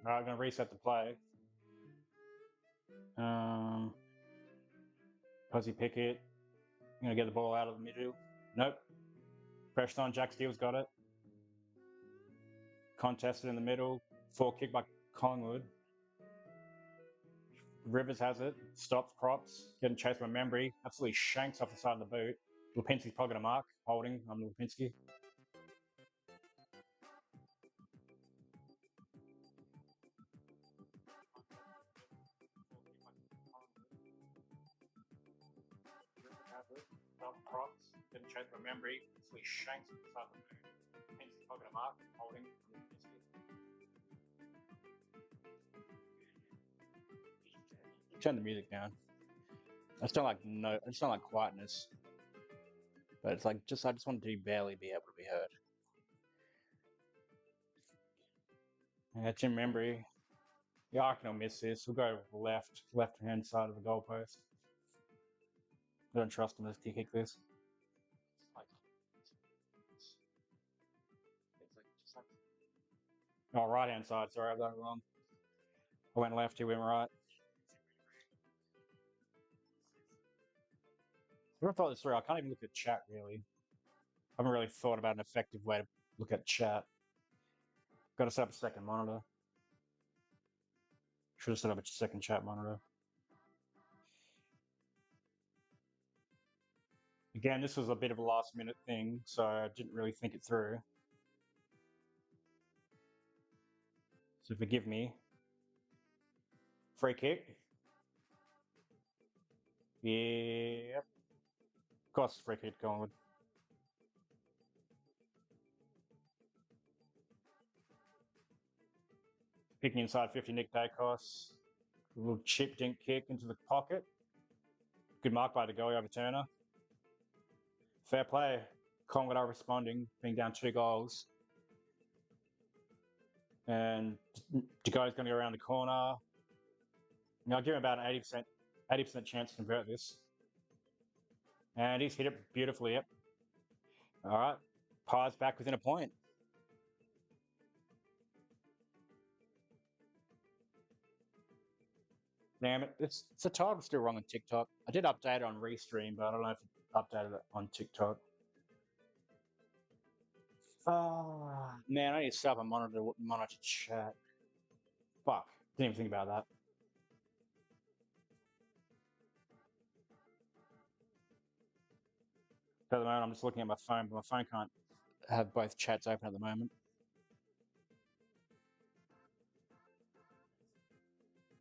All right, I'm going to reset the play. Fuzzy Pickett. I'm going to get the ball out of the middle. Nope. Pressure on. Jack Steele's got it. Contested in the middle. Forward kick by Collingwood. Rivers has it. Stops Props. Getting chased by Membry. Absolutely shanks off the side of the boot. Lipinski's probably going to mark. Holding on Lipinski. Stops Props. Getting chased by Membry. Absolutely shanks off the side of the boot. Lipinski's probably going to mark. Holding on Lipinski. Turn the music down. I just don't like quietness. But it's like I just want to barely be able to be heard. Yeah, Jim Membry. Yeah, I can miss this. We'll go left hand side of the goalpost. I don't trust him to kick this. Oh, right hand side. Sorry, I got it wrong. I went left, he went right. I never thought this through. I can't even look at chat really. I haven't really thought about an effective way to look at chat. Got to set up a second monitor. Should have set up a second chat monitor. Again, this was a bit of a last minute thing, so I didn't really think it through. So forgive me. Free kick. Yep. Of course, free kick Collingwood. Kicking inside 50, Nick Dacos. A little chip dink kick into the pocket. Good mark by the goalie over Turner. Fair play. Collingwood are responding, being down 2 goals. And DeGoe's going to go around the corner. I'll give him about an 80% chance to convert this. And he's hit it beautifully, yep. All right. Pies back within a point. Damn it. The title's still wrong on TikTok. I did update it on Restream, but I don't know if it updated it on TikTok. Man, I need to set up a monitor chat. Fuck. Didn't even think about that. At the moment, I'm just looking at my phone, but my phone can't have both chats open at the moment.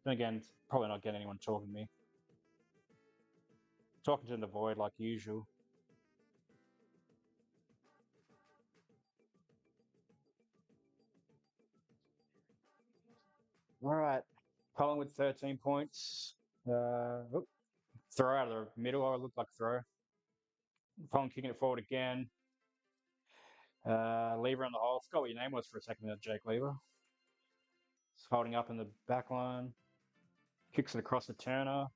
Then again, probably not getting anyone talking to me. Talking to the void like usual. All right. Collingwood 13 points. Throw out of the middle. Oh, it looked like a throw. Collingwood kicking it forward again. Lever on the hole. I forgot what your name was for a second there, Jake Lever. It's holding up in the back line. Kicks it across the Turner.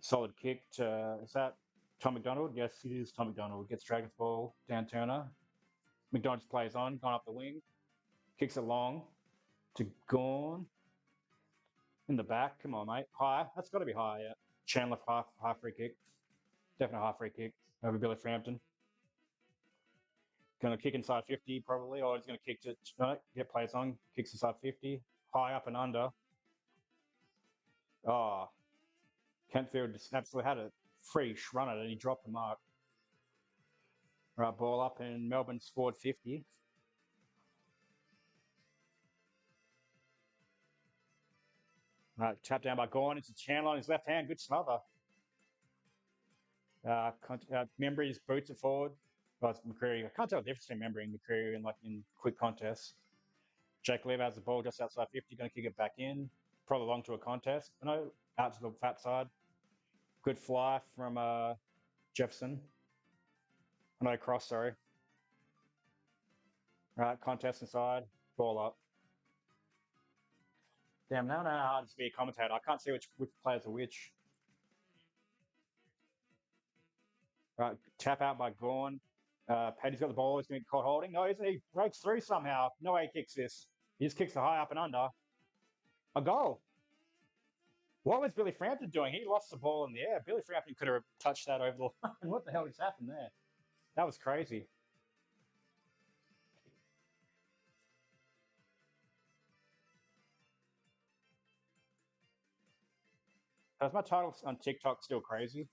Solid kick to, is that Tom McDonald? Yes, it is Tom McDonald. Gets Dragon's ball down Turner. McDonald plays on, gone up the wing. Kicks it long to Gawn. In the back. Come on, mate. High. That's got to be high, yeah. Chandler half free kick. Definitely half free kick over Billy Frampton. Going to kick inside 50 probably, or he's going to kick to get plays on. Kicks inside 50. High up and under. Oh, Kentfield just absolutely had a free run at it and he dropped the mark. Right, ball up and Melbourne scored 50. Right, tap down by Gawn into Chandler on his left hand. Good smother. Membry's boots it forward. Well, it's McCreary. I can't tell the difference between Membry and McCreary in quick contests. Jake Lever has the ball just outside 50, going to kick it back in. Probably long to a contest. No, out to the fat side. Good fly from Jefferson. No cross, sorry. Right, contest inside. Ball up. Damn, now I know how hard it is to be a commentator. I can't see which players are which. Right, tap out by Gorn. Paddy's got the ball. He's going to get caught holding. No, he breaks through somehow. No way he kicks this. He just kicks the high up and under. A goal. What was Billy Frampton doing? He lost the ball in the air. Billy Frampton could have touched that over the line. What the hell just happened there? That was crazy. Is my title on TikTok still crazy?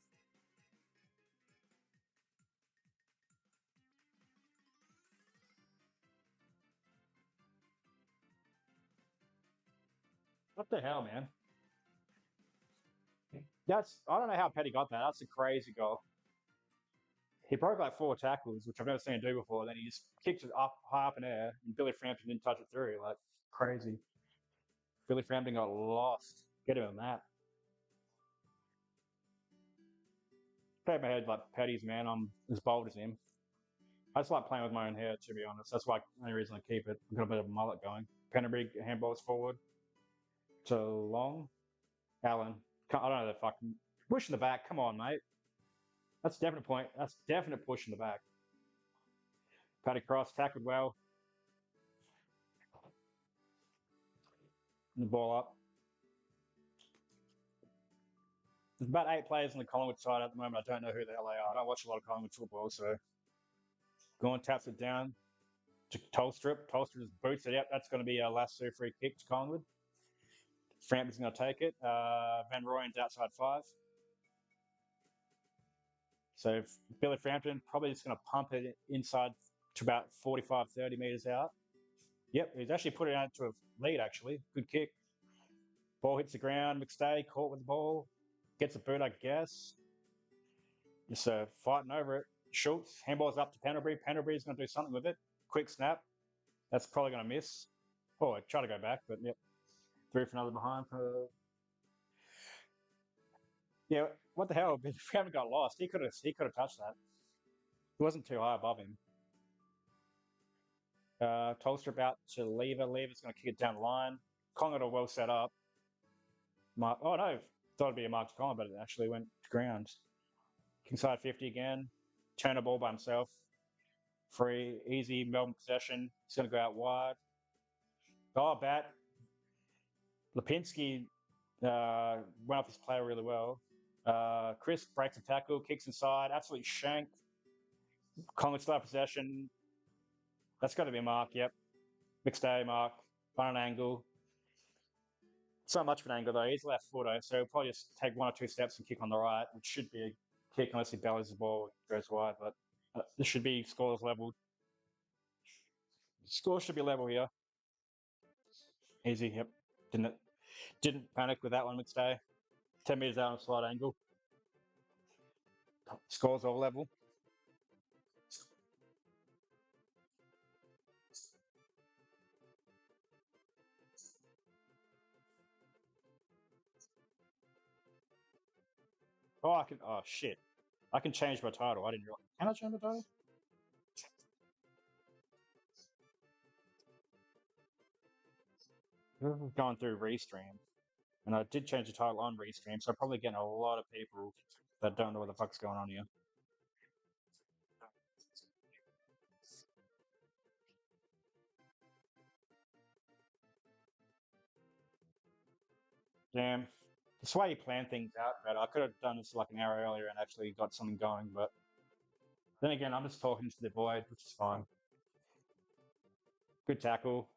What the hell, man? I don't know how Petty got that. That's a crazy goal. He broke like 4 tackles, which I've never seen him do before. Then he just kicked it up high up in air, and Billy Frampton didn't touch it through. Like crazy. Billy Frampton got lost. Get him on that. Pat my head like Petty's man. I'm as bold as him. I just like playing with my own hair, to be honest. That's why the only reason I keep it. I've got a bit of a mullet going. Penderbury handballs forward to Long. Allen. I don't know the fucking push in the back. Come on, mate. That's definite point. That's definite push in the back. Paddy Cross tackled well. The ball up. There's about 8 players on the Collingwood side at the moment. I don't know who the hell they are. I don't watch a lot of Collingwood football, so Gorn taps it down to Tolstrup. Tolstrup just boots it out. That's going to be a lasso free kick to Collingwood. Frampton's going to take it. Van Rooyen's outside 5. So Billy Frampton probably just going to pump it inside to about 45, 30 metres out. Yep, he's actually put it out to a lead, actually. Good kick. Ball hits the ground. McStay caught with the ball. Gets a boot, I guess. Just fighting over it. Schultz, handball's up to Pendlebury. Pendlebury's going to do something with it. Quick snap. That's probably going to miss. Oh, I try to go back, but yep. Through for another behind. Yeah, what the hell? If we haven't got lost, he could have touched that. It wasn't too high above him. Tolstrup out to Lever. Lever's going to kick it down the line. Collingwood are well set up. Oh no, thought it'd be a mark to Collingwood, but it actually went to ground. Kingside 50 again. Turn the ball by himself. Free, easy Melbourne possession. He's going to go out wide. Oh, bat. Lipinski went off his player really well. Chris breaks a tackle, kicks inside, absolutely shank. Collingwood still have possession. That's got to be a mark, yep. McStay mark, on an angle. It's not much of an angle though. He's left footer, so he'll probably just take 1 or 2 steps and kick on the right, which should be a kick unless he bellies the ball, goes wide. But this should be scores level. Score should be level here. Easy, yep. Didn't panic with that one, McStay. 10 metres out on a slight angle. Scores all level. Oh, I can. Oh shit! I can change my title. I didn't realize. Can I change my title? Going through Restream, and I did change the title on Restream, so I'm probably getting a lot of people that don't know what the fuck's going on here. Damn. That's why you plan things out better. I could have done this like an hour earlier and actually got something going, but then again, I'm just talking to the void, which is fine. Good tackle.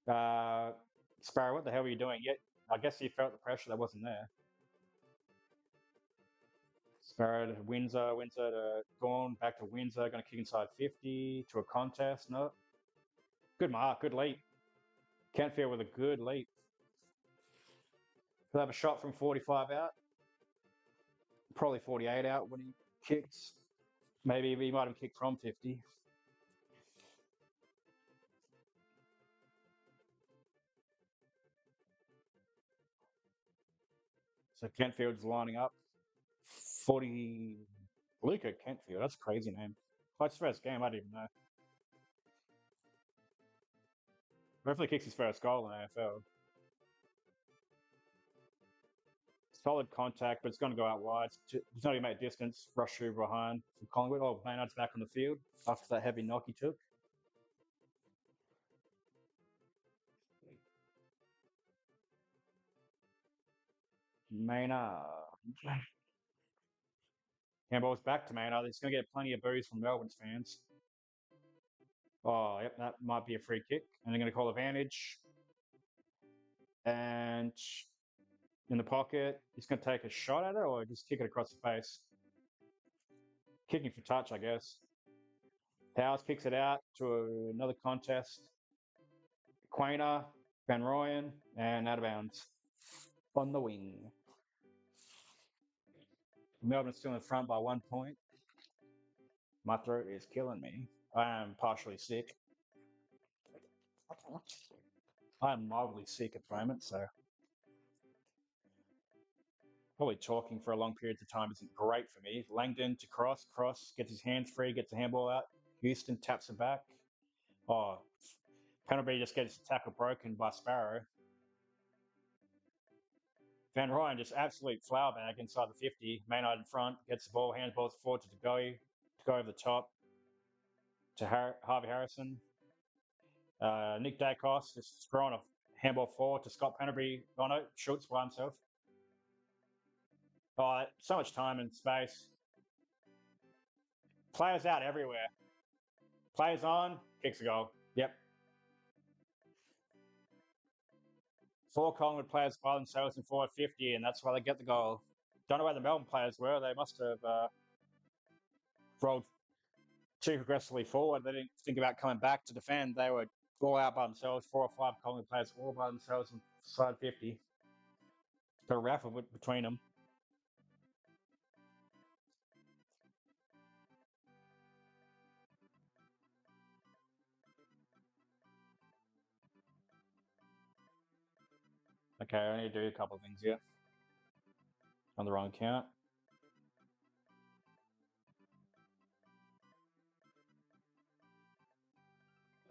Sparrow, what the hell were you doing? Yet, I guess you felt the pressure that wasn't there. Sparrow to Windsor, Windsor to Gorn, back to Windsor, going to kick inside 50 to a contest. No. Good mark, good leap. Kentfield with a good leap. He'll have a shot from 45 out. Probably 48 out when he kicks. Maybe he might have kicked from 50. So Kentfield's lining up. 40. Luca Kentfield, that's a crazy name. Quite his first game, I didn't even know. Hopefully kicks his first goal in AFL. Solid contact, but it's going to go out wide. He's not even made distance. Rush through behind from Collingwood. Oh, Maynard's back on the field after that heavy knock he took. Maynard. Handball's back to Maynard. He's going to get plenty of boos from Melbourne's fans. Oh, yep, that might be a free kick. And they're going to call advantage. And in the pocket, he's going to take a shot at it or just kick it across the face. Kicking for touch, I guess. Powers kicks it out to another contest. Quainer, Van Rooyen, and out of bounds on the wing. Melbourne's still in front by 1 point. My throat is killing me. I am partially sick. I am mildly sick at the moment, so probably talking for a long period of time isn't great for me. Langdon to Cross gets his hands free, gets the handball out. Houston taps it back. Oh, Penalty just gets the tackle broken by Sparrow. Van Rooyen just absolute flower bag inside the 50. Maynard in front, gets the ball, handballs forward to go over the top to Harvey Harrison. Nick Dacos just throwing a handball forward to Scott Penalty. Oh no, Schultz by himself. Oh, so much time and space. Players out everywhere. Players on, kicks a goal. Yep. 4 Collingwood players by themselves in forward 50, and that's why they get the goal. Don't know where the Melbourne players were. They must have rolled too aggressively forward. They didn't think about coming back to defend. They were all out by themselves. 4 or 5 Collingwood players all by themselves inside 50. Got a raffle between them. Okay, I need to do a couple of things here. On the wrong count.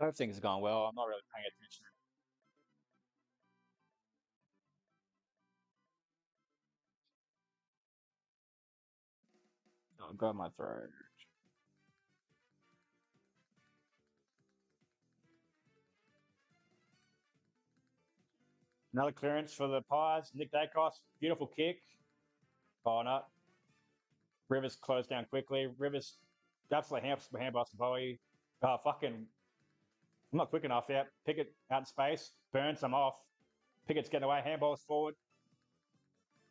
I hope things are going well. I'm not really paying attention. Oh, got my throat. Another clearance for the Pies. Nick Dacos, beautiful kick. Oh, no. Rivers closed down quickly. Rivers absolutely handballs to Bowie. I'm not quick enough yet. Pickett out in space. Burns him off. Pickett's getting away. Handballs forward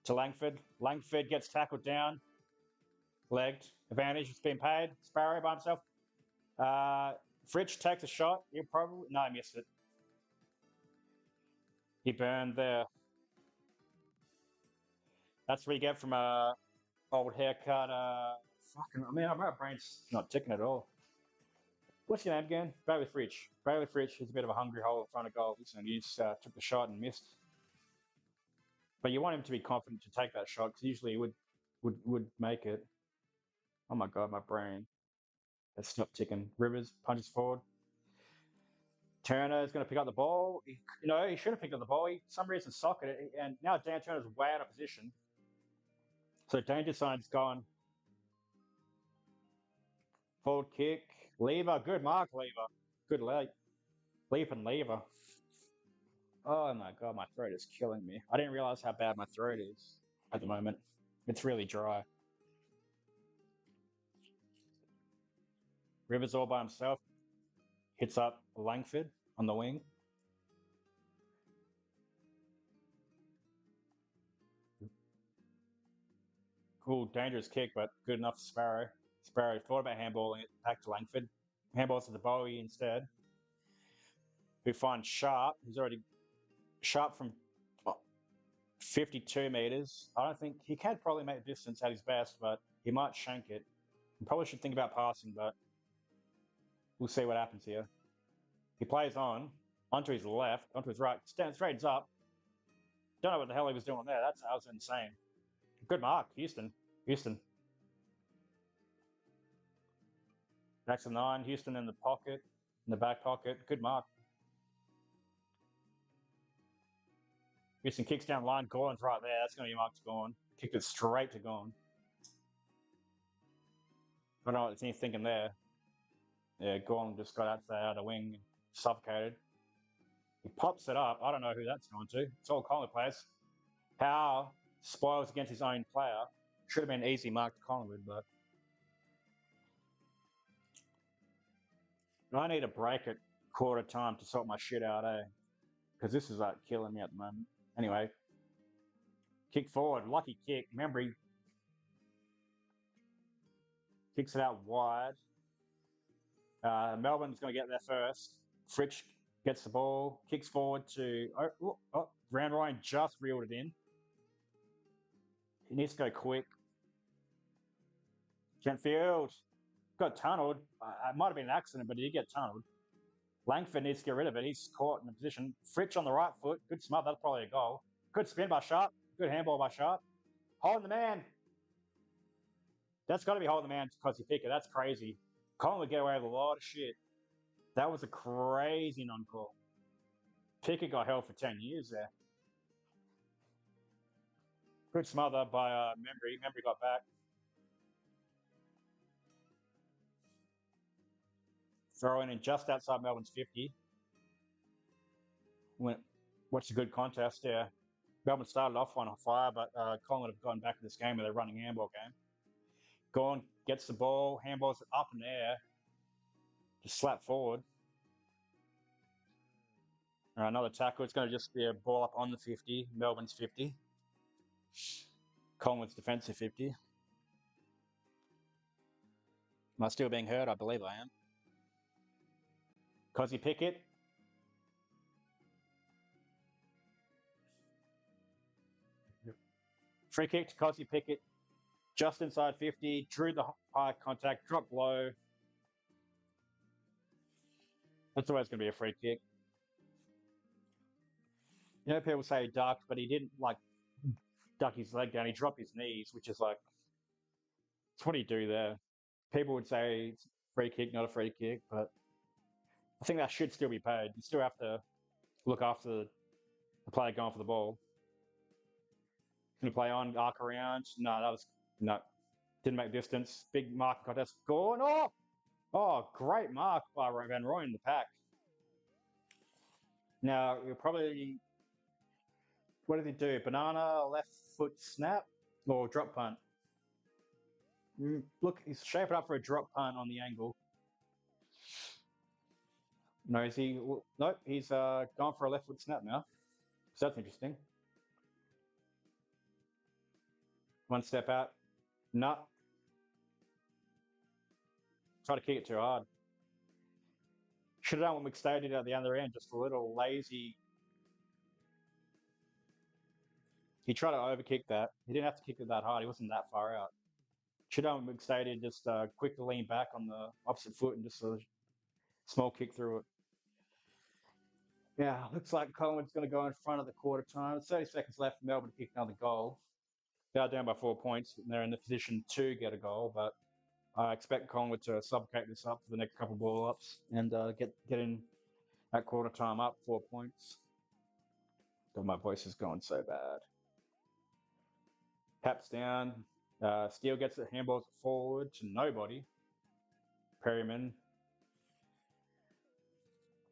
to Langford. Langford gets tackled down. Legged. Advantage. It's been paid. Sparrow by himself. Fritsch takes a shot. He missed it. He burned there. That's what you get from a old haircut. My brain's not ticking at all. What's your name again? Bailey Fritsch. Bailey Fritsch is a bit of a hungry hole in front of goal. And he just took the shot and missed. But you want him to be confident to take that shot because usually he would make it. Oh my god, my brain. Let's stop ticking. Rivers punches forward. Turner is going to pick up the ball. He should have picked up the ball. He, for some reason, socketed it. And now Dan Turner's way out of position. So danger sign's gone. Forward kick. Lever. Good mark, Lever. Good leap and Lever. Oh my god, my throat is killing me. I didn't realize how bad my throat is at the moment. It's really dry. Rivers all by himself. Hits up Langford on the wing. Cool, dangerous kick, but good enough for Sparrow. Sparrow thought about handballing it back to Langford. Handballs to the Bowie instead. Who finds Sharp, who's already Sharp from 52 metres. I don't think he can probably make distance at his best, but he might shank it. He probably should think about passing, but we'll see what happens here. He plays on, onto his left, onto his right, straight up. Don't know what the hell he was doing there. That was insane. Good mark, Houston. Back to 9. Houston in the pocket, in the back pocket. Good mark. Missing kicks down the line. Gorn's right there. That's going to be marked to Gorn. Kicked it straight to Gorn. I don't know what he's thinking there. Yeah, Gorn just got out of the wing, suffocated. He pops it up. I don't know who that's going to. It's all Collingwood players. Howe spoils against his own player. Should have been an easy mark to Collingwood, but I need a break at quarter time to sort my shit out, because this is like killing me at the moment. Anyway, kick forward, lucky kick. Remember, he kicks it out wide. Melbourne's going to get there first. Fritsch gets the ball, kicks forward to Van Ryan just reeled it in. He needs to go quick. Kentfield got tunneled. It might have been an accident, but he did get tunneled. Langford needs to get rid of it. He's caught in a position. Fritsch on the right foot. Good smart. That's probably a goal. Good spin by Sharp. Good handball by Sharp. Holding the man. That's got to be holding the man because he picked it. That's crazy. Colin would get away with a lot of shit. That was a crazy non-call. Pickett got held for 10 years there. Good smother by Membry. Membry got back. Throwing in just outside Melbourne's 50. What's a good contest there? Melbourne started off on fire, but Collingwood have gone back to this game where they're running handball game. Gorn gets the ball, handballs it up in the air, just slap forward. Another tackle. It's going to just be a ball up on the 50, Melbourne's 50. Collingwood's defensive 50. Am I still being heard? I believe I am. Cosy Pickett. Free kick to Cosy Pickett. Just inside 50. Drew the high contact. Dropped low. That's always going to be a free kick. You know, people say he ducked, but he didn't, duck his leg down. He dropped his knees, which is it's what do you do there? People would say it's a free kick, not a free kick, but I think that should still be paid. You still have to look after the player going for the ball. Going to play on, arc around. No. Didn't make distance. Big mark contest. Gone. Oh, great mark by Van Roy in the pack. Now, you'll probably, what did he do? Banana, left foot snap, or drop punt? Look, he's shaping up for a drop punt on the angle. No, is he? Nope, he's gone for a left foot snap now. So that's interesting. One step out. No. Try to kick it too hard. Should have done what McStay did at the other end, just a little lazy. He tried to overkick that. He didn't have to kick it that hard. He wasn't that far out. Should have done what McStay did, just quickly lean back on the opposite foot and just a small kick through it. Yeah, looks like Collingwood's going to go in front of the quarter time. 30 seconds left for Melbourne to kick another goal. They are down by 4 points, and they're in the position to get a goal, but I expect Collingwood to suffocate this up for the next couple of ball ups and get in at quarter time up 4 points. God, my voice is going so bad. Paps down. Steele gets it, handballs it forward to nobody. Perryman.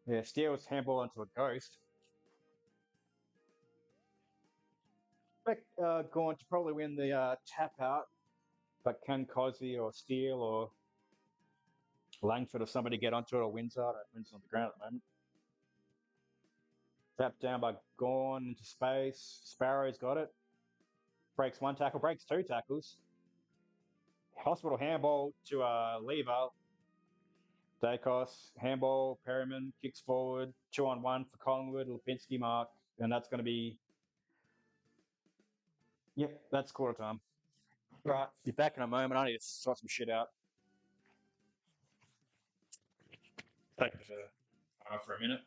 Yeah, Steele's handball into a ghost. Expect Gawn to probably win the tap out, but can Cosy or Steele or Langford or somebody get onto it, or Windsor? Windsor's on the ground at the moment. Tapped down by Gawn into space. Sparrow's got it. Breaks one tackle, breaks two tackles. Hospital handball to Lever. Dacos, handball, Perryman, kicks forward, 2-on-1 for Collingwood, Lipinski mark, and that's going to be, yep, that's quarter time. Right, be back in a moment. I need to sort some shit out. Take it for a minute.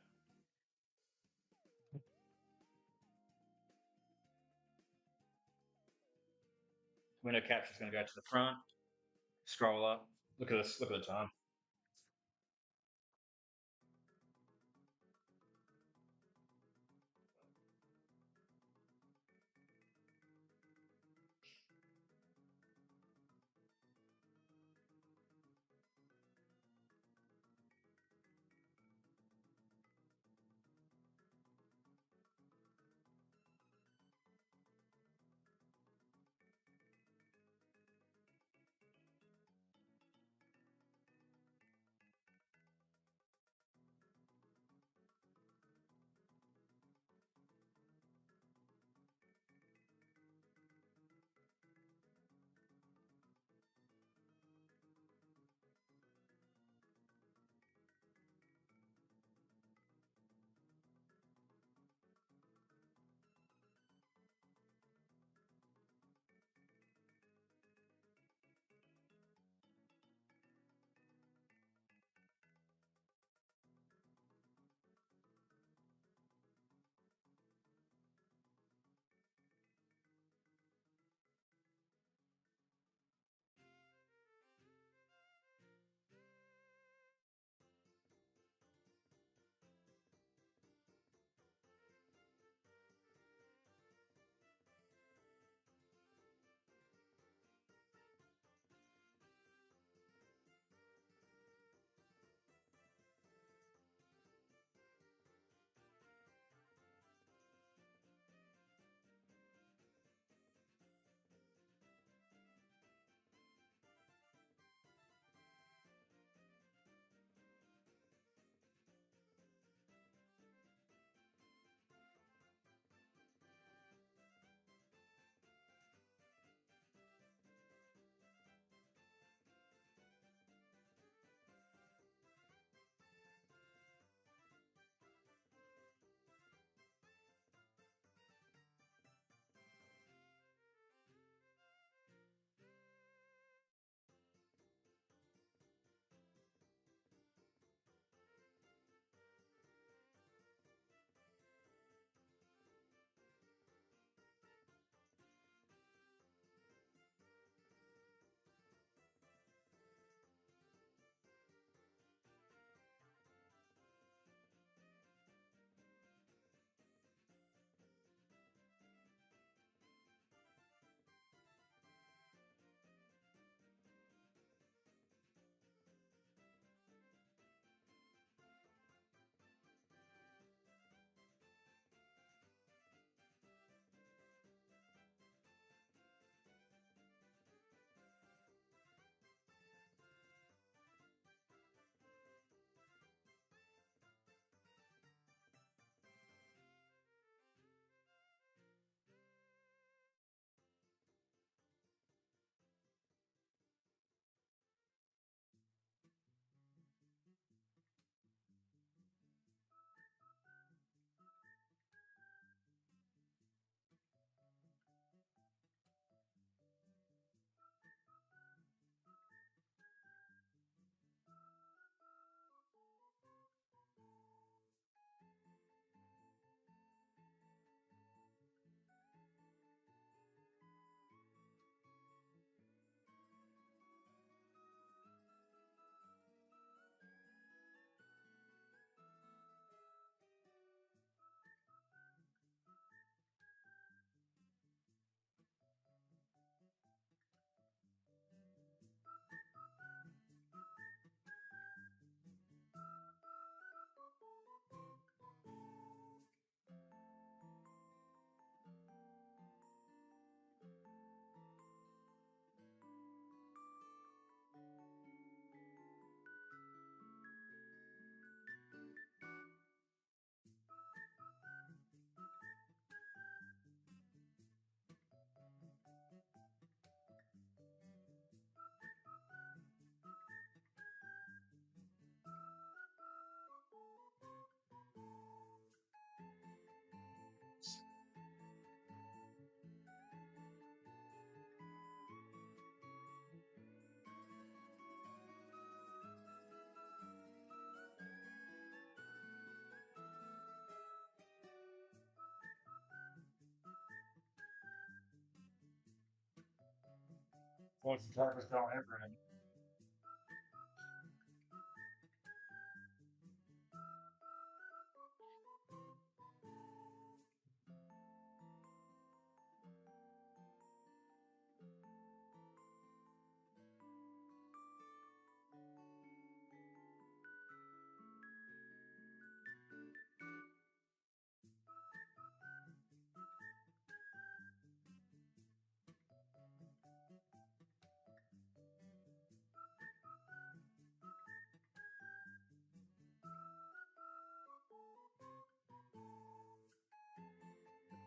Window capture's going to go to the front. Scroll up. Look at this. Look at the time. Boys and tackles going over him.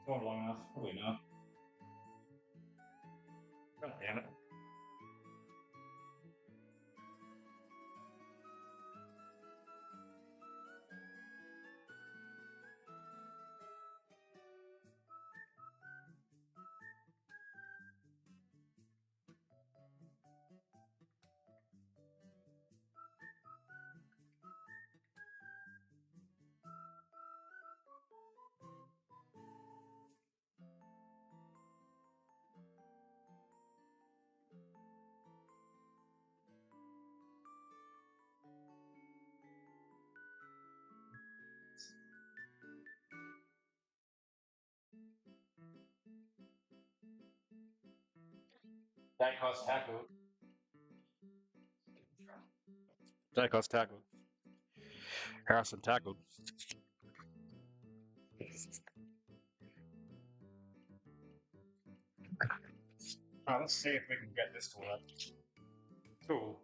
Going long enough, probably not. God damn it. Dacos tackle. Dacos tackle. Harrison tackled. Alright, let's see if we can get this to work. Cool.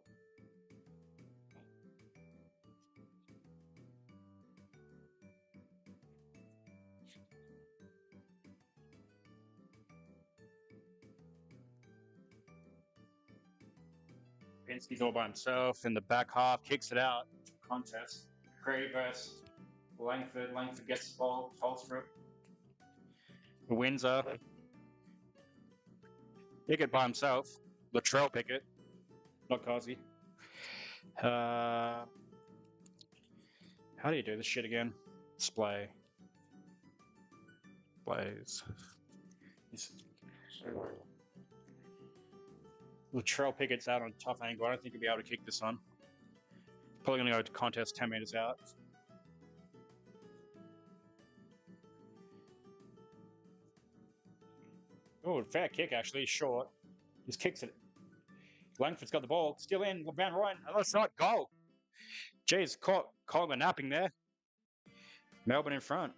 Pinsky's all by himself in the back half, kicks it out. Contest. Cray versus Langford. Langford gets the ball, Tolstrup. Windsor. Pickett by himself. Latrell Pickett. Not Causey. How do you do this shit again? Display. Plays. Latrell Pickett's out on a tough angle. I don't think he'll be able to kick this one. Probably going to go to contest 10 meters out. Oh, fair kick actually. Short. Just kicks it. Langford's got the ball. Still in. Van Ryan. Oh, it's not. Goal. Jeez, caught Coleman napping there. Melbourne in front.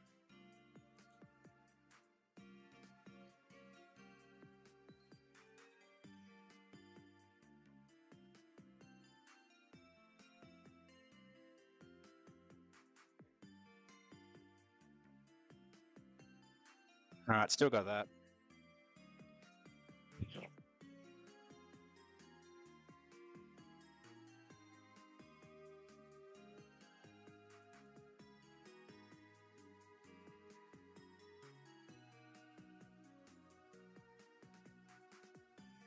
All right, still got that.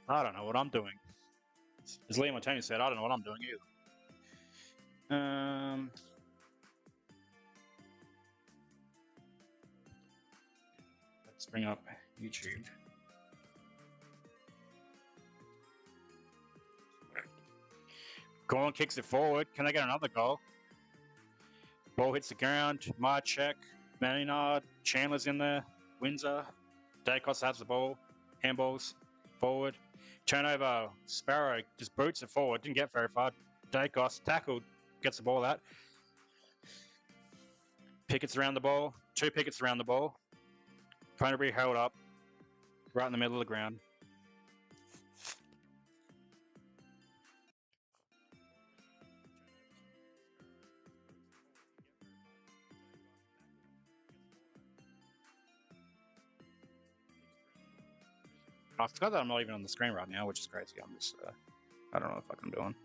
I don't know what I'm doing. As Liam Montaigne said, I don't know what I'm doing either. Let's bring up YouTube. Gorn kicks it forward. Can I get another goal? Ball hits the ground. Marchek, Maynard, Chandler's in there. Windsor. Dacos has the ball. Handballs. Forward. Turnover. Sparrow just boots it forward. Didn't get very far. Dacos tackled. Gets the ball out. Pickett's around the ball. 2 Pickett's around the ball. Trying to be held up. Right in the middle of the ground. I forgot that I'm not even on the screen right now, which is crazy. I'm just, I don't know what the fuck I'm doing.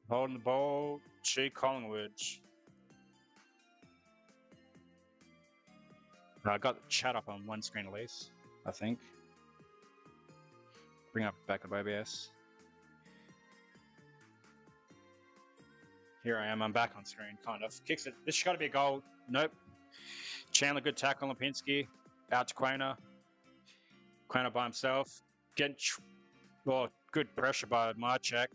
Holding the ball, G. Collingwood. I got the chat up on one screen at least, I think. Bring up back up OBS. Here I am. I'm back on screen, kind of. Kicks it. This has got to be a goal. Nope. Chandler, good tackle on Lipinski. Out to Quainer. Quainer by himself. Well, good pressure by Marchak.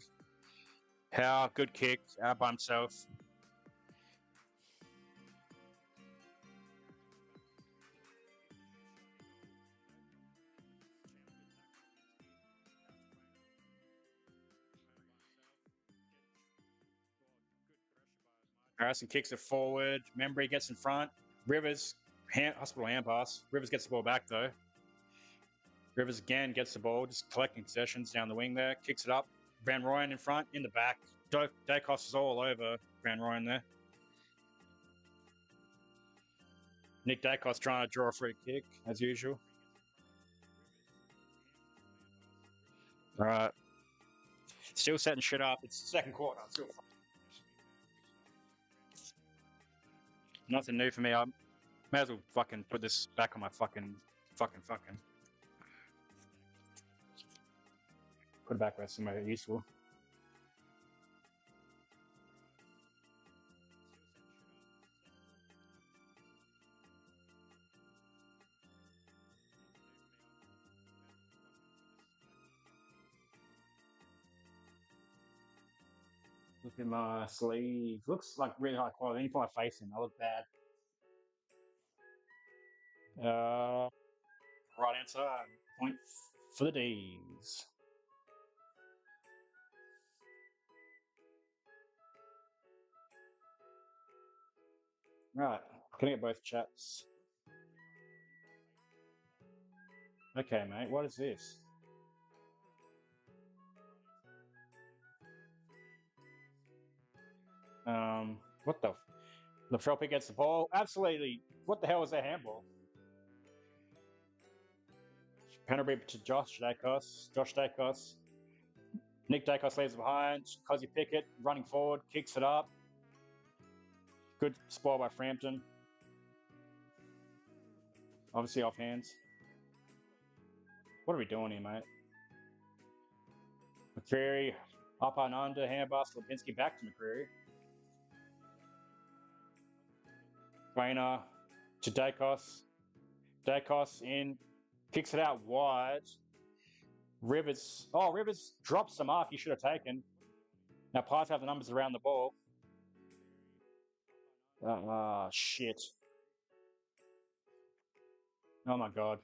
Howe, good kick. Out by himself. Harrison kicks it forward. Membry gets in front. Rivers, hospital hand pass. Rivers gets the ball back though. Rivers again gets the ball, just collecting possessions down the wing there. Kicks it up. Van Rooyen in front, in the back. Dacos is all over Van Rooyen there. Nick Dacos trying to draw a free kick, as usual. All right. Still setting shit up. It's the second quarter. Still nothing new for me. I may as well fucking put this back on my fucking. Put it back where it's somewhere useful. Look at my sleeve. Looks like really high quality. I need to put my face in. I look bad. Right answer. Point for the D's. Right. Can I get both chats? Okay, mate. What is this? What the? Latrell gets the ball. Absolutely. What the hell is that handball? Penalty to Josh Dacos. Nick Dacos leaves it behind. Cosy Pickett running forward, kicks it up. Good spoil by Frampton. Obviously off hands. What are we doing here, mate? McCreary up and under, handball. Lipinski back to McCreary. Quainer to Dacos. Dacos in, kicks it out wide. Rivers drops the mark he should have taken. Now Pies have the numbers around the ball. Shit. Oh my god.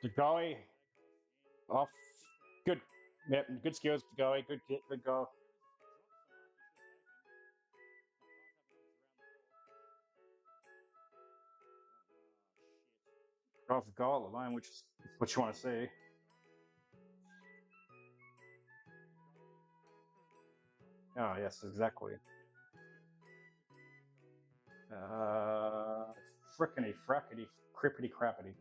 DeGoey off. Good. Yep, good skills, DeGoey. Good kick, good goal. Off the goal alone, which is what you want to see. Oh, yes, exactly. Frickety, frackety, crippity, crappity.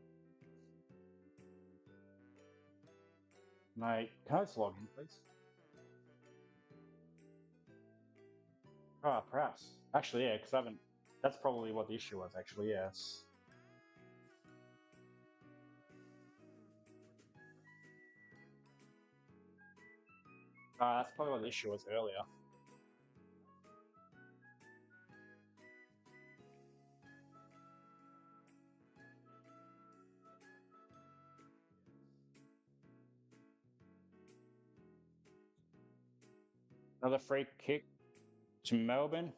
Mate, can I just log in, please? Perhaps. Actually, yeah, because I haven't. That's probably what the issue was, actually, yes. That's probably what the issue was earlier. Another free kick to Melbourne.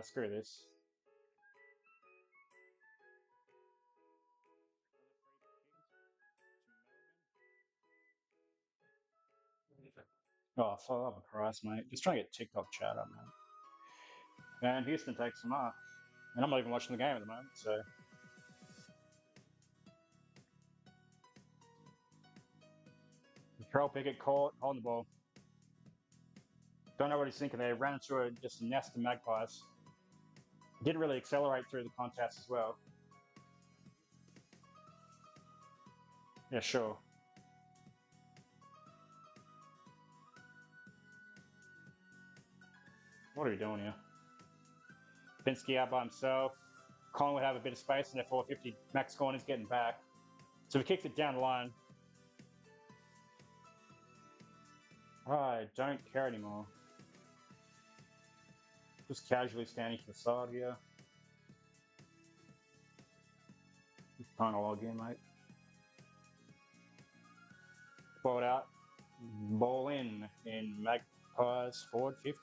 Screw this. Oh, for Christ, mate. Just trying to get TikTok chat up, man. And Houston takes the mark. And I'm not even watching the game at the moment, so. Carl Pickett caught on the ball. Don't know what he's thinking there. Ran into just a nest of Magpies. Didn't really accelerate through the contest as well. Yeah, sure. What are we doing here? Pinsky out by himself. Collingwood have a bit of space in their 450. Max Corner's getting back. So if he kicks it down the line, I don't care anymore. Just casually standing to the side here. Just trying to log in, mate. Ball out. Ball in Magpies forward 50.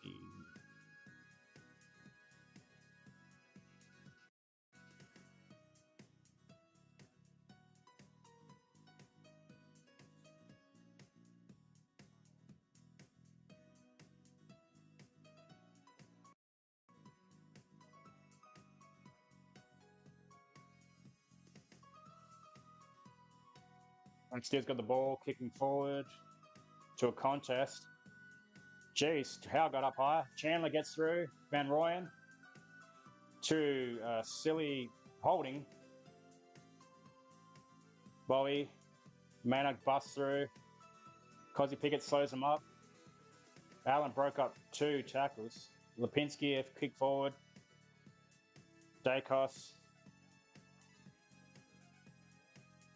And Steve's got the ball kicking forward to a contest. Jeez, Howe got up high. Chandler gets through. Van Rooyen to silly holding. Bowie. Mannock busts through. Cozzy Pickett slows him up. Allen broke up 2 tackles. Lipinski kick forward. Dacos.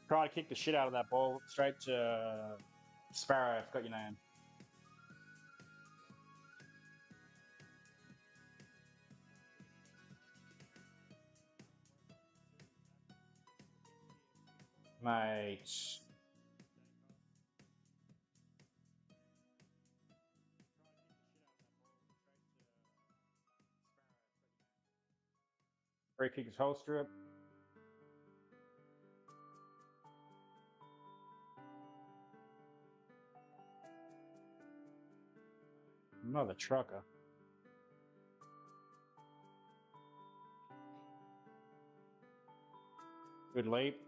Try to kick the shit out of that ball straight to Sparrow. I've got your name. Mate. Free kick his whole strip. Another trucker. Good leap.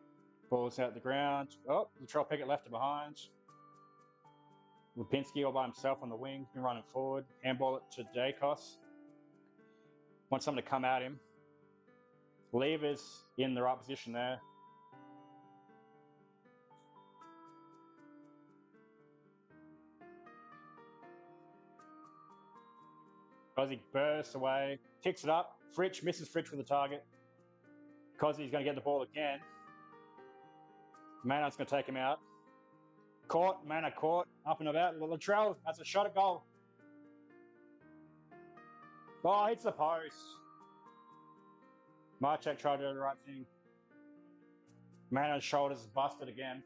Ball's out the ground. Oh, Latrell Pickett left it behind. Lipinski all by himself on the wing. Been running forward. Handball it to Dacos. Want someone to come at him. Levers in the right position there. Cozzy bursts away, kicks it up. Fritsch misses Fritsch with the target. Cozzy's going to get the ball again. Mannard's going to take him out. Caught, Mannard caught, up and about. Latrell has a shot at goal. Oh, hits the post. Marchek tried to do the right thing. Mannard's shoulders busted again.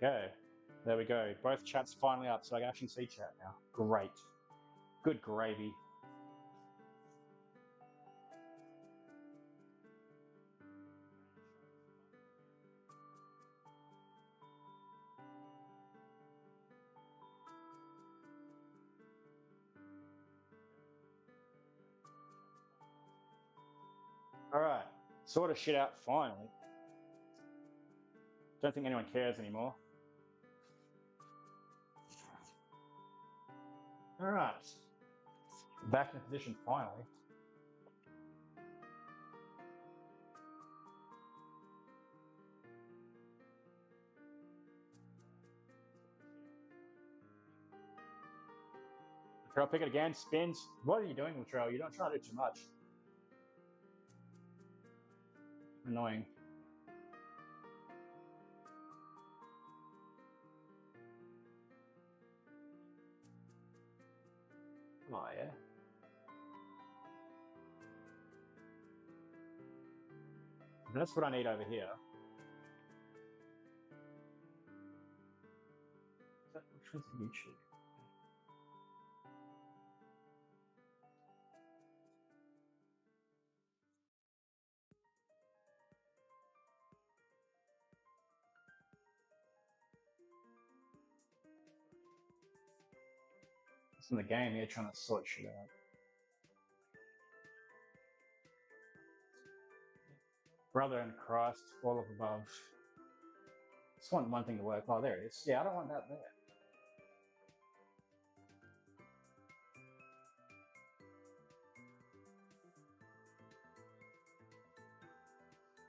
Okay, there we go. Both chats finally up, so I can actually see chat now. Great. Good gravy. All right, sort of shit out finally. Don't think anyone cares anymore. All right, back in position finally. Latrell Pickett again, spins. What are you doing, Latrell? You're not trying to do too much. Annoying. Oh, yeah. That's what I need over here. Which one's YouTube? It's in the game here trying to sort shit out. Brother and Christ, all of above. Just want one thing to work. Oh, there it is. Yeah, I don't want that there.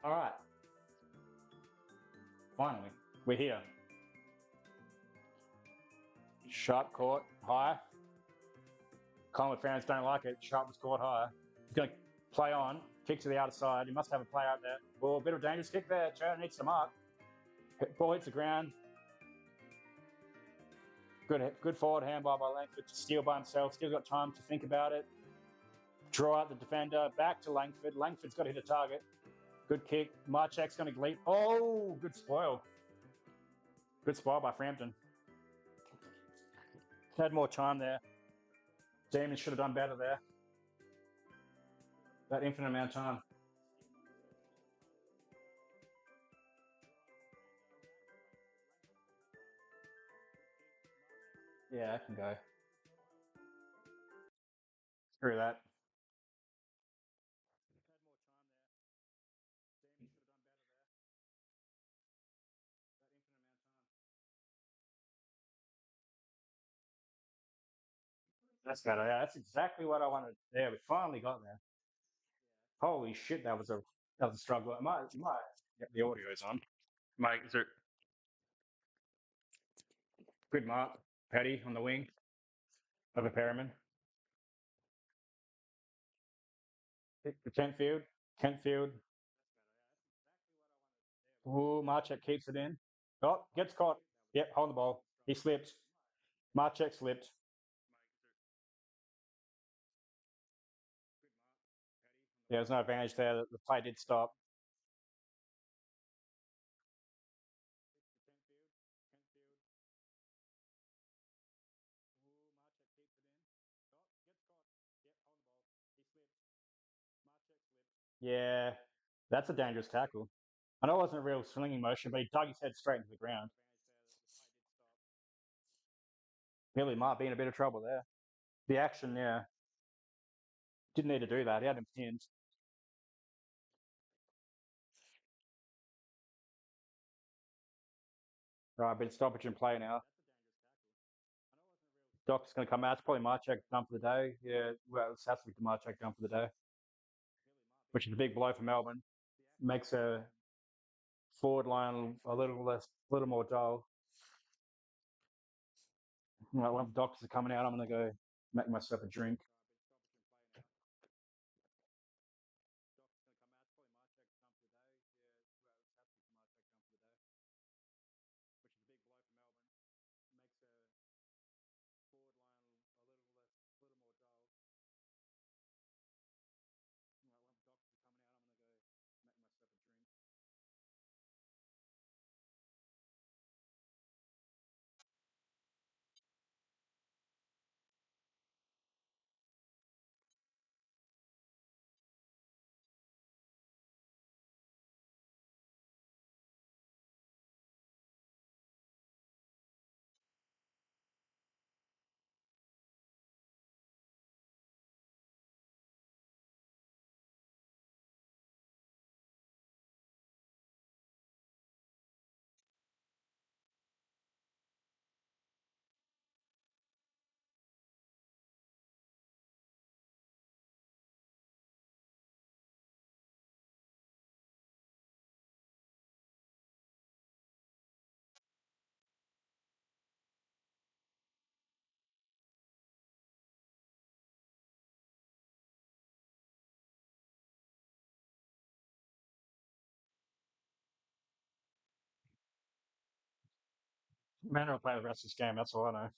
All right. Finally. We're here. Sharp caught high. Collingwood fans don't like it. Sharp was caught high. He's going to play on. Kick to the outside. He must have a play out there. Well, a bit of a dangerous kick there. Chad needs to mark. Ball hits the ground. Good forward handball by Langford to steal by himself. Still got time to think about it. Draw out the defender. Back to Langford. Langford's got to hit a target. Good kick. Marchek's going to leap. Oh, good spoil. Good spoil by Frampton. Had more time there. Demons should have done better there. That infinite amount of time. Yeah, I can go. Screw that. That's better. Yeah, that's exactly what I wanted. Yeah, we finally got there. Holy shit, that was a struggle. Might get the audio's on. Mate, is it good mark? Paddy on the wing of a Perriman. The Kentfield. Ooh, Marchek keeps it in. Oh, gets caught. Yep, hold the ball. He slipped. Marchek slipped. Yeah, there's no advantage there. The play did stop. Yeah, that's a dangerous tackle. I know it wasn't a real swinging motion, but he dug his head straight into the ground. Billy might be in a bit of trouble there. The action, yeah. Didn't need to do that. He had him pinned. Right, but stoppage in play now. Doc's going to come out. It's probably Marchek done for the day. Yeah, well, it has to be Marchek done for the day, which is a big blow for Melbourne. Makes a forward line a little more dull. Right, when the doctors are coming out, I'm going to go make myself a drink. Man, will play the rest of this game. That's all I know.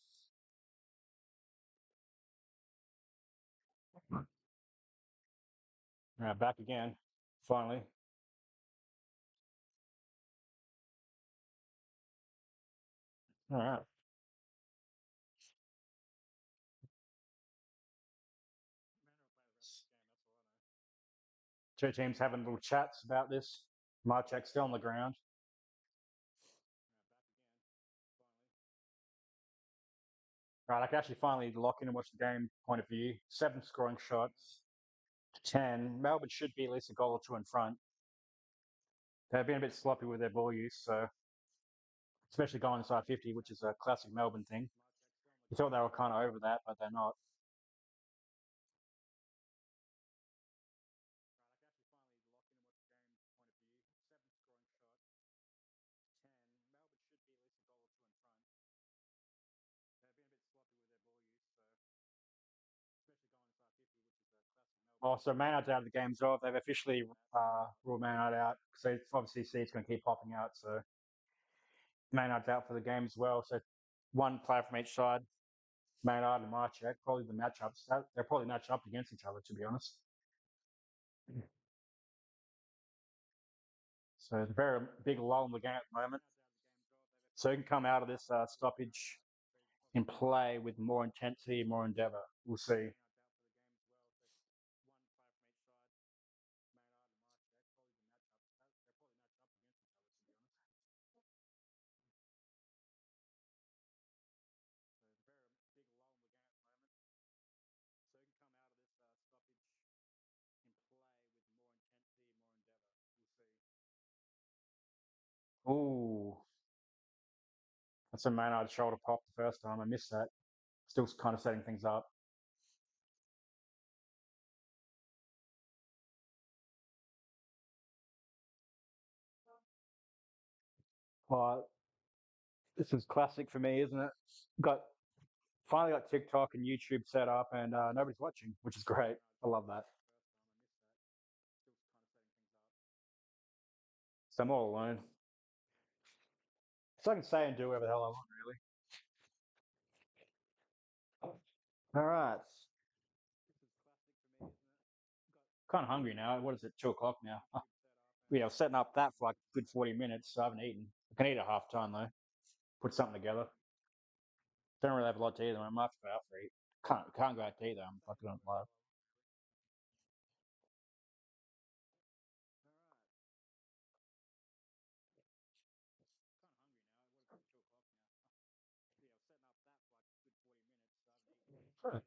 All right, back again. Finally. All right. Two teams having little chats about this. Marchek's still on the ground. Right, I can actually finally lock in and watch the game point of view. 7 scoring shots to 10. Melbourne should be at least a goal or two in front. They've been a bit sloppy with their ball use, so especially going inside 50, which is a classic Melbourne thing. You thought they were kind of over that, but they're not. Oh, so Maynard's out of the game as well. They've officially ruled Maynard out. So it's obviously see it's going to keep popping out. So Maynard's out for the game as well. So one player from each side, Maynard and Marchek, probably the matchups. They're probably matched up against each other, to be honest. So it's a very big lull in the game at the moment. So he can come out of this stoppage in play with more intensity, more endeavour. We'll see. Ooh, that's a Maynard shoulder pop the first time. I missed that. Still kind of setting things up. Well, this is classic for me, isn't it? Got finally got TikTok and YouTube set up, and nobody's watching, which is great. I love that. So I'm all alone. So I can say and do whatever the hell I want, really. All right. Kind of hungry now. What is it? 2 o'clock now. Yeah, I was setting up that for like a good 40 minutes, so I haven't eaten. I can eat at half time though. Put something together. Don't really have a lot to eat. I might have to go out for eat. Can't go out to eat though. I'm fucking on live. Sure.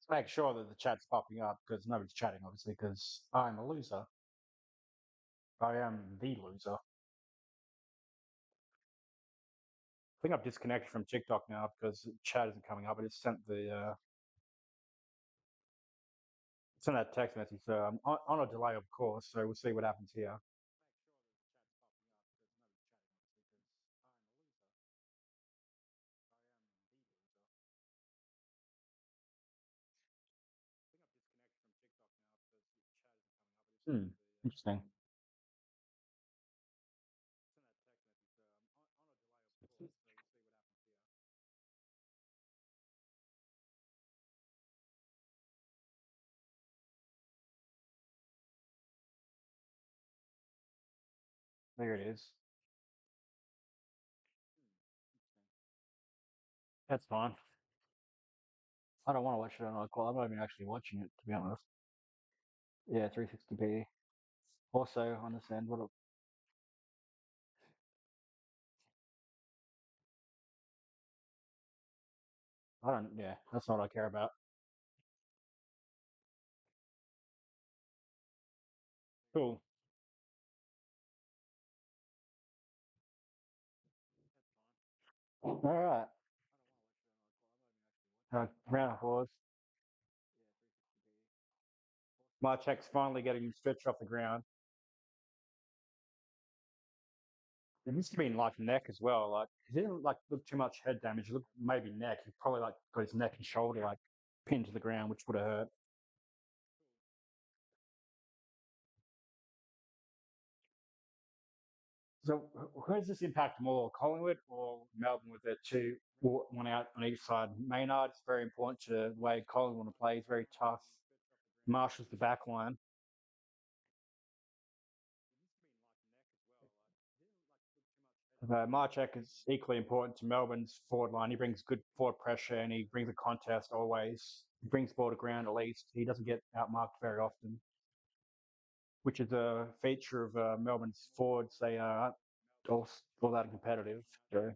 Let's make sure that the chat's popping up because nobody's chatting, obviously, because I'm a loser. I am the loser. I think I've disconnected from TikTok now because chat isn't coming up. I just sent that text message. So I'm on a delay, of course. So we'll see what happens here. Hmm. Interesting. There it is. That's fine. I don't want to watch it on a call. I'm not even actually watching it, to be honest. Yeah, 360p. Also, understand what I don't. Yeah, that's not what I care about. Cool. All right. Round of applause. Marchek's finally getting stretched off the ground. It used to be in like neck as well. Like he didn't like look too much head damage. He looked maybe neck. He probably like got his neck and shoulder like pinned to the ground, which would have hurt. So who does this impact more, Collingwood or Melbourne with their one out on each side? Maynard's very important to the way Collingwood want to play. He's very tough. Marshall's the back line. Marchek is equally important to Melbourne's forward line. He brings good forward pressure and he brings a contest always. He brings ball to ground at least. He doesn't get outmarked very often, which is a feature of Melbourne's forwards. They are all that competitive. So,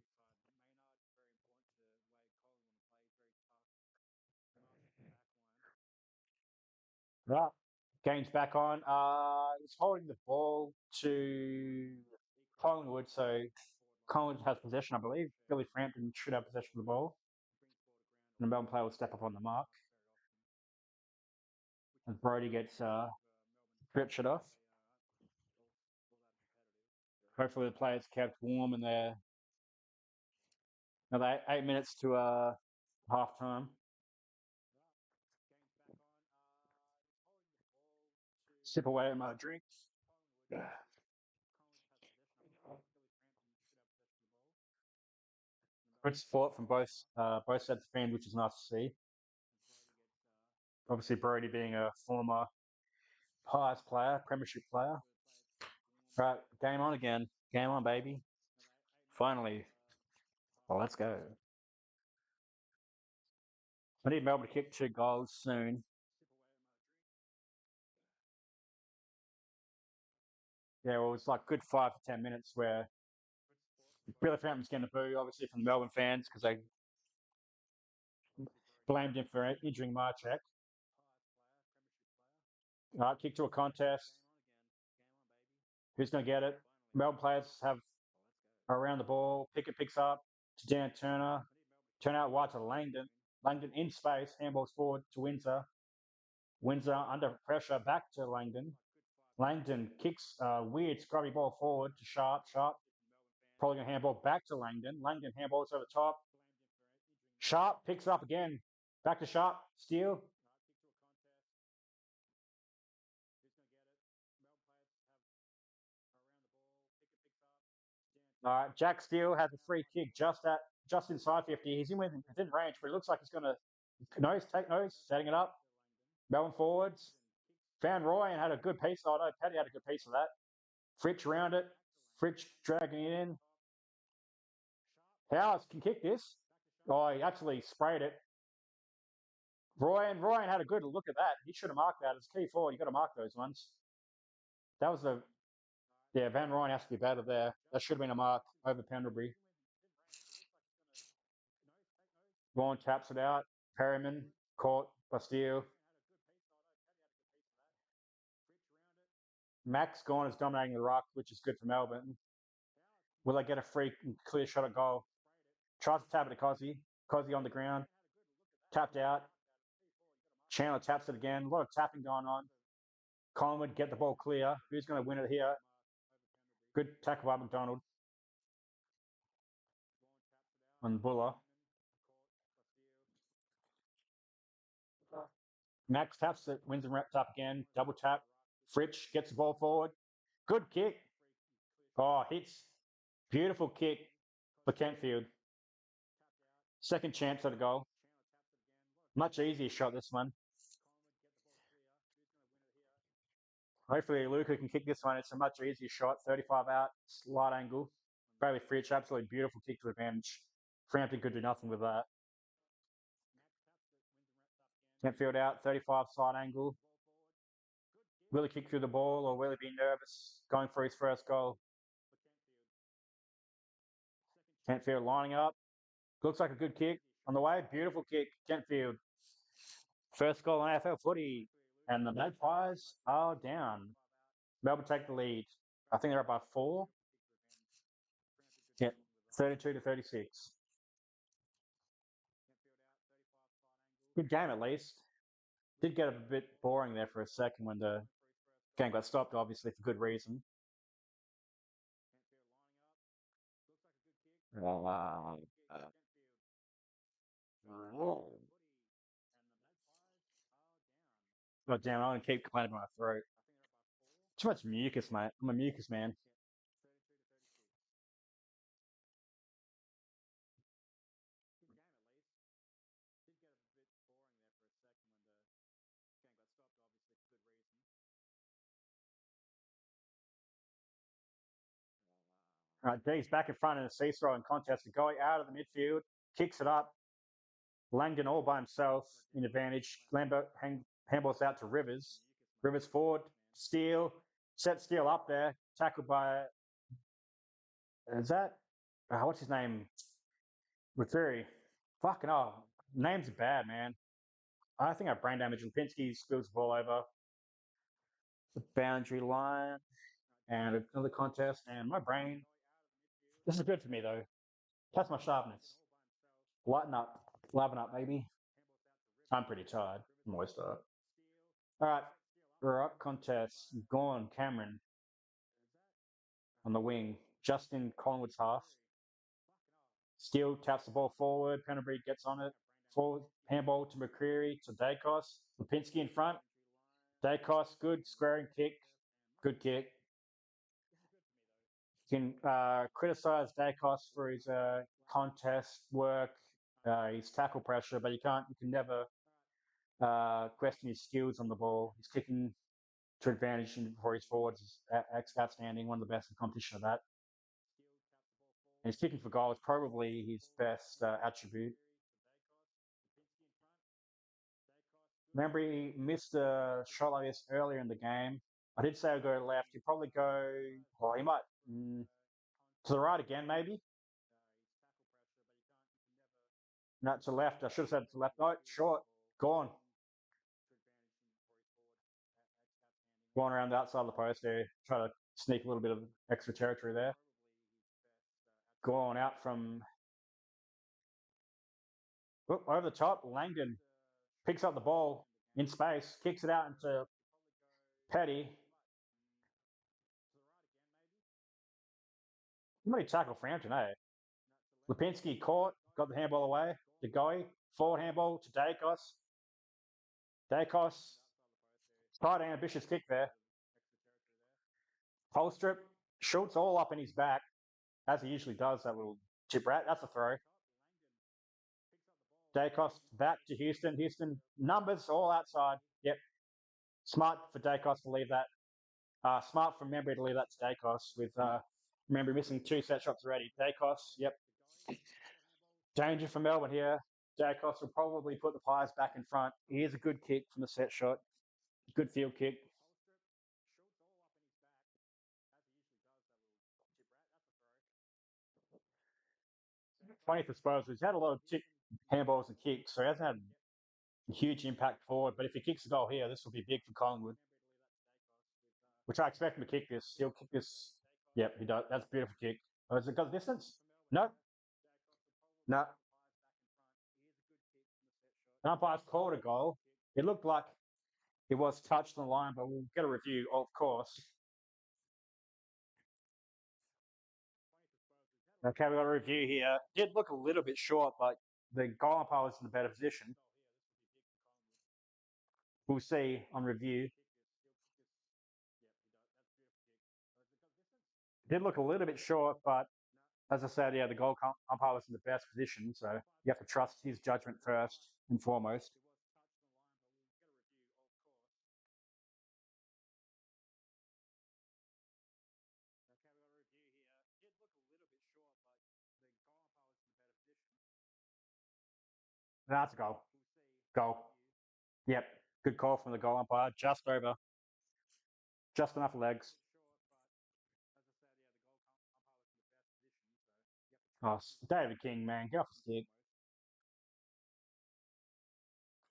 right. Game's back on. He's holding the ball to Collingwood, so Collins has possession, I believe. Billy Frampton should have possession of the ball. And the Melbourne player will step up on the mark. And Brody gets it off. Hopefully the players kept warm in their another 8 minutes to half time. Sip away at my drink. Good support from both sets of fans, which is nice to see. Obviously, Brody being a former Pies player, Premiership player. Right, game on again. Game on, baby. Finally. Well, let's go. I need Melbourne to kick 2 goals soon. Yeah, well, it's like good 5 to 10 minutes where Billy Fountain's getting a boo, obviously, from the Melbourne fans because they blamed him for injuring Marchek. Kick to a contest. Who's going to get it? Melbourne players have around the ball. Pickett picks up to Dan Turner. Turn out wide to Langdon. Langdon in space. Handballs forward to Windsor. Windsor under pressure back to Langdon. Langdon kicks a weird scrubby ball forward to Sharp. Sharp probably going to handball back to Langdon. Langdon handballs over the top. Sharp picks it up again. Back to Sharp. Steele. Jack Steele has a free kick just inside 50. He's in within range, but it looks like he's going to take nose, setting it up. Melbourne forwards. Found Roy and had a good piece. Oh no, Paddy had a good piece of that. Fritsch around it. Fritsch dragging it in. Howes can kick this. Oh, he actually sprayed it. Ryan had a good look at that. He should have marked that. It's key forward. You got to mark those ones. That was Van Ryan has to be better there. That should have been a mark over Pendlebury. Vaughan taps it out. Perryman caught Bastille. Max Gawn is dominating the ruck, which is good for Melbourne. Will they get a free clear shot at goal? Tries to tap it to Cozzy. Cozzy on the ground. Tapped out. Chandler taps it again. A lot of tapping going on. Collingwood get the ball clear. Who's going to win it here? Good tackle by McDonald on Buller. Max taps it, wins and wraps up again. Double tap. Fritsch gets the ball forward. Good kick. Oh, hits. Beautiful kick for Kentfield. Second chance at a goal. Much easier shot, this one. Hopefully Luca can kick this one. It's a much easier shot. 35 out, slight angle. Bradley Fritsch, absolutely beautiful kick to advantage. Frampton could do nothing with that. Kentfield out, 35 side angle. Will he kick through the ball or will he be nervous going for his first goal? Kentfield lining up. Looks like a good kick on the way. Beautiful kick, Kentfield. First goal on AFL footy. And the Magpies are down. Melbourne take the lead. I think they're up by 4. Yeah, 32 to 36. Good game at least. Did get a bit boring there for a second when the game got stopped, obviously for good reason. God damn, I'm going to keep complaining about my throat. Too much mucus, mate. I'm a mucus man. All right, D's back in front in a cease-throwing contest. Going out of the midfield, kicks it up. Langdon all by himself in advantage. Lambert handballs out to Rivers. Rivers forward, Steele, set Steele up there, tackled by, is that, what's his name? Ruturi. Fucking hell, names are bad, man. I think I have brain damage. Lipinski spills the ball over the boundary line and another contest, and my brain This is good for me, though. That's my sharpness. Lighten up, maybe. I'm pretty tired. I'm always tired. All right, we're up. Contest. Gone. Cameron on the wing. Justin Collingwood's half. Steele taps the ball forward. Penalty gets on it. Forward handball to McCreary to Dacos. Lipinski in front. Dacos, good squaring kick. Good kick. You can criticize Dacos for his contest work, his tackle pressure, but you can never question his skills on the ball. His kicking to advantage for his forwards is outstanding, one of the best in competition of that. And his kicking for goal is probably his best attribute. Remember, he missed a shot like this earlier in the game. I did say I'd go left. He'd probably go, well, he might to the right again, maybe. No, to left. I should have said to left. No, short. Gone. Going around the outside of the post there. Try to sneak a little bit of extra territory there. Gone out from over the top. Langdon picks up the ball in space, kicks it out into Petty. Somebody tackle Frampton, eh? Lipinski caught, got the handball away. De Goey, forward handball to Dacos. Dacos, tight and ambitious kick there. Holstrip, Schultz all up in his back, as he usually does, that little chip rat. That's a throw. Dacos back to Houston. Houston numbers all outside. Yep. Smart for Dacos to leave that. Smart for Membry to leave that to Dacos with Membry missing 2 set shots already. Dacos, yep. Danger for Melbourne here. Dacos will probably put the Pies back in front. Here's a good kick from the set shot. Good field kick. Funny for Spurs, he's had a lot of handballs and kicks, so he hasn't had a huge impact forward. But if he kicks a goal here, this will be big for Collingwood, which I expect him to kick this. He'll kick this. Yep, he does. That's a beautiful kick. Oh, has it got the distance? No. No. The umpire's called a goal. It looked like it was touched on the line, but we'll get a review, of course. Okay, we've got a review here. Did look a little bit short, but the goal umpire was in a better position. We'll see on review. Did look a little bit short, but as I said, yeah, the goal umpire was in the best position, so you have to trust his judgment first and foremost. That's a goal. Goal. Yep. Good call from the goal umpire. Just over. Just enough legs. Oh, David King, man, get off the stick.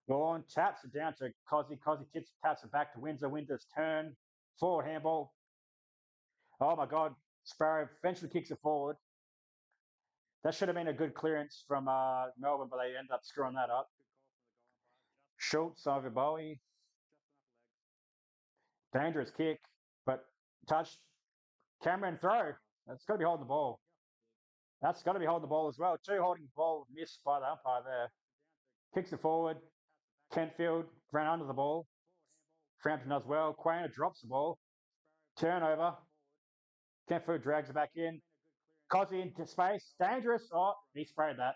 Go on, taps it down to Cozzy. Cozzy taps it back to Windsor. Windsor's turn. Forward handball. Oh my God. Sparrow eventually kicks it forward. That should have been a good clearance from Melbourne, but they end up screwing that up. Schultz over Bowie. Dangerous kick, but touch. Cameron throw. That's got to be holding the ball. That's got to be holding the ball as well. 2 holding the ball missed by the umpire there. Kicks it forward. Kentfield ran under the ball. Frampton does well. Quainer drops the ball. Turnover. Kentfield drags it back in. Cozzy into space. Dangerous. Oh, he sprayed that.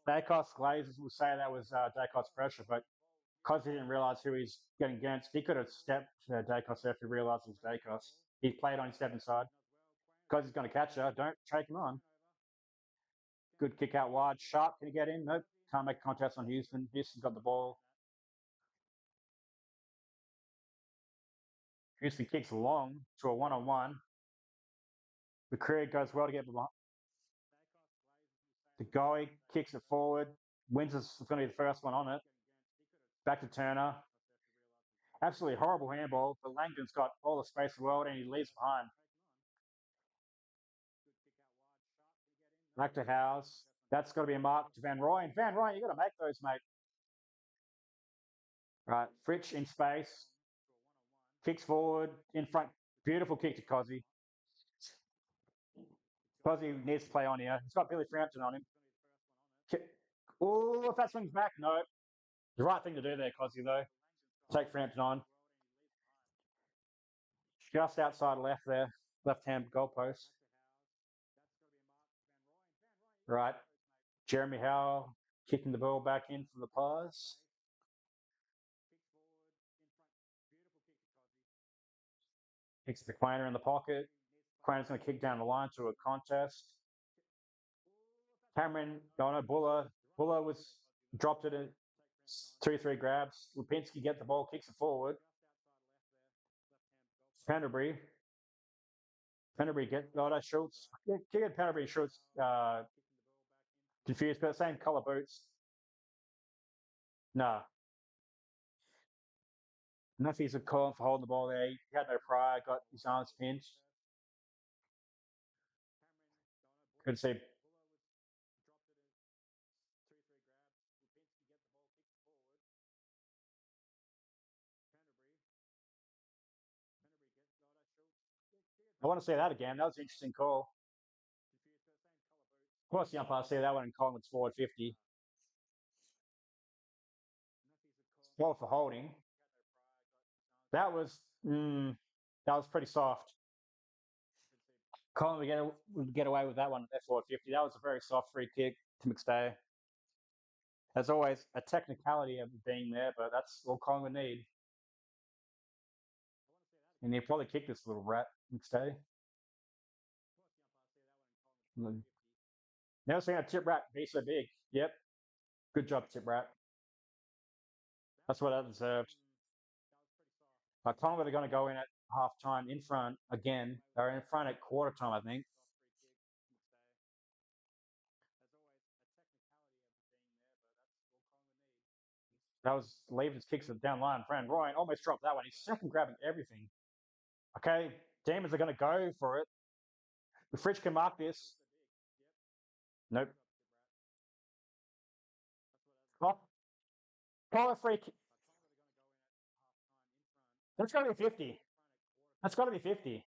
Dacos Glazers will say that was Dacos pressure, but because he didn't realise who he's getting against, he could have stepped Dacos if he realised it was Dacos. He played on his step inside. Because he's going to catch her, don't take him on. Good kick out wide. Sharp, can he get in? Nope. Can't make contest on Houston. Houston's got the ball. Houston kicks long to a one-on-one. McCreary goes well to get behind. The guy kicks it forward. Windsor's going to be the first one on it. Back to Turner. Absolutely horrible handball, but Langdon's got all the space in the world and he leaves behind. Back to Howes. That's got to be a mark to Van Rooyen. Van Rooyen, you got to make those, mate. Right, Fritsch in space. Kicks forward, in front. Beautiful kick to Cozzy. Cozzy needs to play on here. He's got Billy Frampton on him. Oh, if that swings back, no. The right thing to do there, Cozzy, though. Take Frampton on. Just outside left there. Left-hand goalpost. Right. Jeremy Howe kicking the ball back in for the Pies. Kicks the Quainer in the pocket. Quainer's going to kick down the line to a contest. Cameron, Buller. Buller was dropped it in 2-3 grabs. Lipinski gets the ball, kicks it forward. Penderbury get Schultz. Kick Penderbury, Schultz confused, but same colour boots. No. Nuffy's a call for holding the ball there. He had no pride, got his arms pinched. Could see. I want to see that again. That was an interesting call. Of course, the umpire see that one in Collingwood's forward 50. Ball for holding. That was pretty soft. Collingwood would get away with that one at their forward 50. That was a very soft free kick to McStay. As always, a technicality of being there, but that's all Collingwood need. And he'll probably kick this little rat McStay. Never seen a tip rat be so big. Yep. Good job, tip rat. That's what that deserved. Collingwood are going to go in at half time in front again. They're in front at quarter time, I think. That was Lever's kicks it down line. Van Rooyen almost dropped that one. He's second grabbing everything. Okay, Demons are going to go for it. The Fridge can mark this. Nope. Oh, call a free kick. That's got to be 50. That's got to be 50.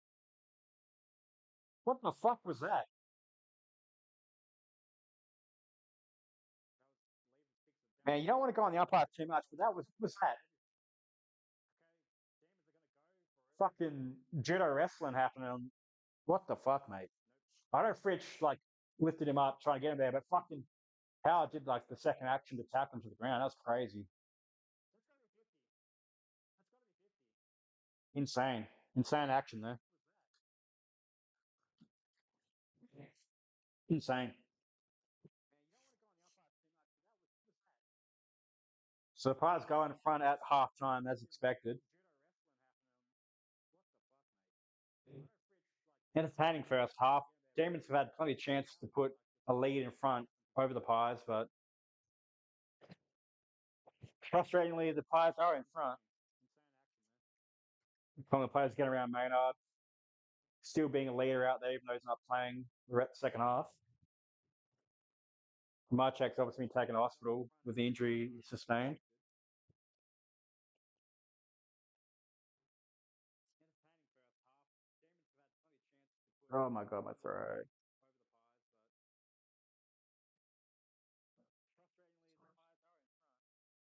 What the fuck was that? Man, you don't want to go on the umpire too much, but that was that? Fucking judo wrestling happening. What the fuck, mate? I know Fritsch lifted him up trying to get him there, but fucking Howard did the second action to tap him to the ground. That was crazy. Insane. Insane action there. Insane. So the Pies go in front at halftime as expected. Entertaining first half. Demons have had plenty of chances to put a lead in front over the Pies, but frustratingly, the Pies are in front. From the players getting around Maynard, still being a leader out there, even though he's not playing the second half. Marchak's obviously been taken to hospital with the injury he sustained. Oh my god, my throat.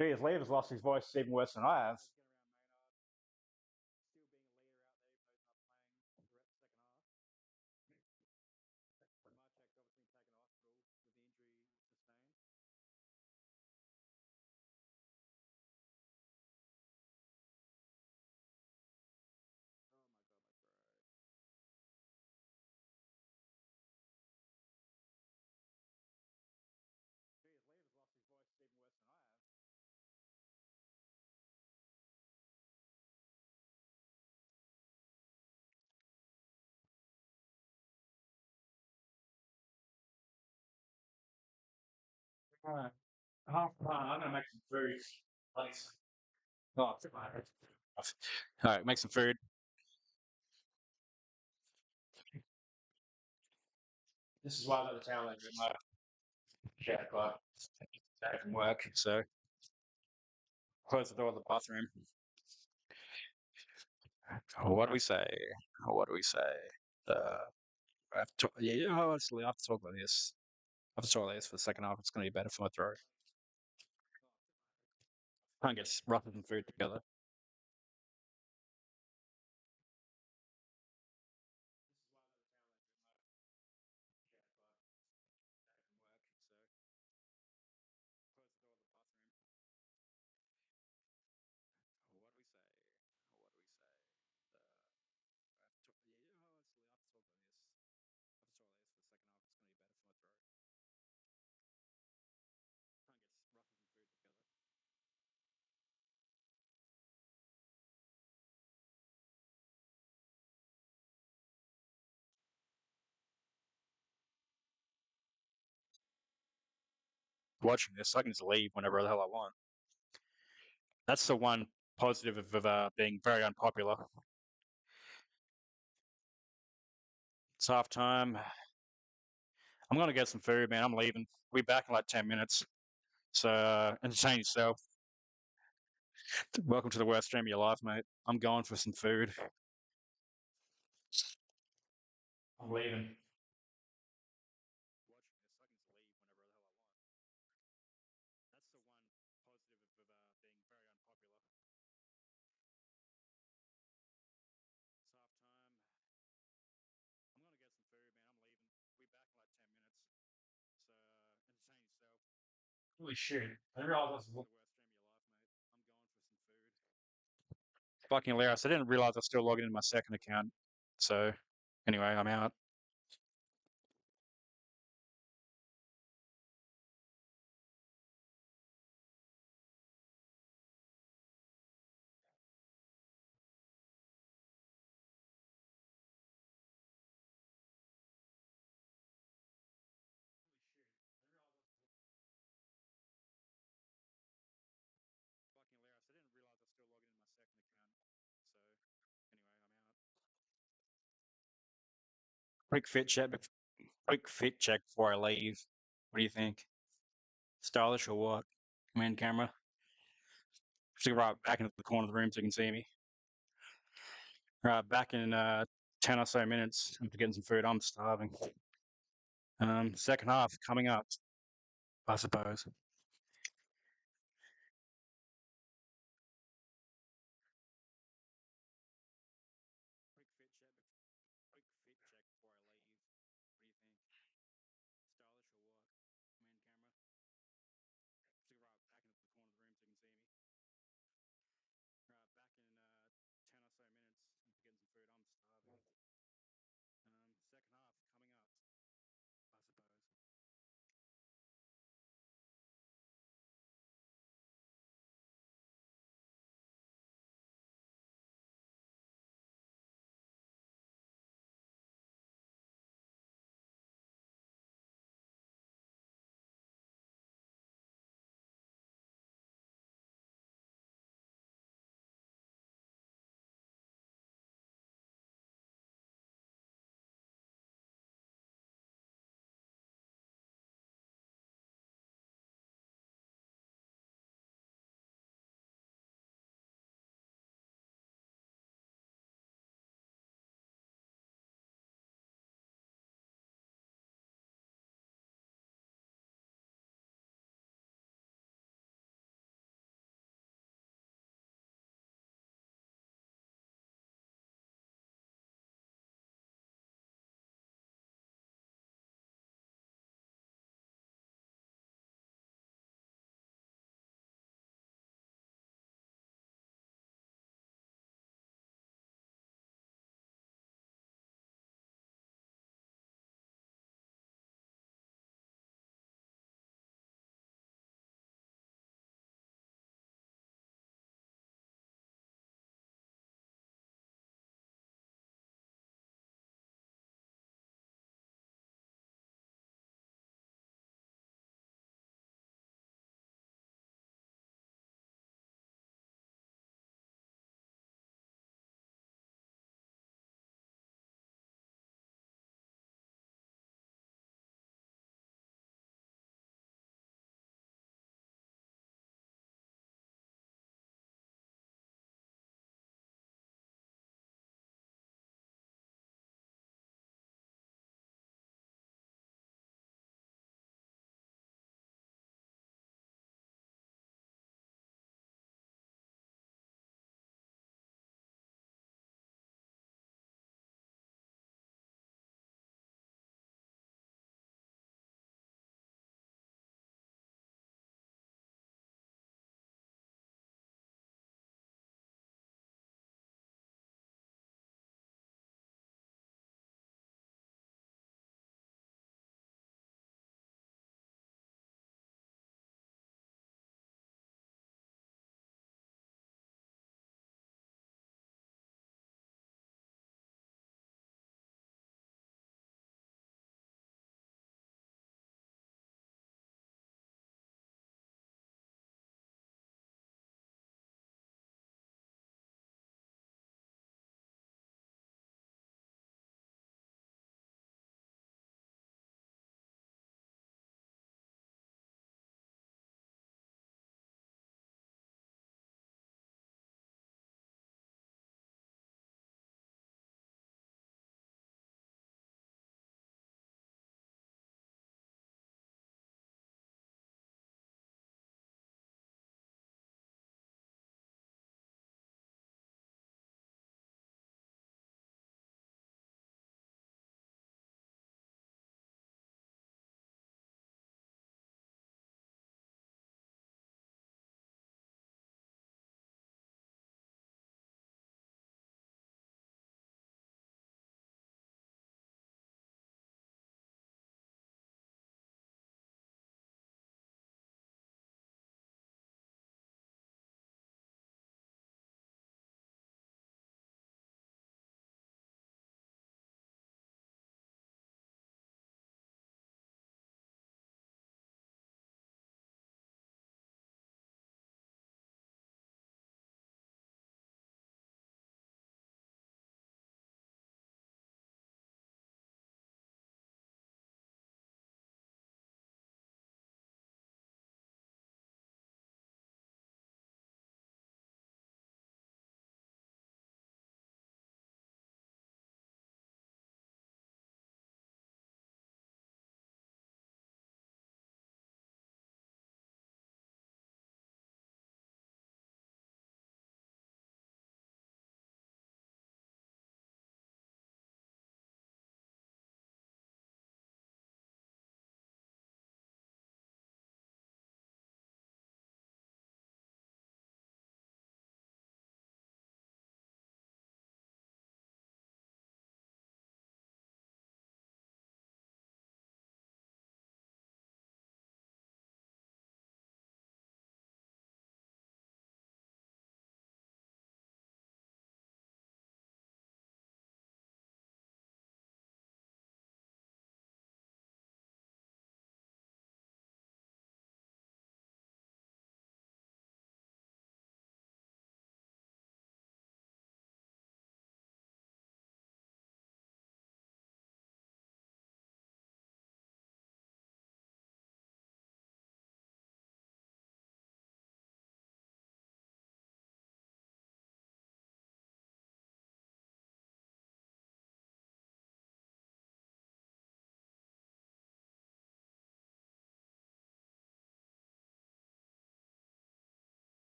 Geez, Lever's lost his voice even worse than I have. All right. Half time, I'm going to make some food. Thanks. Oh, all right, make some food. This is why I got the towel over my shower cloth. Back from work, so close the door of the bathroom. What do we say? What do we say? I have to, yeah, honestly, I have to talk about this. I have to talk about this for the second half. It's going to be better for my throat. Can't get rougher than food together. What do we say? What do we say? I have to, yeah, honestly, I have to talk about this. I have to talk about this for the second half. It's going to be better for my throat. Can't get rougher than food together. Watching this, I can just leave whenever the hell I want. That's the one positive of being very unpopular. It's half time. I'm gonna get some food, man. I'm leaving. We'll be back in like 10 minutes. So entertain yourself. Welcome to the worst stream of your life, mate. I'm going for some food. I'm leaving. Watching this, I can just leave whenever the hell I want. That's the one positive of being very unpopular. It's half time. I'm gonna get some food, man. I'm leaving. We'll be back in like 10 minutes. So entertain yourself. Holy shit! I didn't realize that's the worst stream of your life, mate. I'm going for some food. Fucking hilarious. I didn't realize I was still logging in my second account. So anyway, I'm out. Fucking hilarious. I didn't realize I was still logging in my second account. So anyway, I'm out. Quick fit check. Quick fit check before I leave. What do you think? Stylish or what? Command camera. Stick right back into the corner of the room so you can see me. Right, back in 10 or so minutes. I'm getting some food. I'm starving. Second half coming up, I suppose. Quick fit check. Quick fit check before I leave. What do you think? Stylish or what? Command camera. Stick right back into the corner of the room so you can see me. Right, back in 10 or so minutes. I'm getting some food. I'm starving. Second half coming up, I suppose.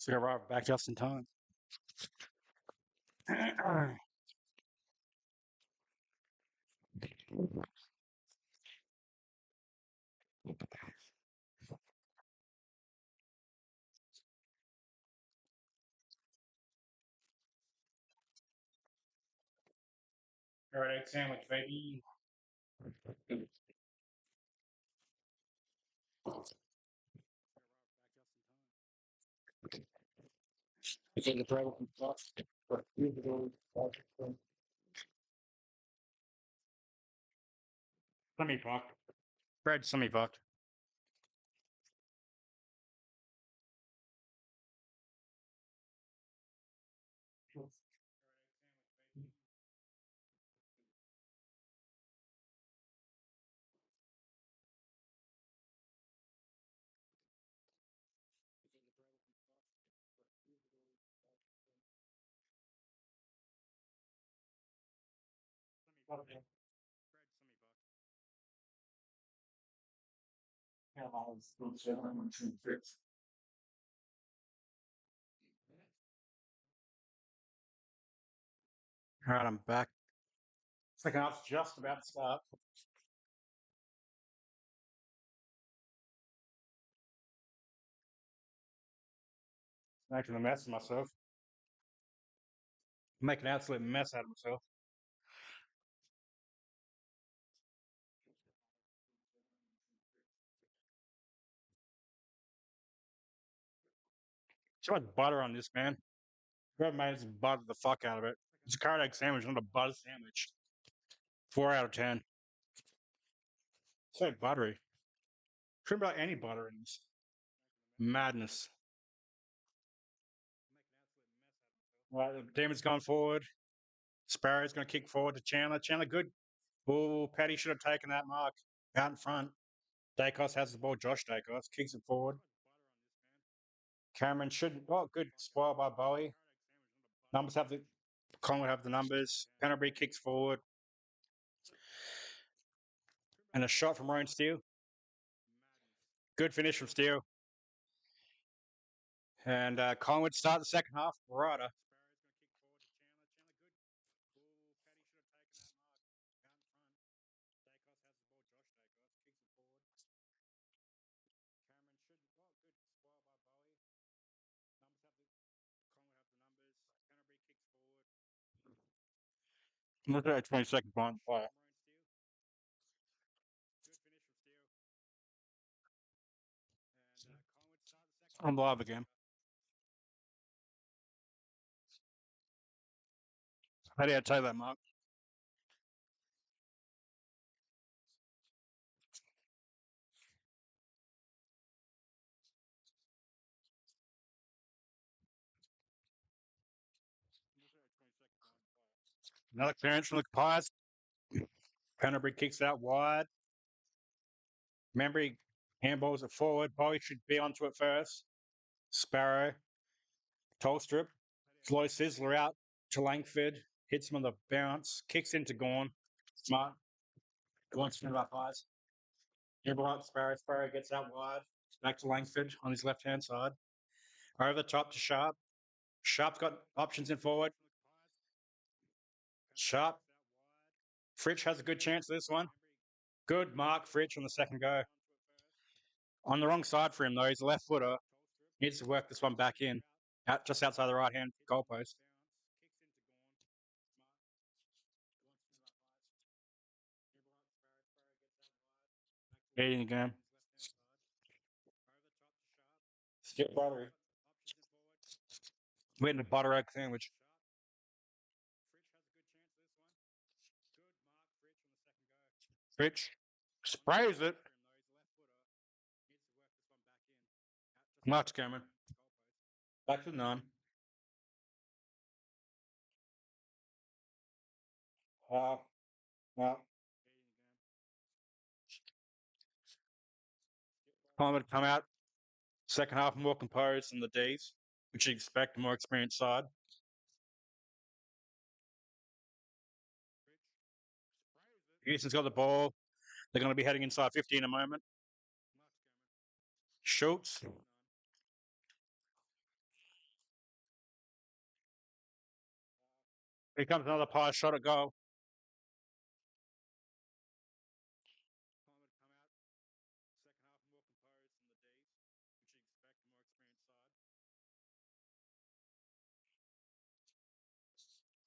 So I arrived back just in time. All right, egg sandwich, baby. Semi-fucked. Bread semi-fucked. All right, I'm back. Second half's just about to start. Making a mess of myself. Making an absolute mess out of myself. Too much butter on this, man. Whoever made this butter the fuck out of it. It's a carrot egg sandwich, not a butter sandwich. 4 out of 10. So buttery. Shouldn't be like any butter in this. Madness. Right, the Demon's going forward. Sparrow's going to kick forward to Chandler. Chandler, good. Oh, Paddy should have taken that mark out in front. Dacos has the ball. Josh Dacos kicks it forward. Cameron should. Oh, good. Spoil by Bowie. Numbers have the. Collingwood have the numbers. Canterbury kicks forward. And a shot from Ryan Steele. Good finish from Steele. And Collingwood start the second half. Righter. Look at that 20-second point play. I'm live again. How did I tell you that, Mark? Another clearance from the Pies. Canterbury kicks out wide. Membry handballs it forward. Bowie should be onto it first. Sparrow. Tolstrup. Slow Sizzler out to Langford. Hits him on the bounce. Kicks into Gorn. Smart. Gorn's from about Pies. Handball out Sparrow. Sparrow gets out wide. Back to Langford on his left-hand side. Over the top to Sharp. Sharp's got options in forward. Sharp. Fritsch has a good chance of this one. Good mark, Fritsch, on the second go. On the wrong side for him, though. He's a left footer. Needs to work this one back in. Out just outside the right hand goalpost. Eating again. Skip buttery. We're in a butter egg sandwich. Fritsch sprays it. Mark's coming. Back to 9. No. Time to come out. Second half more composed than the D's, which you expect a more experienced side. Houston's got the ball. They're going to be heading inside 50 in a moment. Schultz. Here comes another pie shot at goal.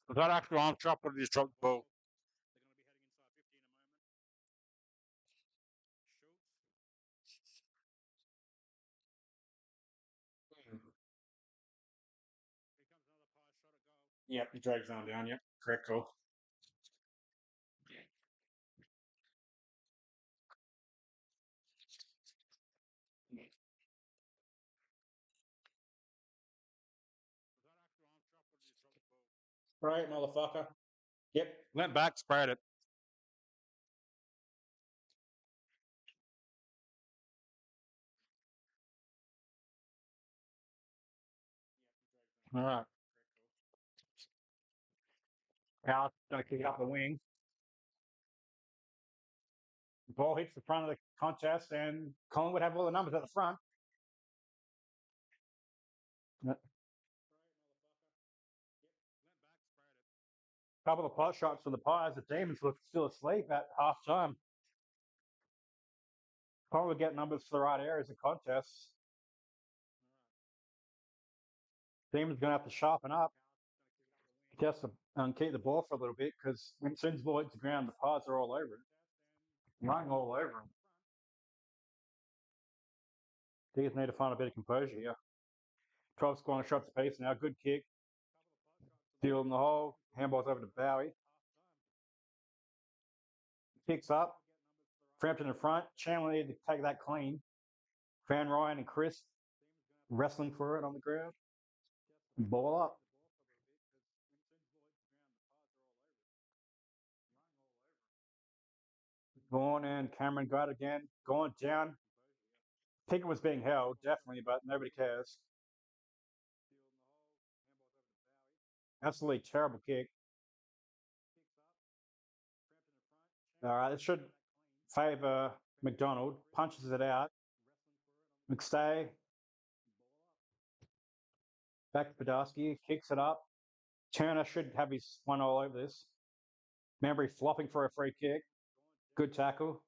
Was that actual arm drop or did he just drop the ball? Yep, he drags on down. Yep, correct call. Right, motherfucker. Yep, went back, sprayed it. All right. Alex going to kick up the wing. The ball hits the front of the contest, and Collingwood have all the numbers at the front. Couple of pot shots for the Pies. The Demons look still asleep at half time. Collingwood get numbers for the right areas of contests. Demons going to have to sharpen up just to keep the ball for a little bit because when as soon as the ball hits the ground, the Pies are all over it. Running all over them. These need to find a bit of composure here. 12 scoring shots apiece now. Good kick. Deal in the hole. Handball's over to Bowie. Kicks up. Frampton in front. Chandler needed to take that clean. Van Ryan and Chris wrestling for it on the ground. Ball up. Gone and Cameron got it again. Gone down. Pickett was being held, definitely, but nobody cares. Absolutely terrible kick. All right, it should favour McDonald. Punches it out. McStay. Back to Podolski. Kicks it up. Turner should have his one all over this. Membry flopping for a free kick. Good tackle.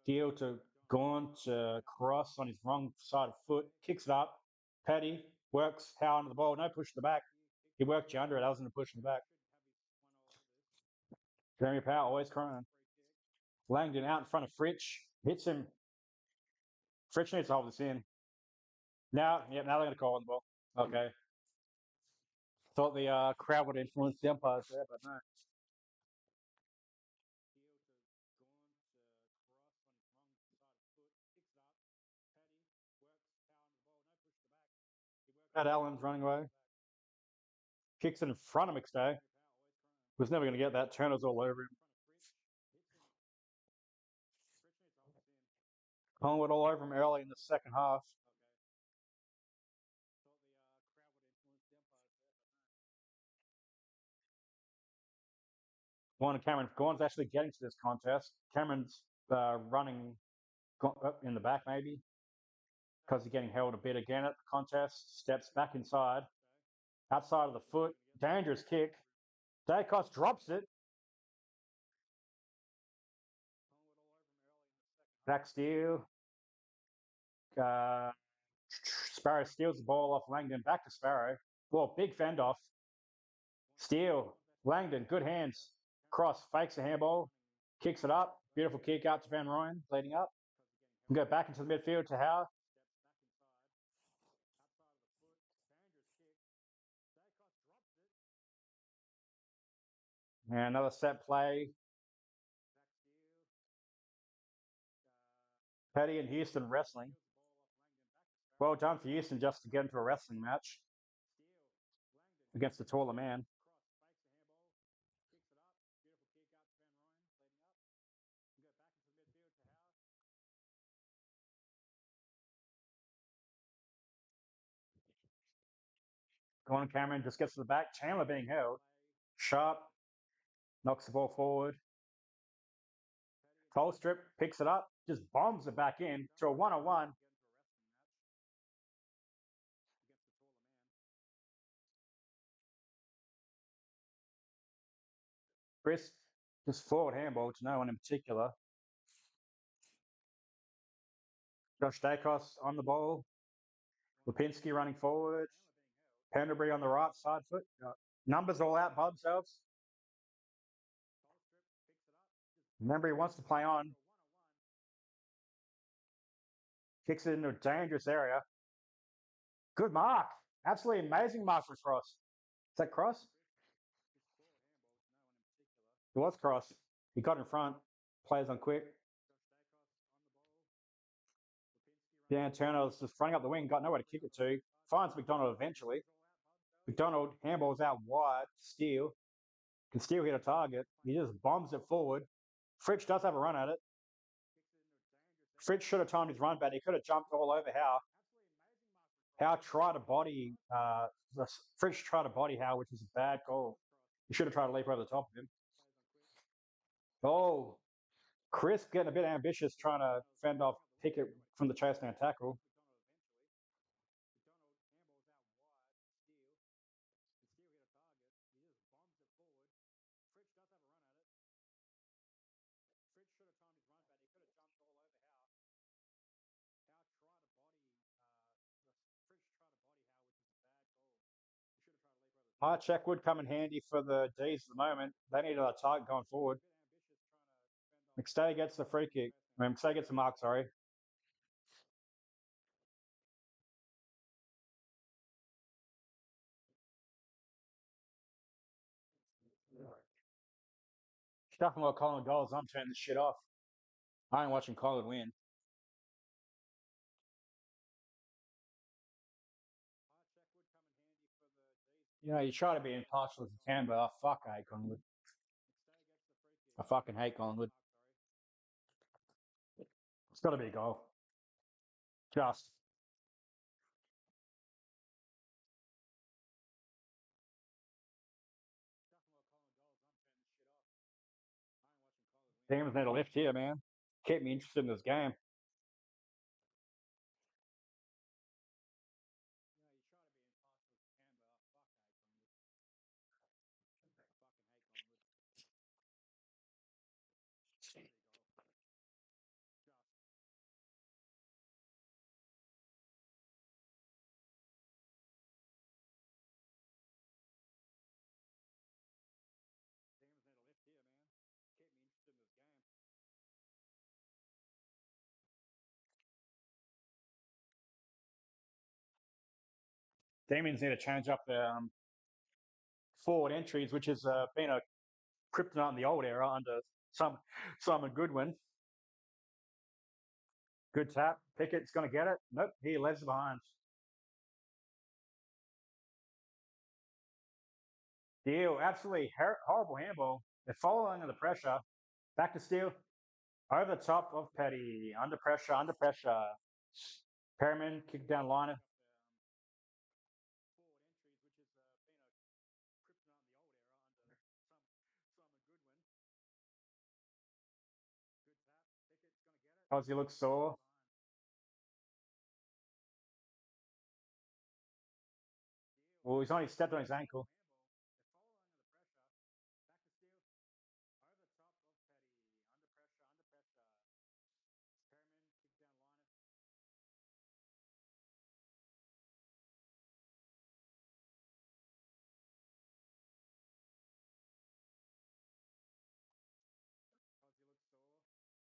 Deal to Gaunt, cross on his wrong side of foot. Kicks it up. Paddy works Howe under the ball. No push to the back. He worked you under it. That wasn't a push in the back. Jeremy Powell always crying. Langdon out in front of Fritsch. Hits him. Fritsch needs to hold this in. Now they're going to call on the ball. Okay. Thought the crowd would influence the umpires there, but no. Pat Allen's running away. Kicks it in front of McStay. Was never going to get that. Turner's all over him. Collingwood all over him early in the second half. Gordon Cameron. Gordon's actually getting to this contest. Cameron's running in the back, maybe, because he's getting held a bit again at the contest. Steps back inside. Outside of the foot. Dangerous kick. Dacos drops it. Back steal. Sparrow steals the ball off Langdon. Back to Sparrow. Well, big fend off. Steal. Langdon, good hands. Cross, fakes a handball. Kicks it up. Beautiful kick out to Van Ryan, leading up. And go back into the midfield to Howe. And another set play. Petty and Houston wrestling. Well done for Houston just to get into a wrestling match against the taller man. Gordon Cameron just gets to the back. Chandler being held. Sharp knocks the ball forward. Cole strip, picks it up, just bombs it back in to a 1-on-1. Chris, just forward handball to no one in particular. Josh Dacos on the ball. Lipinski running forward. Penderbury on the right side foot. Numbers all out by themselves. Remember, he wants to play on. Kicks it into a dangerous area. Good mark. Absolutely amazing mark for Cross. Is that Cross? It was Cross. He got in front. Plays on quick. Dan Turner was just running up the wing, got nowhere to kick it to. Finds McDonald eventually. McDonald handballs out wide. Steele. Can Steele hit a target. He just bombs it forward. Fritsch does have a run at it. Fritsch should have timed his run back. He could have jumped all over Howe. Howe tried to body. Fritsch tried to body Howe, which was a bad call. He should have tried to leap over the top of him. Oh, Chris getting a bit ambitious, trying to fend off Pickett from the chase down tackle. High check would come in handy for the D's at the moment. They need a target going forward. McStay gets the free kick. McStay gets the mark, sorry. Stuffing while Collingwood goals. I'm turning this shit off. I ain't watching Collingwood win. You know, you try to be impartial as you can, but I hate Collingwood. I fucking hate Collingwood. It's got to be a goal. Just. Teams need a lift here, man. Keep me interested in this game. Demons need to change up their forward entries, which has been a kryptonite in the old era under Simon Goodwin. Good tap. Pickett's going to get it. Nope, he leaves it behind. Steele, absolutely horrible handball. They're following under pressure. Back to Steele. Over the top of Petty. Under pressure, under pressure. Perriman, kick down liner. Aussie looks sore. Well, he's only stepped on his ankle.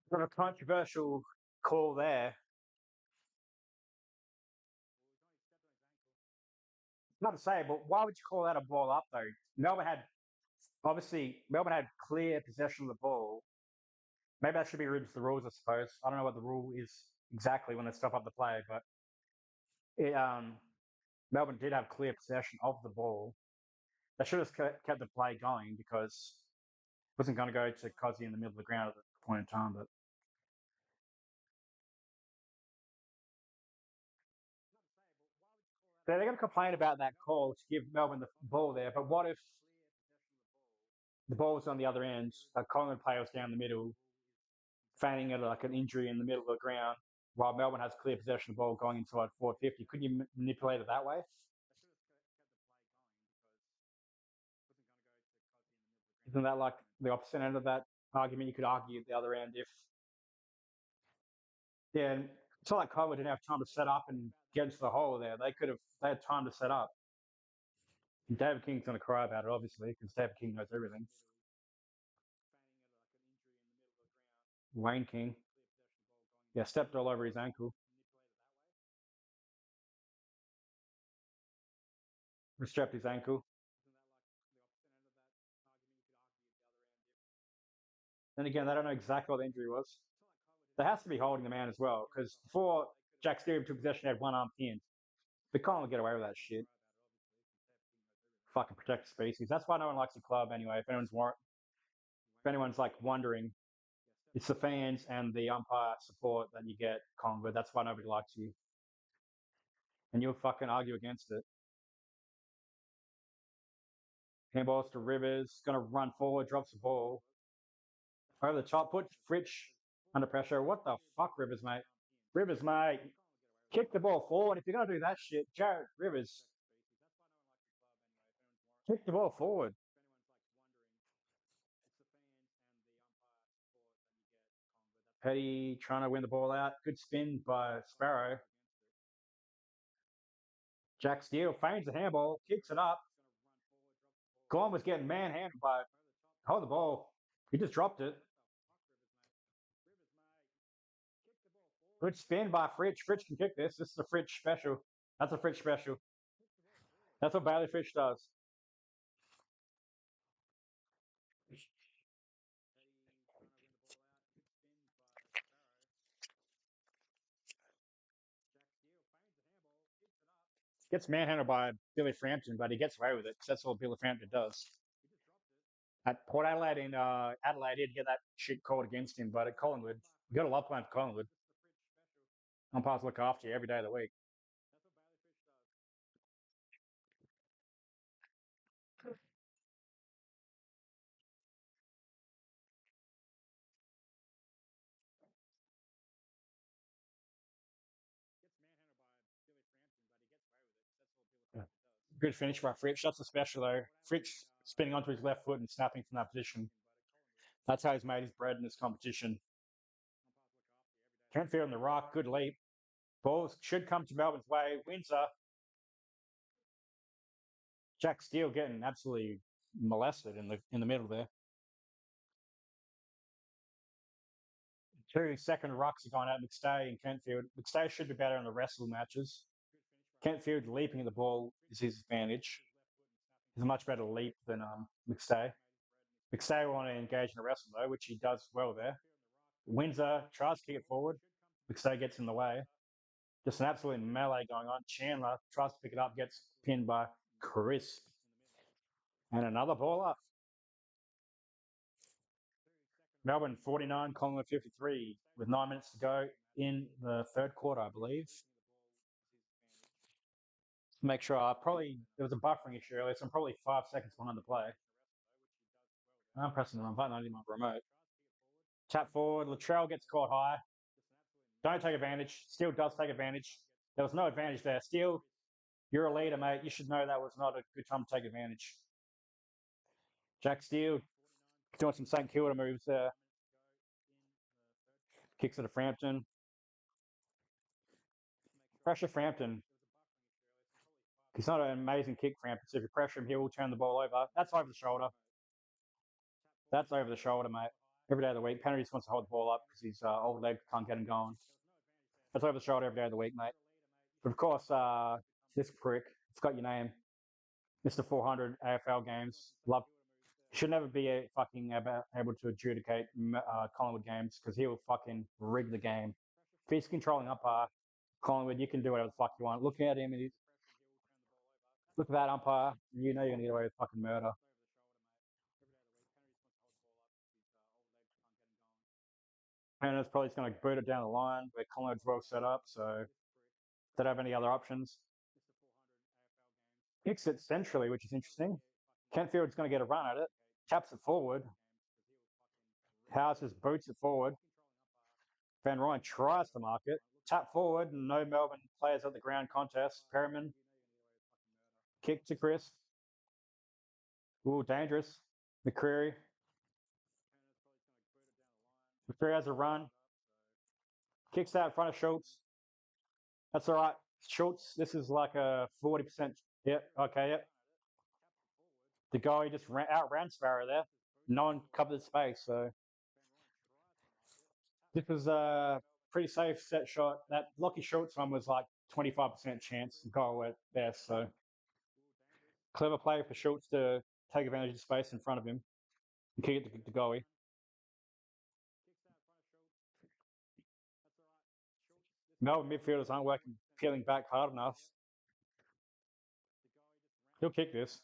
Got a controversial call there. Not to say, but why would you call that a ball up though? Melbourne had clear possession of the ball. Maybe that should be written to the rules, I suppose. I don't know what the rule is exactly when they stop up the play, but Melbourne did have clear possession of the ball. They should have kept the play going because it wasn't going to go to Cozzy in the middle of the ground at the point in time. But they're going to complain about that call to give Melbourne the ball there. But what if the ball was on the other end? A Collingwood player was down the middle. feigning it like an injury in the middle of the ground, while Melbourne has clear possession of the ball going inside forward 50. Couldn't you manipulate it that way? Isn't that like the opposite end of that argument? You could argue the other end if, yeah, and it's not like Collingwood didn't have time to set up and get into the hole there. They had time to set up. And David King's going to cry about it, obviously, because David King knows everything. Wayne King, yeah, stepped all over his ankle. Strapped his ankle. Then again, they don't know exactly what the injury was. There has to be holding the man as well, because before Jack Steele took possession, he had one arm pinned. They can't get away with that shit. Fucking protect the species. That's why no one likes the club anyway. If anyone's like wondering, it's the fans and the umpire support that you get, Collingwood. That's why nobody likes you. And you'll fucking argue against it. Handballs to Rivers, gonna run forward, drops the ball. Over the top, put Fritsch under pressure. What the fuck, Rivers, mate? Rivers, mate. Kick the ball forward. If you're gonna do that shit, Jared Rivers, kick the ball forward. Petty trying to win the ball out. Good spin by Sparrow. Jack Steele feigns the handball, kicks it up. Gorm was getting manhandled by hold the ball. He just dropped it. Good spin by Fritsch. Fritsch can kick this. This is a Fritsch special. That's a Fritsch special. That's what Bailey Fritsch does. Gets manhandled by Billy Frampton, but he gets away with it because that's all Billy Frampton does. At Port Adelaide in Adelaide, he did get that shit called against him, but at Collingwood, you got a love plan for Collingwood. Umpires look after you every day of the week. Good finish by Fritsch. That's a special though. Fritsch spinning onto his left foot and snapping from that position. That's how he's made his bread in this competition. Kentfield on the rock, good leap. Balls should come to Melbourne's way. Windsor. Jack Steele getting absolutely molested in the middle there. 2 second rucks are going out McStay and Kentfield. McStay should be better in the wrestle matches. Kentfield leaping the ball is his advantage. He's a much better leap than McStay. McStay will want to engage in a wrestle though, which he does well there. Windsor tries to kick it forward. McStay gets in the way. Just an absolute melee going on. Chandler tries to pick it up, gets pinned by Crisp. And another ball up. Melbourne 49, Collingwood 53, with 9 minutes to go in the third quarter, I believe. Make sure there was a buffering issue earlier, so I'm probably 5 seconds behind the play. I'm pressing the wrong button, I need my remote. Tap forward, Latrell gets caught high. Don't take advantage. Steele does take advantage. There was no advantage there. Steele, you're a leader, mate. You should know that was not a good time to take advantage. Jack Steele doing some St Kilda moves there. Kicks it to Frampton. Pressure Frampton. He's not an amazing kick, Frampton. So if you pressure him, he will turn the ball over. That's over the shoulder. That's over the shoulder, mate. Every day of the week. Penalty just wants to hold the ball up because his old leg can't get him going. That's over the shoulder every day of the week, mate. But of course, this prick, it's got your name. Mr. 400 AFL games. Should never be able to adjudicate Collingwood games because he will fucking rig the game. If he's controlling umpire, Collingwood, you can do whatever the fuck you want. Look at him. Look at that umpire. You know you're going to get away with fucking murder. And it's probably going to boot it down the line where Collingwood's well set up, so they don't have any other options. Kicks it centrally, which is interesting. Kentfield's going to get a run at it. Taps it forward. Houses boots it forward. Van Ryan tries to mark it. Tap forward, and no Melbourne players at the ground contest. Perriman, kick to Chris. Ooh, dangerous. McCreary. McCreary has a run. Kicks out in front of Schultz. That's all right. Schultz, this is like a 40%. Yep, okay, yep. The guy just outran Sparrow there. No one covered the space, so this was a pretty safe set shot. That Lockie Schultz one was like 25% chance goal at best, so clever play for Schultz to take advantage of the space in front of him and kick it to goalie. Melbourne midfielders aren't peeling back hard enough. He'll kick this.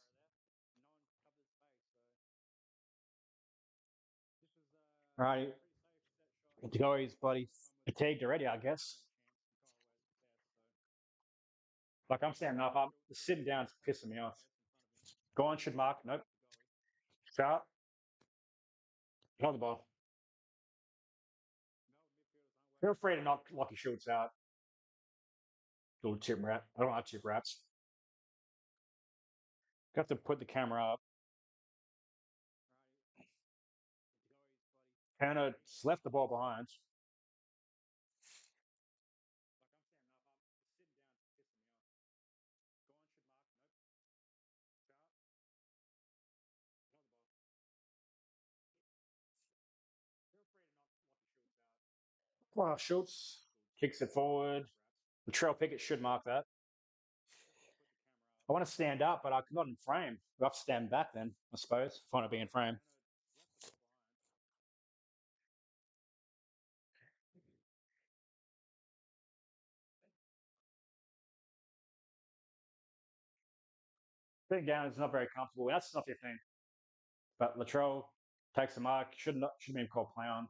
All right, the goalie's bloody fatigued already, I guess. Like I'm standing up, I'm sitting down, it's pissing me off. Go on, should mark. Nope. Start. Hold the ball. Feel free to knock Lockie Schultz out. Little tip rat. I don't like tip rats. Got to put the camera up. Hannah left the ball behind. Well, Schultz kicks it forward. Latrell Pickett should mark that. I want to stand up, but I'm not in frame. I have to stand back then, I suppose, if I want to be in frame. Sitting down is not very comfortable. That's not your thing. But Latrell takes the mark. Shouldn't be called play on.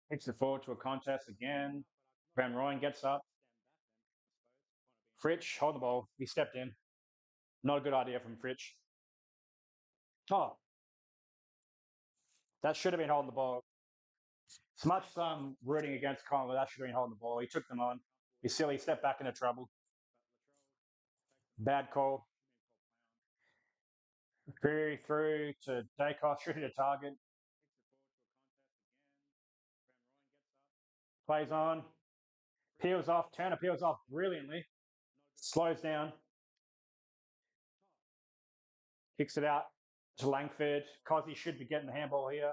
Kicks it forward to a contest again. Van Rooyen gets up. Fritsch, hold the ball. He stepped in. Not a good idea from Fritsch. Oh, that should have been holding the ball. As much as I'm rooting against Collingwood, that should have been holding the ball. He took them on. He's silly. He stepped back into trouble. Bad call. Query through to Dacos, shooting a target. Plays on. Peels off. Turner peels off brilliantly. Slows down. Kicks it out to Langford. Cosy should be getting the handball here.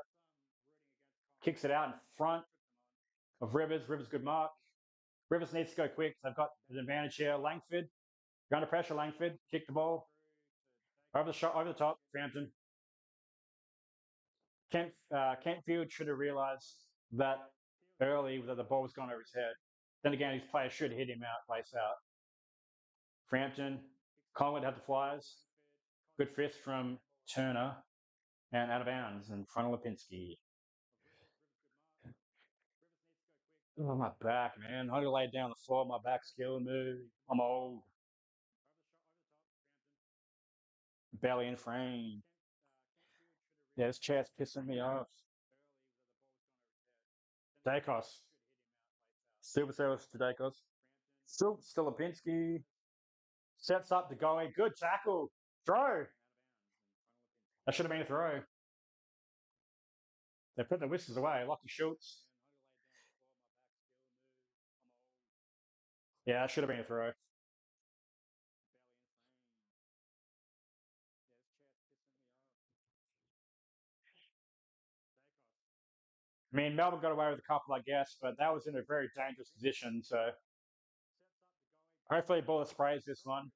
Kicks it out in front of Rivers. Rivers, good mark. Rivers needs to go quick. They've got an advantage here. Langford. You're under pressure, Langford. Kick the ball. Over the shot, over the top. Frampton. Kentfield should have realised that early that the ball was going over his head. Then again, his player should hit him out, place out. Frampton. Collingwood had the flyers. Good fist from Turner and out of bounds in front of Lipinski. Oh, my back, man. I had to lay down on the floor. My back's killing me. I'm old. Belly in frame. Yeah, this chair's pissing me off. Dacos. Silver service to Dacos. Still Lipinski. Sets up the goalie. Good tackle. Throw. That should have been a throw. They put the whistles away. Lockie Schultz. Yeah, that should have been a throw. I mean, Melbourne got away with a couple, I guess, but that was in a very dangerous position. So hopefully, Buller sprays this one.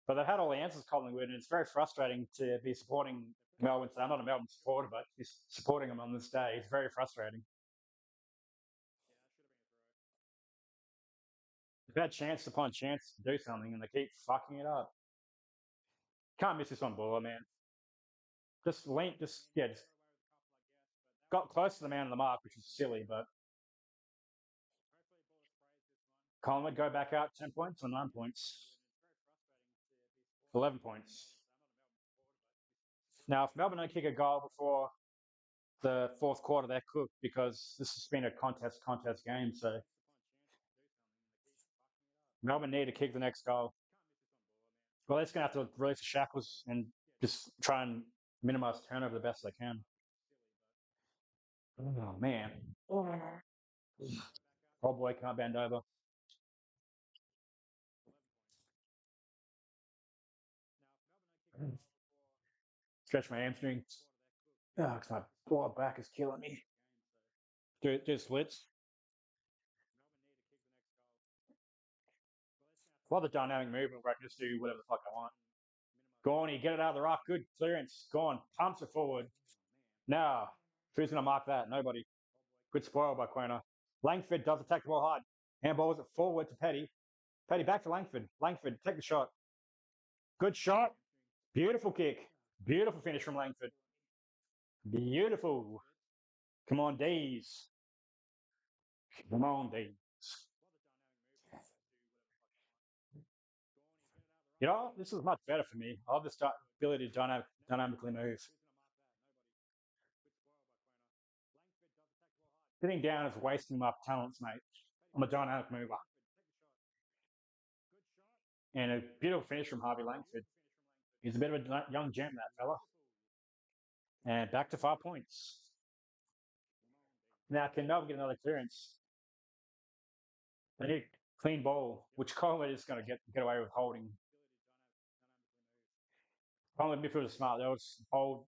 But they've had all the answers, Collingwood, and it's very frustrating to be supporting Melbourne. I'm not a Melbourne supporter, but supporting them on this day is very frustrating. They've had chance upon chance to do something, and they keep fucking it up. Can't miss this one, Buller, man. Just got close to the man on the mark, which is silly, but Collingwood go back out 10 points or 9 points? 11 points. Now, if Melbourne don't kick a goal before the fourth quarter they're cooked because this has been a contest game. So Melbourne need to kick the next goal. Well, they're just going to have to release the shackles and just try and minimise turnover the best they can. Oh, man. Oh, boy, can't bend over. Stretch my hamstring. Oh, my lower back is killing me. Do splits. Love the dynamic movement where I can just do whatever the fuck I want. Go on, you get it out of the rock. Good clearance. Go on, pumps it forward. Now, who's going to mark that? Nobody. Good spoil by Quainer. Langford does attack the ball hard. Handballs it forward to Petty. Petty back to Langford. Langford, take the shot. Good shot. Beautiful kick. Beautiful finish from Langford. Beautiful. Come on, D's. Come on, D's. You know, this is much better for me. I have the ability to dynamically move. Sitting down is wasting my talents, mate. I'm a dynamic mover. And a beautiful finish from Harvey Langford. He's a bit of a young gem, that fella. And back to 5 points. Now, can Melbourne get another clearance? They need a clean ball, which Collingwood is going to get away with holding. Collingwood midfield is smart. They'll just hold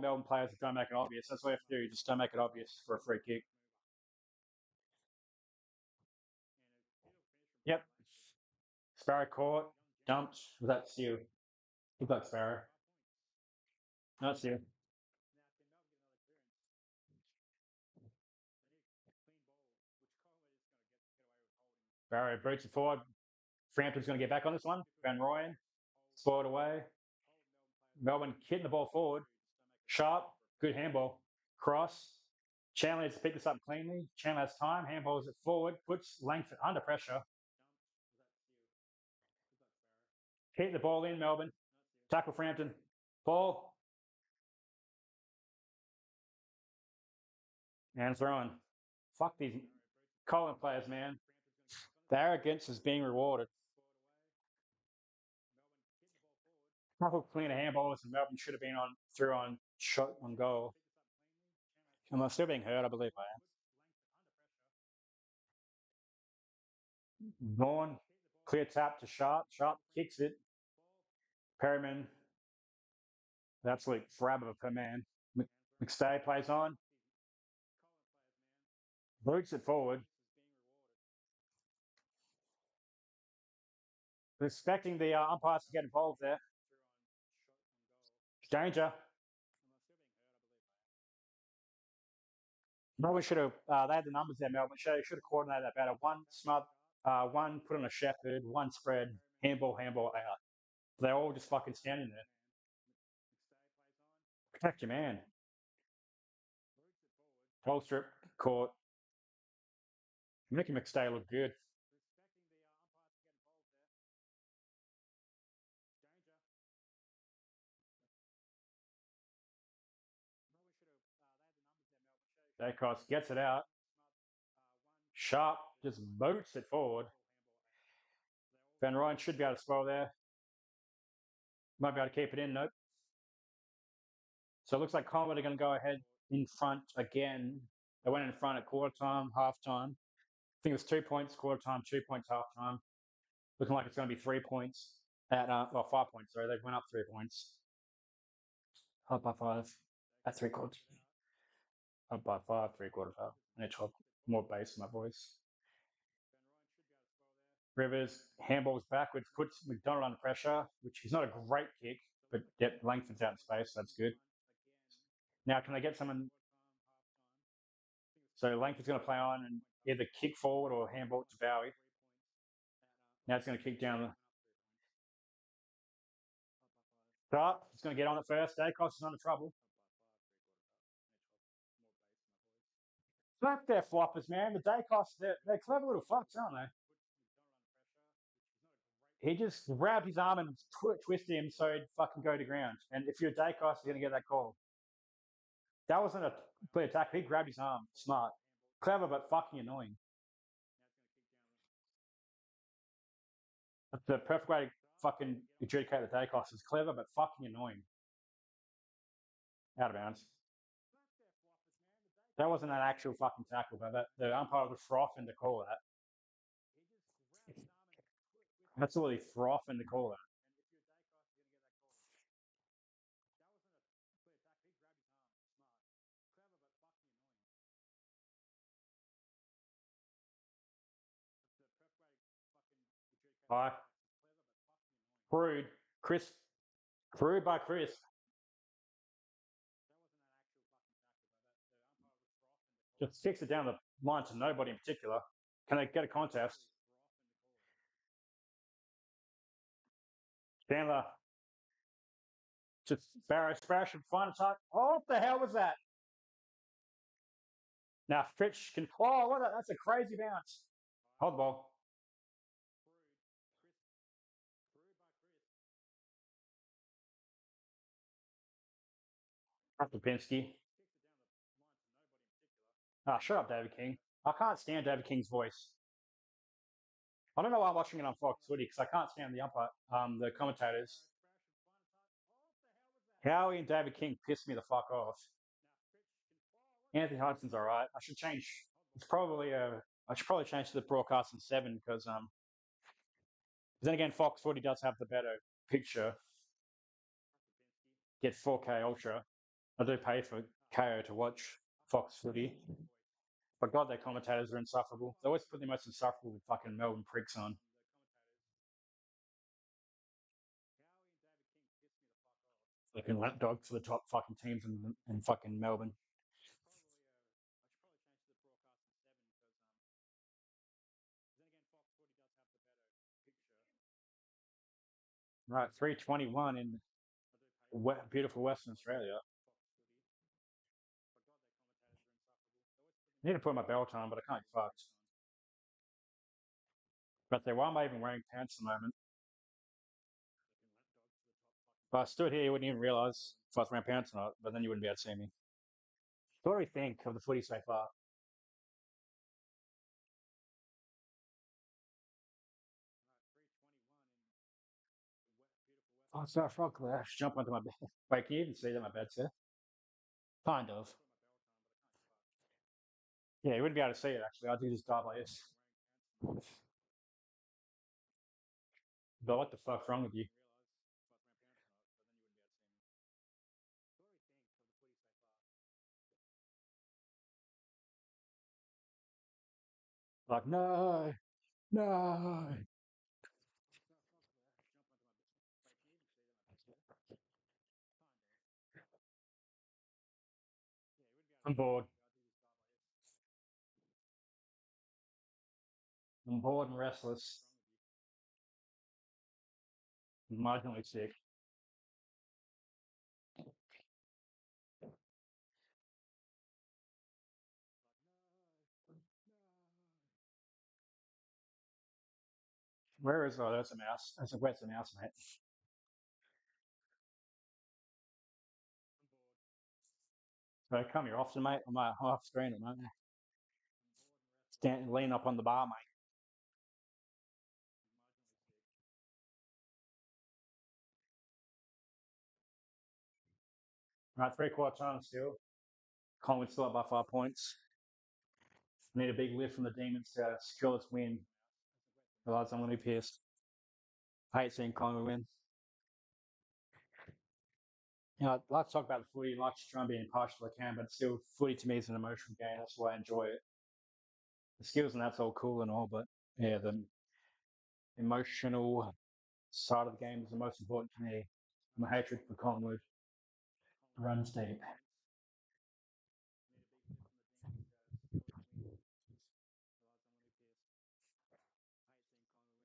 Melbourne players that don't make it obvious. That's what they have to do. Just don't make it obvious for a free kick. Yep. Sparrow caught, dumped. Was that Stew? Looked like Sparrow. Not Stew. Sparrow boots it forward. Frampton's going to get back on this one. Van Rooyen. Spoiled away. Melbourne hitting the ball forward. Sharp. Good handball. Cross. Chandler needs to pick this up cleanly. Chandler has time. Handballs it forward. Puts Langford under pressure. Hit the ball in, Melbourne. Tackle Frampton. Ball. And thrown. Fuck these Collingwood players, man. The arrogance is being rewarded. Couple cleaner handballs and Melbourne should have been on shot on goal. I'm still being hurt, I believe I am. Vaughan, clear tap to Sharp. Sharp kicks it. Perryman, the absolute grab of a per man. McStay plays on. Boots it forward. Expecting the umpires to get involved there. Danger. Melbourne should have, they had the numbers there, Melbourne should have coordinated that better. One put on a Shepherd, one spread, handball out. They're all just fucking standing there. Protect your man. Toll strip, caught. Making McStay look good. Dacos gets it out. Sharp just boots it forward. Van Rooyen should be able to spoil there. Might be able to keep it in, nope. So it looks like Collingwood are going to go ahead in front again. They went in front at quarter time, half time. I think it was 2 points quarter time, 2 points half time. Looking like it's going to be 3 points at 5 points. Sorry, they went up 3 points. Up by 5 at 3/4. Up by 5, 3/4 up. I need to have more bass in my voice. Rivers handballs backwards, puts McDonald under pressure, which is not a great kick, but yet lengthens out in space. So that's good. Now, can they get someone? So Langford's going to play on and either kick forward or handball to Bowie. Now it's going to kick down the start. It's going to get on it first. Dacos is under trouble. Fuck their floppers, man. The Dacos, they're clever little fucks, aren't they? He just grabbed his arm and twisted him so he'd fucking go to ground. And if you're Dacos, you're going to get that call. That wasn't a clear attack. He grabbed his arm. Smart. Clever, but fucking annoying. That's the perfect way to fucking adjudicate the Dacos. It's clever, but fucking annoying. Out of bounds. That wasn't an actual fucking tackle, but the umpire was frothing to call that. Absolutely frothing to call that. Bye. Crude. Chris. Crude by Chris. Just sticks it down the line to nobody in particular. Can they get a contest? Chandler. Just Sparrow should find a tuck. Oh, what the hell was that? Now Fitch can. Oh, that's a crazy bounce. Hold the ball. After Pinsky. Ah, shut up, David King. I can't stand David King's voice. I don't know why I'm watching it on Fox Footy because I can't stand the commentators. Howie and David King piss me the fuck off. Anthony Hudson's all right. I should change. I should probably change to the broadcast in 7 because then again, Fox Footy does have the better picture. Get 4K Ultra. I do pay for KO to watch Fox Footy. But God, their commentators are insufferable. They always put the most insufferable fucking Melbourne pricks on. Fucking lapdog for the top fucking teams in fucking Melbourne. Right, 3:21 in beautiful Western Australia. I need to put my belt on, but I can't get fucked. But why am I even wearing pants at the moment? If I stood here, you wouldn't even realise if I was wearing pants or not, but then you wouldn't be able to see me. What do we think of the footy so far? Oh, it's not a frog clash. Jump onto my bed. Wait, can you even see that my bed's here? Kind of. Yeah, you wouldn't be able to see it actually. I do just dive like this. But what the fuck's wrong with you? Like, no, no. I'm bored. I'm bored and restless. I'm marginally sick. Where is, oh, that's a mouse. Where's the mouse, mate? So come here often, mate. I'm off screen at the moment. Lean up on the bar, mate. Right, 3/4 time still. Collingwood still up by 5 points. Need a big lift from the Demons to secure this win. Otherwise, I'm going to be pissed. I hate seeing Collingwood win. You know, I'd like to talk about the footy. I like to try and be impartial I can, but still, footy to me is an emotional game. That's why I enjoy it. The skills and that's all cool and all, but yeah, the emotional side of the game is the most important to me. My hatred for Collingwood runs deep.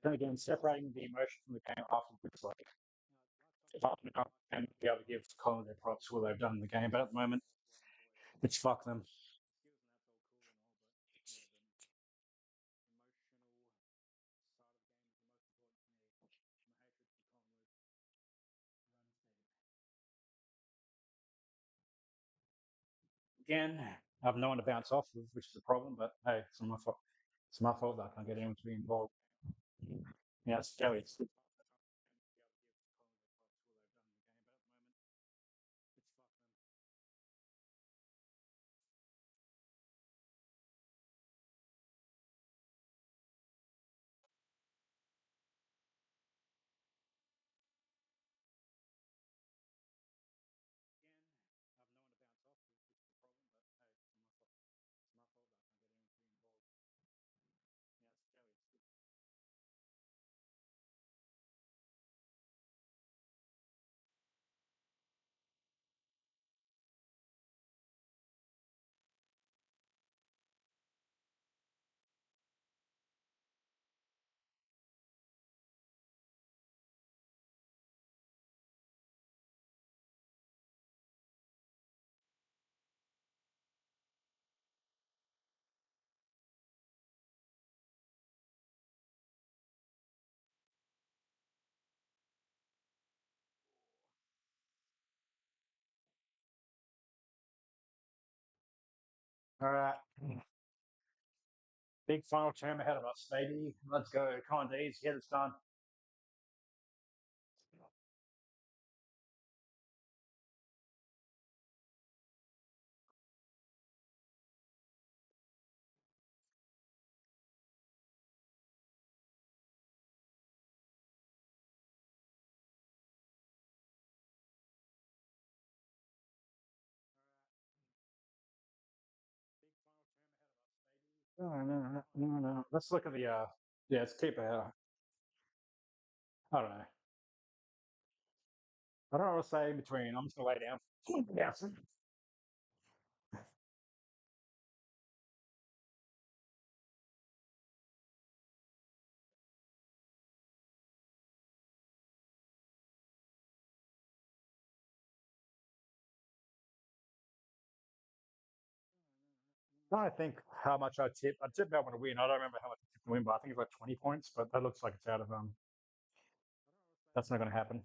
Then again, separating the emotion from the game often looks like if I'm going to be able to give Collingwood their props for what they've done in the game, but at the moment, it's fuck them. Again, I have no one to bounce off, which is a problem, but hey, it's my fault. It's my fault that I can't get anyone to be involved. Yeah, it's scary. All right. Big final term ahead of us, baby. Let's go. Come on, D's. Get this done. No. Let's look at the. Yeah, let's keep it. I don't know. I don't know what to say in between. I'm just gonna lay down. Yes. I think how much I tip. I tipped Melbourne to win. I don't remember how much I tipped to win, but I think it's like 20 points. But that looks like it's out of. That's not going to happen.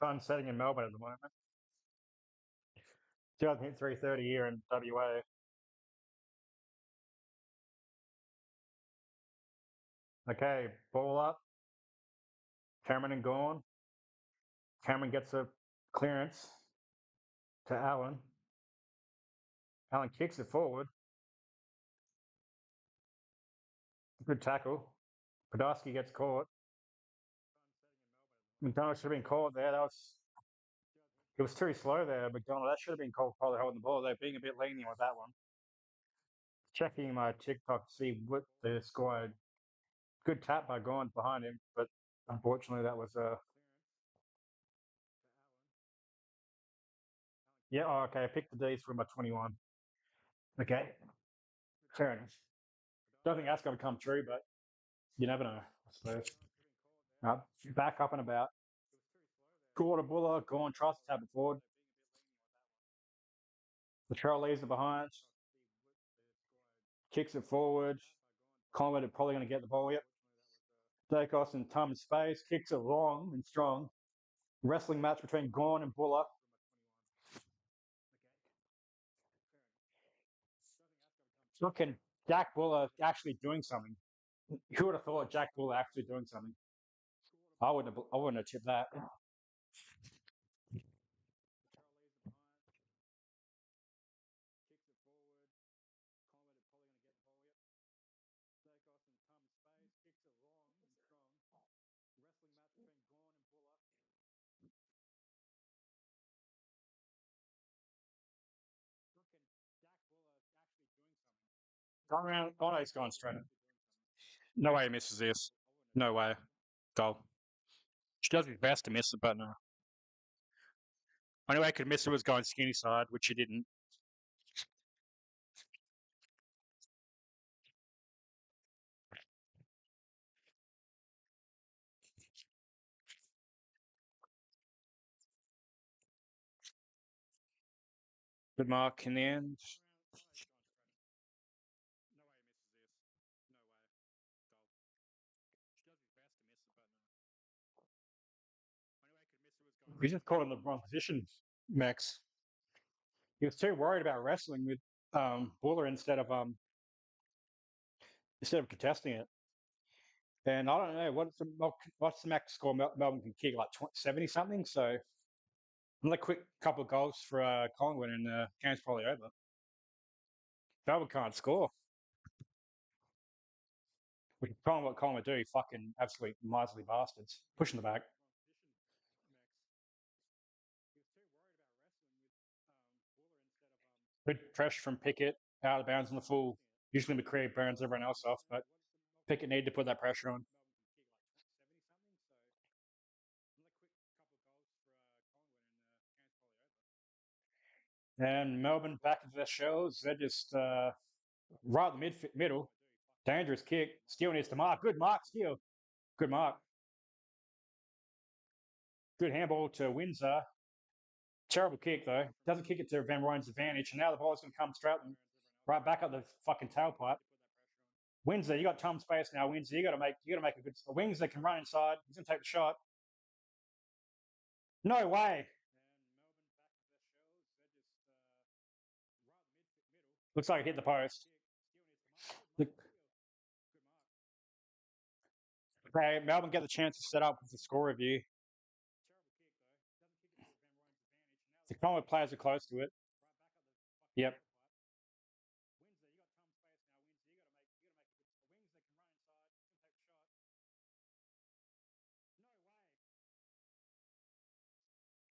Sun's setting in Melbourne at the moment. 2003:30 here in WA. Okay, ball up. Cameron and Gorn. Cameron gets a clearance to Allen. Allen kicks it forward. Good tackle. Podolski gets caught. McDonald should have been caught there. It was too slow there. McDonald, that should have been called probably holding the ball. They're being a bit lenient with that one. Checking my TikTok to see what the squad. Good tap by Gorn behind him, but unfortunately that was yeah. Oh, okay, I picked the D's for my 21. Okay, fair enough. Don't think that's going to come true, but you never know, I suppose. Back up and about. Quarter Buller, Gorn tries to tap it forward. Latrell leaves it behind, kicks it forward. Collingwood are probably going to get the ball. Yep. Dacos in time and space, kicks it long and strong. Wrestling match between Gorn and Buller. Looking, Jack Buller actually doing something. Who would have thought Jack Buller actually doing something? I wouldn't have tipped that. Oh no, he's gone straight. No way he misses this. No way. Goal. She does his best to miss it, but no. Only way I could miss it was going skinny side, which he didn't. Good mark in the end. We just caught in the wrong position, Max. He was too worried about wrestling with Buller instead of contesting it. And I don't know what's the max score Melbourne can kick, like 70 something. So another quick couple of goals for Collingwood, and game's probably over. Melbourne can't score. Which is probably what Collingwood do. Fucking absolute miserly bastards, pushing the back. Good pressure from Pickett, out of bounds on the full. Usually McCree burns everyone else off, but Pickett needed to put that pressure on. And Melbourne back into their shells. They're just right in the middle. Dangerous kick. Steele needs to mark. Good mark, Steele. Good mark. Good handball to Windsor. Terrible kick, though. Doesn't kick it to Van Ryan's advantage. And now the ball's going to come straight right back up the fucking tailpipe. Windsor, you got time space now. Windsor, you got to make a good wings that can run inside. He's going to take the shot. No way. Looks like it hit the post. Okay, Melbourne get the chance to set up with the score review. The Collingwood players are close to it. Yep.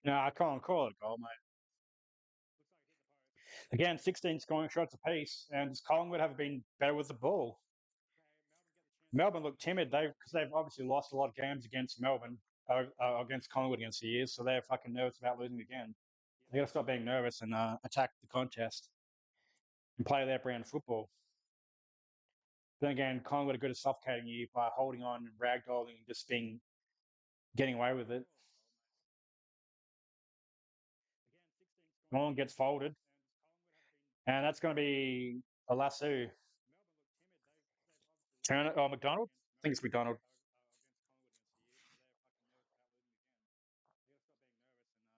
No, I can't call it a goal, mate. Again, 16 scoring shots apiece, and Collingwood have been better with the ball. Melbourne look timid because they've obviously lost a lot of games against Melbourne, against Collingwood against the years, so they're fucking nervous about losing again. They got to stop being nervous and attack the contest and play their brand of football. Then again, Collingwood are good at suffocating you by holding on and ragdolling and just getting away with it. One gets folded, and that's going to be a lasso. Turner, McDonald? I think it's McDonald.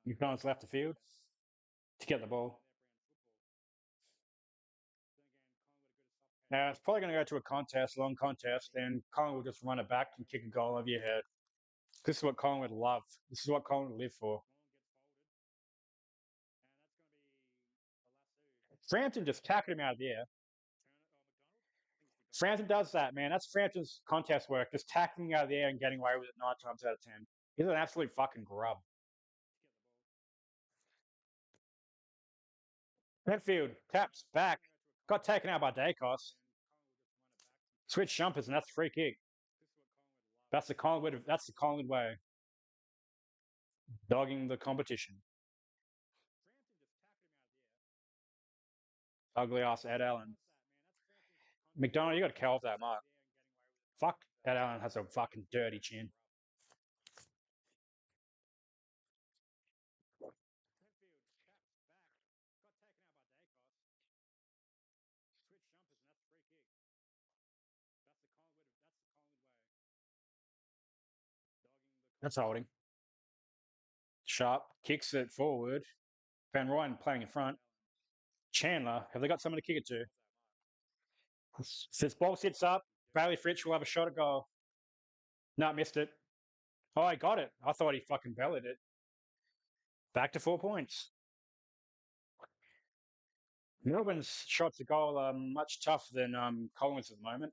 McDonald's left the field to get the ball. Now, it's probably going to go to a contest, long contest, and Collingwood will just run it back and kick a goal over your head. This is what Collingwood love. This is what Collingwood live for. Frampton just tackled him out of the air. Frampton does that, man. That's Frampton's contest work, just tackling out of the air and getting away with it 9 times out of 10. He's an absolute fucking grub. Redfield taps back, got taken out by Dacos. Switch jumpers, and that's a free kick. That's the Collingwood. That's the Collingwood way. Dogging the competition. Ugly ass Ed Allen. McDonald, you got to kill off that mark. Fuck, Ed Allen has a fucking dirty chin. That's holding. Sharp kicks it forward. Van Ryan playing in front. Chandler, have they got someone to kick it to? This ball sits up. Bailey Fritsch will have a shot at goal. No, missed it. Oh, I got it. I thought he fucking bellied it. Back to 4 points. Melbourne's shots at goal are much tougher than Collingwood's at the moment.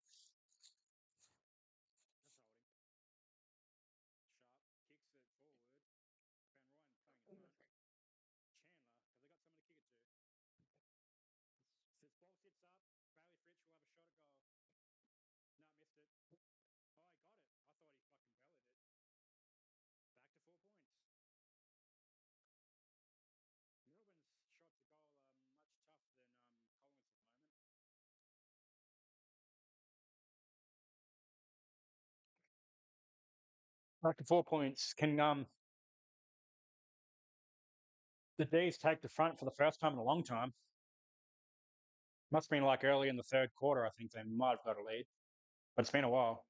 Back to 4 points. Can the D's take the front for the first time in a long time. Must have been like early in the third quarter, I think they might have got a lead. But it's been a while.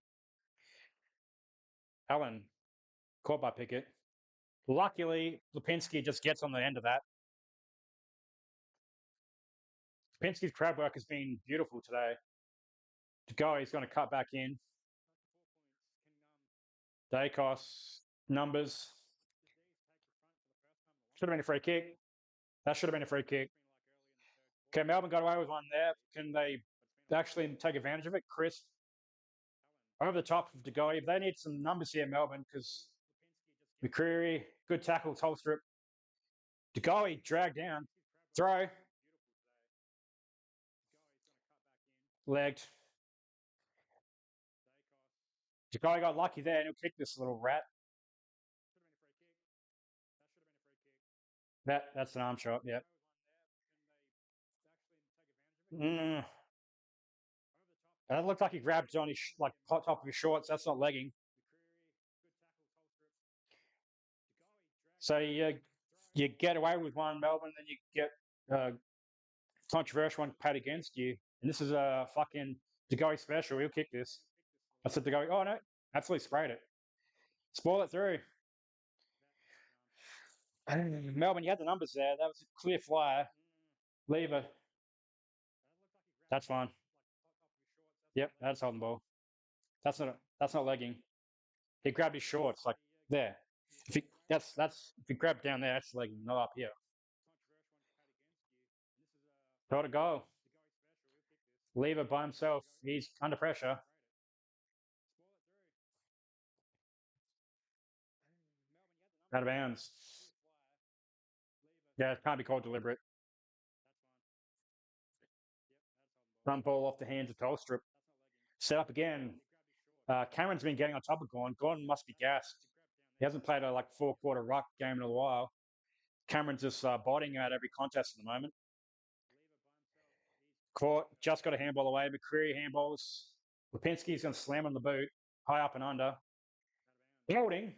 Allen, caught by Pickett. Luckily, Lipinski just gets on the end of that. Lipinski's crab work has been beautiful today. To go, he's going to cut back in. Dacos, numbers. Should have been a free kick. That should have been a free kick. Okay, Melbourne got away with one there. Can they actually take advantage of it? Chris, over the top of Degoe. They need some numbers here, Melbourne, because McCreary, good tackle, Tolstrup. Degoe dragged down. Throw. Legged. Degoe got lucky there and he'll kick this little rat. That's an arm shot, yeah. That looked like he grabbed on his like top of his shorts. That's not legging. So you get away with one, Melbourne, then you get controversial one paid against you. And this is a fucking Degoe special. He'll kick this. I said Degoe. Oh no, absolutely sprayed it. Spoil it through. Melbourne, you had the numbers there. That was a clear flyer. Lever. That's fine. Yep, that's holding the ball. That's not legging. He grabbed his shorts like there. If he grabbed down there, that's legging, not up here. Got to go. Lever by himself. He's under pressure. Out of bounds. Yeah, it can't be called deliberate. Run ball off the hands of Tolstrup. Set up again. Cameron's been getting on top of Gordon. Gordon must be gassed. He hasn't played a like 4-quarter ruck game in a while. Cameron's just biting out every contest at the moment. Caught, just got a handball away. McCreary handballs. Lipinski's going to slam on the boot. High up and under. Holding.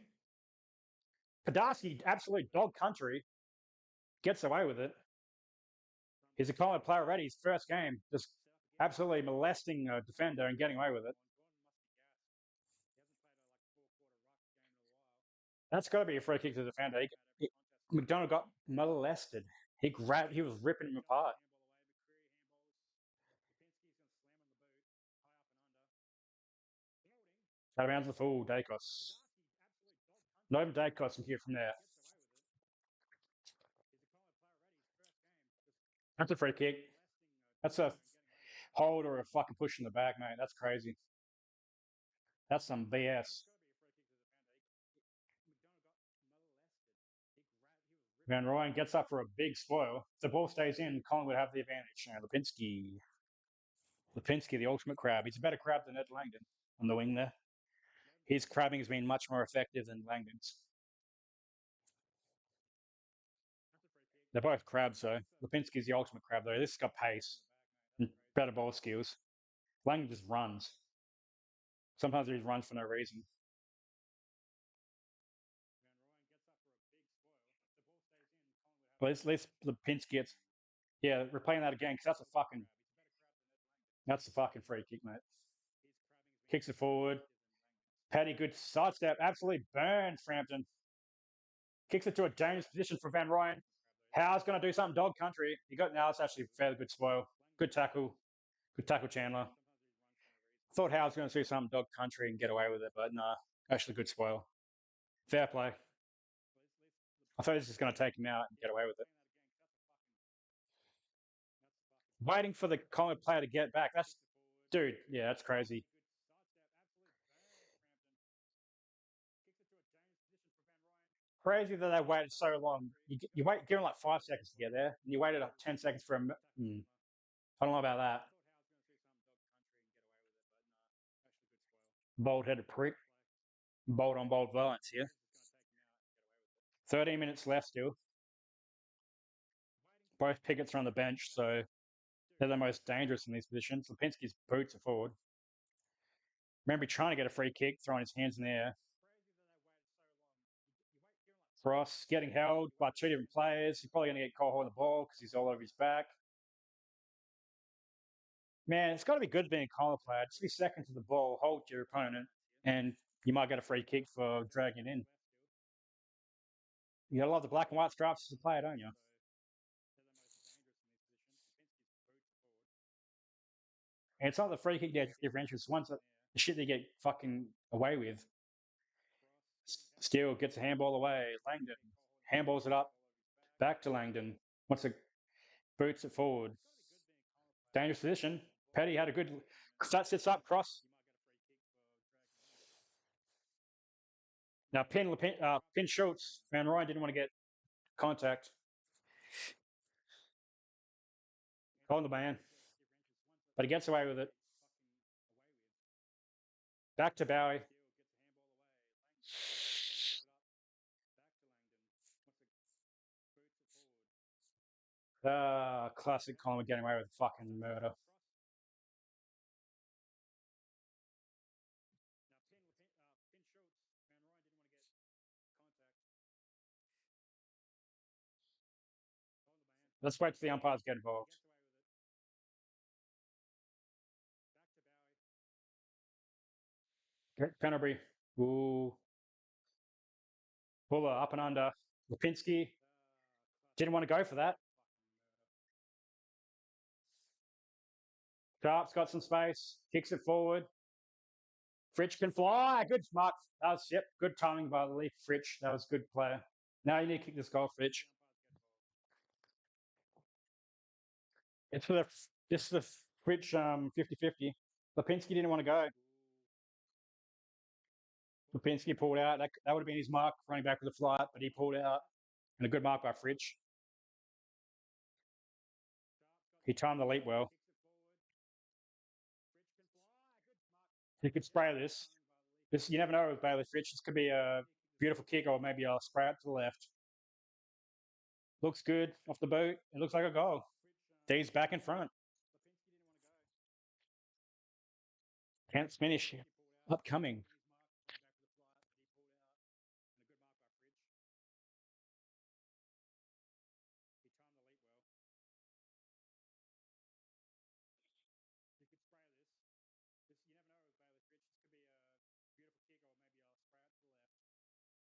Padarsky, absolute dog country. Gets away with it. He's a Collingwood player already. His first game. Just absolutely molesting a defender and getting away with it. That's got to be a free kick to the defender. McDonald got molested. He was ripping him apart. Out of bounds the full, Dacos. Not even Dacos can get from there. That's a free kick. That's a hold or a fucking push in the back, mate. That's crazy. That's some BS. Van Ryan gets up for a big spoil. If the ball stays in, Collingwood have the advantage. Now, Lipinski, the ultimate crab. He's a better crab than Ed Langdon on the wing there. His crabbing has been much more effective than Langdon's. They're both crabs, though. Lipinski's the ultimate crab, though. This has got pace and better ball skills. Langdon just runs. Sometimes he just runs for no reason. But at least Lipinski gets. Yeah, we're playing that again because that's the fucking free kick, mate. Kicks it forward. Paddy, good sidestep. Absolutely burns Frampton. Kicks it to a dangerous position for Van Ryan. Howe's going to do something dog country. It's actually a fairly good spoil. Good tackle. Good tackle, Chandler. Thought Howe's going to do something dog country and get away with it, but no, actually good spoil. Fair play. I thought he was just going to take him out and get away with it. Waiting for the Collingwood player to get back. Dude, yeah, that's crazy. Crazy that they waited so long. You wait, give them like 5 seconds to get there, and you waited 10 seconds for him. I don't know about that. Bold-headed prick. Bold on bold violence here. 13 minutes left still. Both Pickett's are on the bench, so they're the most dangerous in these positions. Lipinski's boots are forward. Remember trying to get a free kick, throwing his hands in the air. Cross getting held by two different players. He's probably going to get caught holding the ball because he's all over his back. Man, it's got to be good being a Collingwood player. Just be second to the ball, hold your opponent, and you might get a free kick for dragging it in. You got a lot of the black and white stripes as a player, don't you? And it's not the free kick differential. It's the shit they get fucking away with. Steele gets a handball away. Langdon handballs it up. Back to Langdon. Once it boots it forward. Dangerous position. Petty had a good. That sits up, cross. Now, Pin Schultz. Van Ryan didn't want to get contact. On the man. But he gets away with it. Back to Bowie. Classic Collingwood getting away with fucking murder. Let's wait till the umpires get involved. Penalty. Ooh. Buller up and under. Lipinski didn't want to go for that. Sharp's got some space. Kicks it forward. Fritsch can fly. Good mark. That was, yep, good timing by the Leaf Fritsch. That was good player. Now you need to kick this goal, Fritsch. It's for this is the Fritsch 50-50. Lipinski didn't want to go. Lipinski pulled out. That would have been his mark, running back with a fly, but he pulled out. And a good mark by Fritsch. He timed the leap well. He could spray this. You never know with Bailey Fritsch. This could be a beautiful kick or maybe a spray out to the left. Looks good off the boot. It looks like a goal. D's back in front. Can't finish. Upcoming.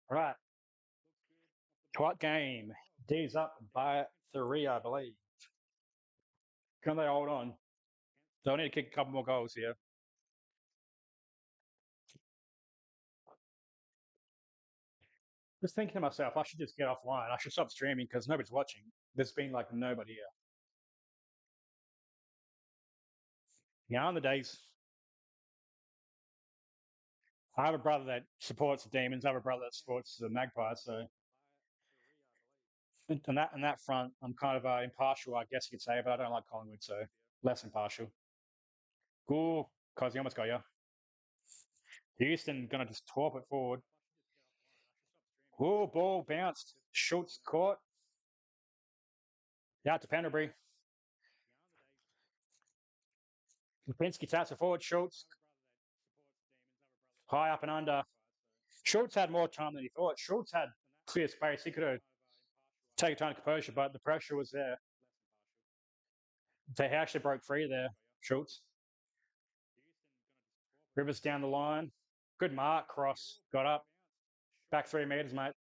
All right. Tight game. D's up by 3, I believe. Can they hold on? They'll need to kick a couple more goals here. Just thinking to myself, I should just get offline. I should stop streaming because nobody's watching. There's been like nobody here. Yeah, on the days. I have a brother that supports the Demons. I have a brother that supports the Magpies. So, on that front, I'm kind of impartial, I guess you could say, but I don't like Collingwood, so less impartial. Cool, because he almost got you. Houston going to just torp it forward. Oh, ball bounced. Schultz caught. Out to Pendlebury. Lipinski taps it forward. Schultz. High up and under. Schultz had more time than he thought. Schultz had clear space. He could have taken time to composure, but the pressure was there. They actually broke free there, Schultz. Rivers down the line. Good mark. Cross. Got up. Back 3 meters, mate.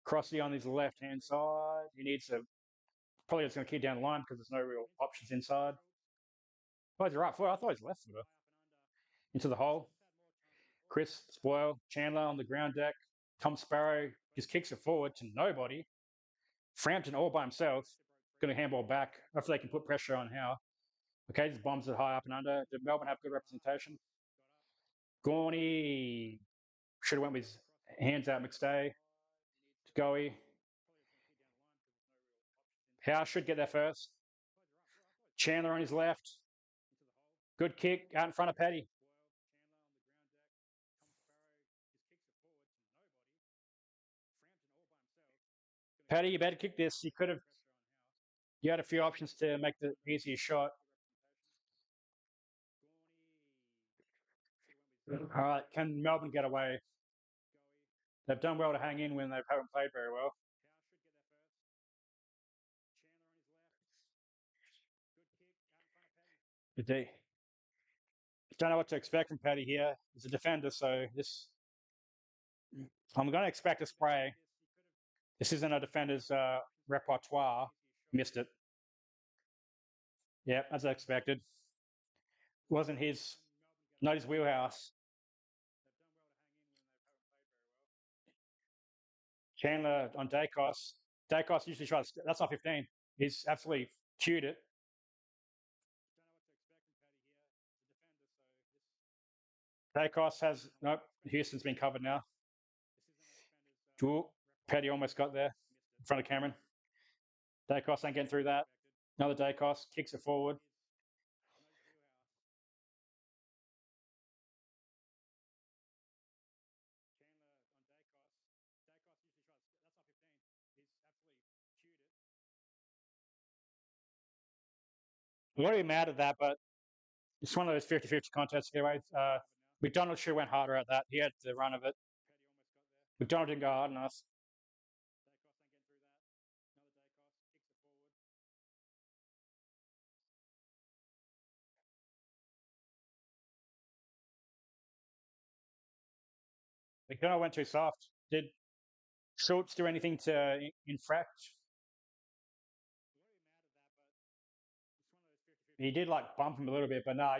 Crossy on his left-hand side. He needs to probably just going to keep down the line because there's no real options inside. Oh, he's right foot. I thought he's left footer. Into the hole. Chris Spoil, Chandler on the ground deck. Tom Sparrow just kicks it forward to nobody. Frampton all by himself. Going to handball back. Hopefully they can put pressure on Howe. Okay, just bombs it high up and under. Did Melbourne have good representation? Gorney should have went with his hands out McStay. Goey. Howe should get there first. Chandler on his left. Good kick out in front of Paddy. Paddy, you better kick this. You had a few options to make the easier shot. All right, can Melbourne get away? They've done well to hang in when they haven't played very well. But they don't know what to expect from Paddy here. He's a defender, so this I'm going to expect a spray. This isn't a defender's repertoire. Missed it. Yeah, as I expected. Wasn't his, not his wheelhouse. Chandler on Dacos. Dacos usually tries. That's not 15. He's absolutely cued it. Dacos has nope. Houston's been covered now. Jewel. Paddy almost got there in front of Cameron. Dacos ain't getting through that. Another Dacos kicks it forward. I'm not even mad at that, but it's one of those 50-50 contests anyway. McDonald sure went harder at that. He had the run of it. McDonald didn't go hard enough. McDonald went too soft. Did Schultz do anything to infract? He did like bump him a little bit, but no,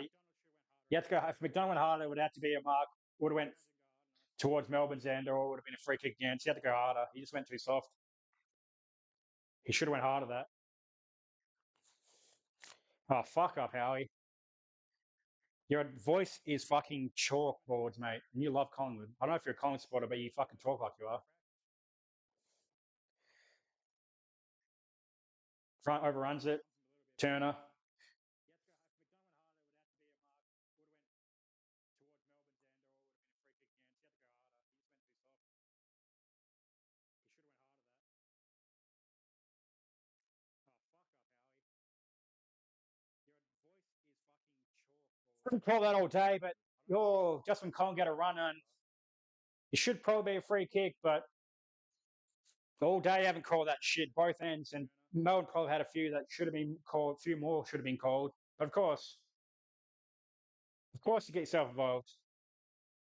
you have to go. If McDonald went harder, it would have to be a mark. Would have went towards Melbourne's end, or it would have been a free kick against. He had to go harder. He just went too soft. He should have went harder that. Oh, fuck up, Howie. Your voice is fucking chalkboards, mate. And you love Collingwood. I don't know if you're a Collingwood supporter, but you fucking talk like you are. Front overruns it. Turner. I wouldn't call that all day, but you're just when Collingwood get a run on, it should probably be a free kick, but all day you haven't called that shit, both ends. And Melbourne probably had a few that should have been called, a few more should have been called. But of course, you get yourself involved.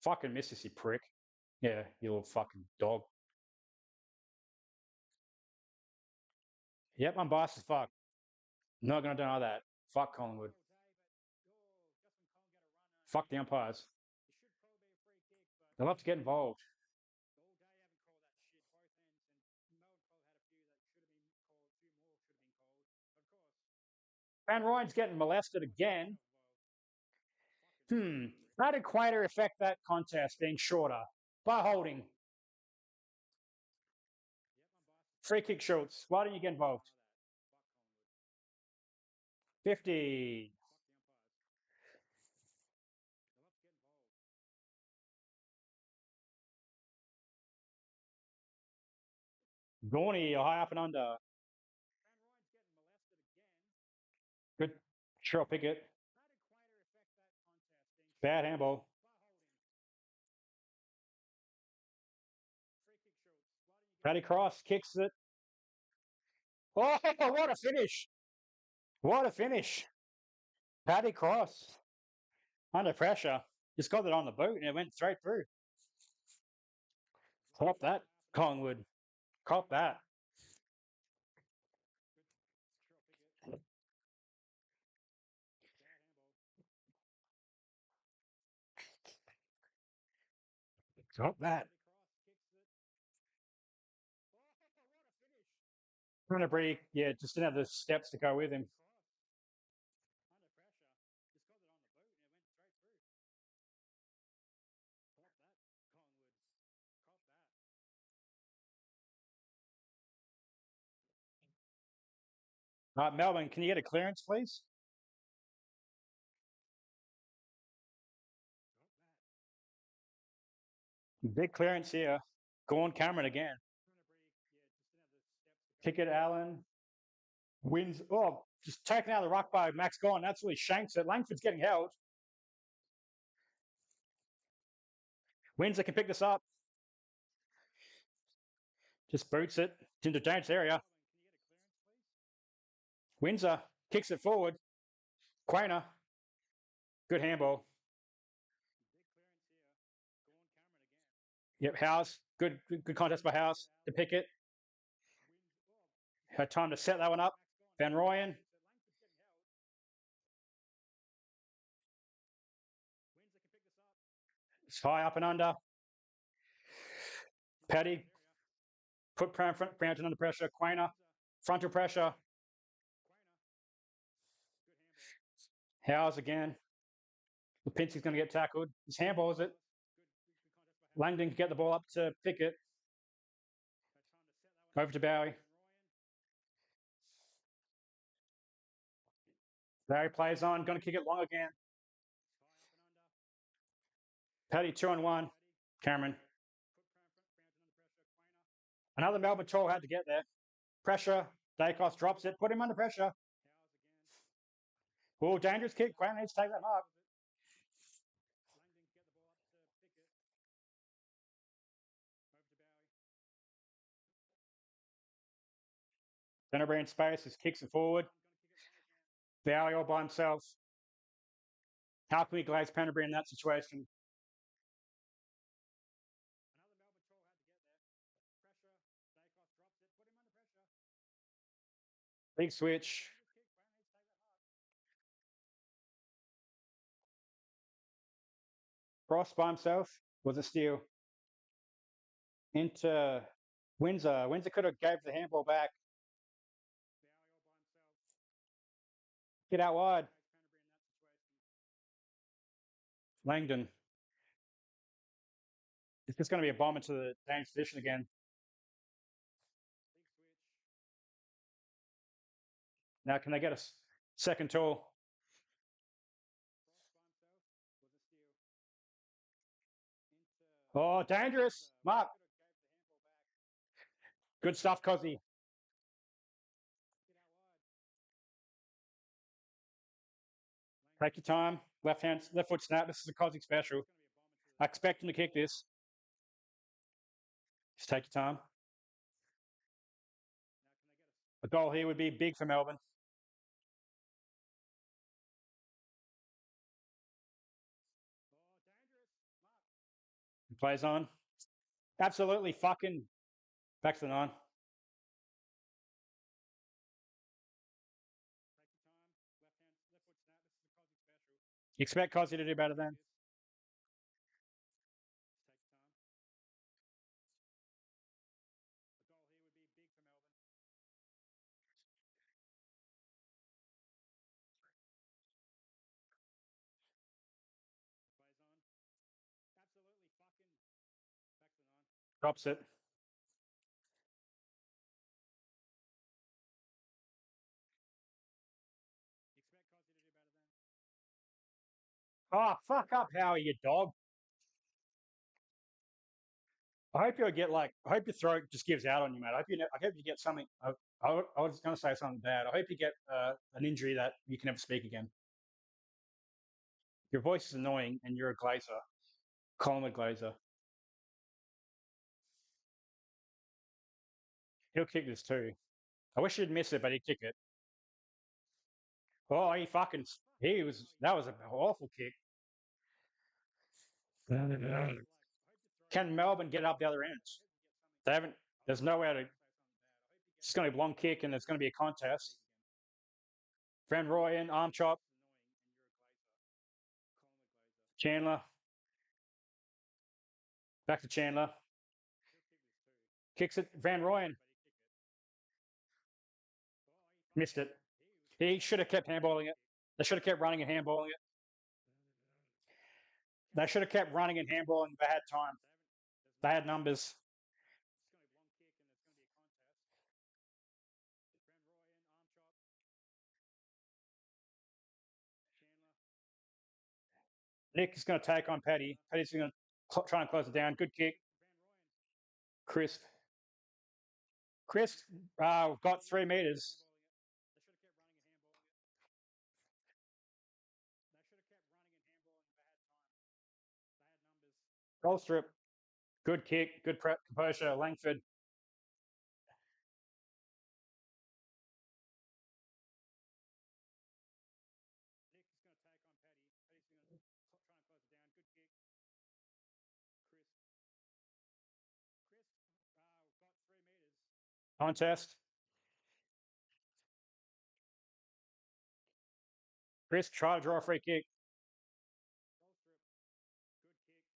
Fucking misses, you prick. Yeah, you little fucking dog. Yep, I'm biased as fuck. Not going to deny that. Fuck Collingwood. Fuck the umpires. They love to get involved. Van Ryan's getting molested again. How did Quater affect that contest being shorter? By holding. Free kick Schultz. Why didn't you get involved? 50. Gorney, high up and under. Good. Sure, pick it. Bad handball. Paddy Cross kicks it. Oh, what a finish. What a finish. Paddy Cross. Under pressure. Just got it on the boot and it went straight through. Cop that, Collingwood. Cop that. Cop that. Bree, yeah, just didn't have the steps to go with him. Melbourne, can you get a clearance, please? Big clearance here. Gone Cameron again. Pickett Allen wins. Oh, just taken out of the ruck by Max Gone. Absolutely shanks it. Langford's getting held. Windsor can pick this up. Just boots it into dangerous area. Windsor kicks it forward. Quainer. Good handball. Yep, House. Good contest by House to pick it. Had time to set that one up. Van Rooyen. It's high up and under. Paddy. Put Brampton under pressure. Quainer. Frontal pressure. Howes again. Lipinski's going to get tackled. His handball is it. Langdon can get the ball up to Pickett. Over to Bowie. Bowie plays on. Going to kick it long again. Paddy 2-on-1. Cameron. Another Melbourne tall had to get there. Pressure. Dacos drops it. Put him under pressure. Oh, dangerous kick. Quainer needs to take that mark. Dennery in space. Just kicks it forward. Bowie all by himself. How can we glaze Penderbury in that situation? Big switch. Cross by himself. Was a steal. Into Windsor. Windsor could have gave the handball back. Get out wide. Langdon. It's just going to be a bomb into the dangerous position again. Now, can they get a second tall? Oh, dangerous. Mark. Good stuff, Cozzy. Take your time. Left foot snap. This is a Cozzy special. I expect him to kick this. Just take your time. A goal here would be big for Melbourne. He plays on. Absolutely fucking back to the 9. You expect Cozzy to do better then? Drops it. Oh, fuck up, Howie, you dog. I hope you get I hope your throat just gives out on you, mate. I hope you get something. I was going to say something bad. I hope you get an injury that you can never speak again. Your voice is annoying, and you're a glazer, Collingwood glazer. He'll kick this too. I wish he'd miss it, but he'd kick it. Oh, that was an awful kick. Can Melbourne get up the other end? They haven't. There's nowhere to. It's going to be a long kick, and it's going to be a contest. Van Rooyen, arm chop. Chandler. Back to Chandler. Kicks it. Van Rooyen. Missed it. He should have kept handballing it. They should have kept running and handballing it. They should have kept running and handballing. They had time. They had numbers. Nick is going to take on Paddy. Paddy's going to try and close it down. Good kick. Crisp. Got 3 meters. Goal strip. Good kick. Good composure. Langford. Contest. Chris, try to draw a free kick.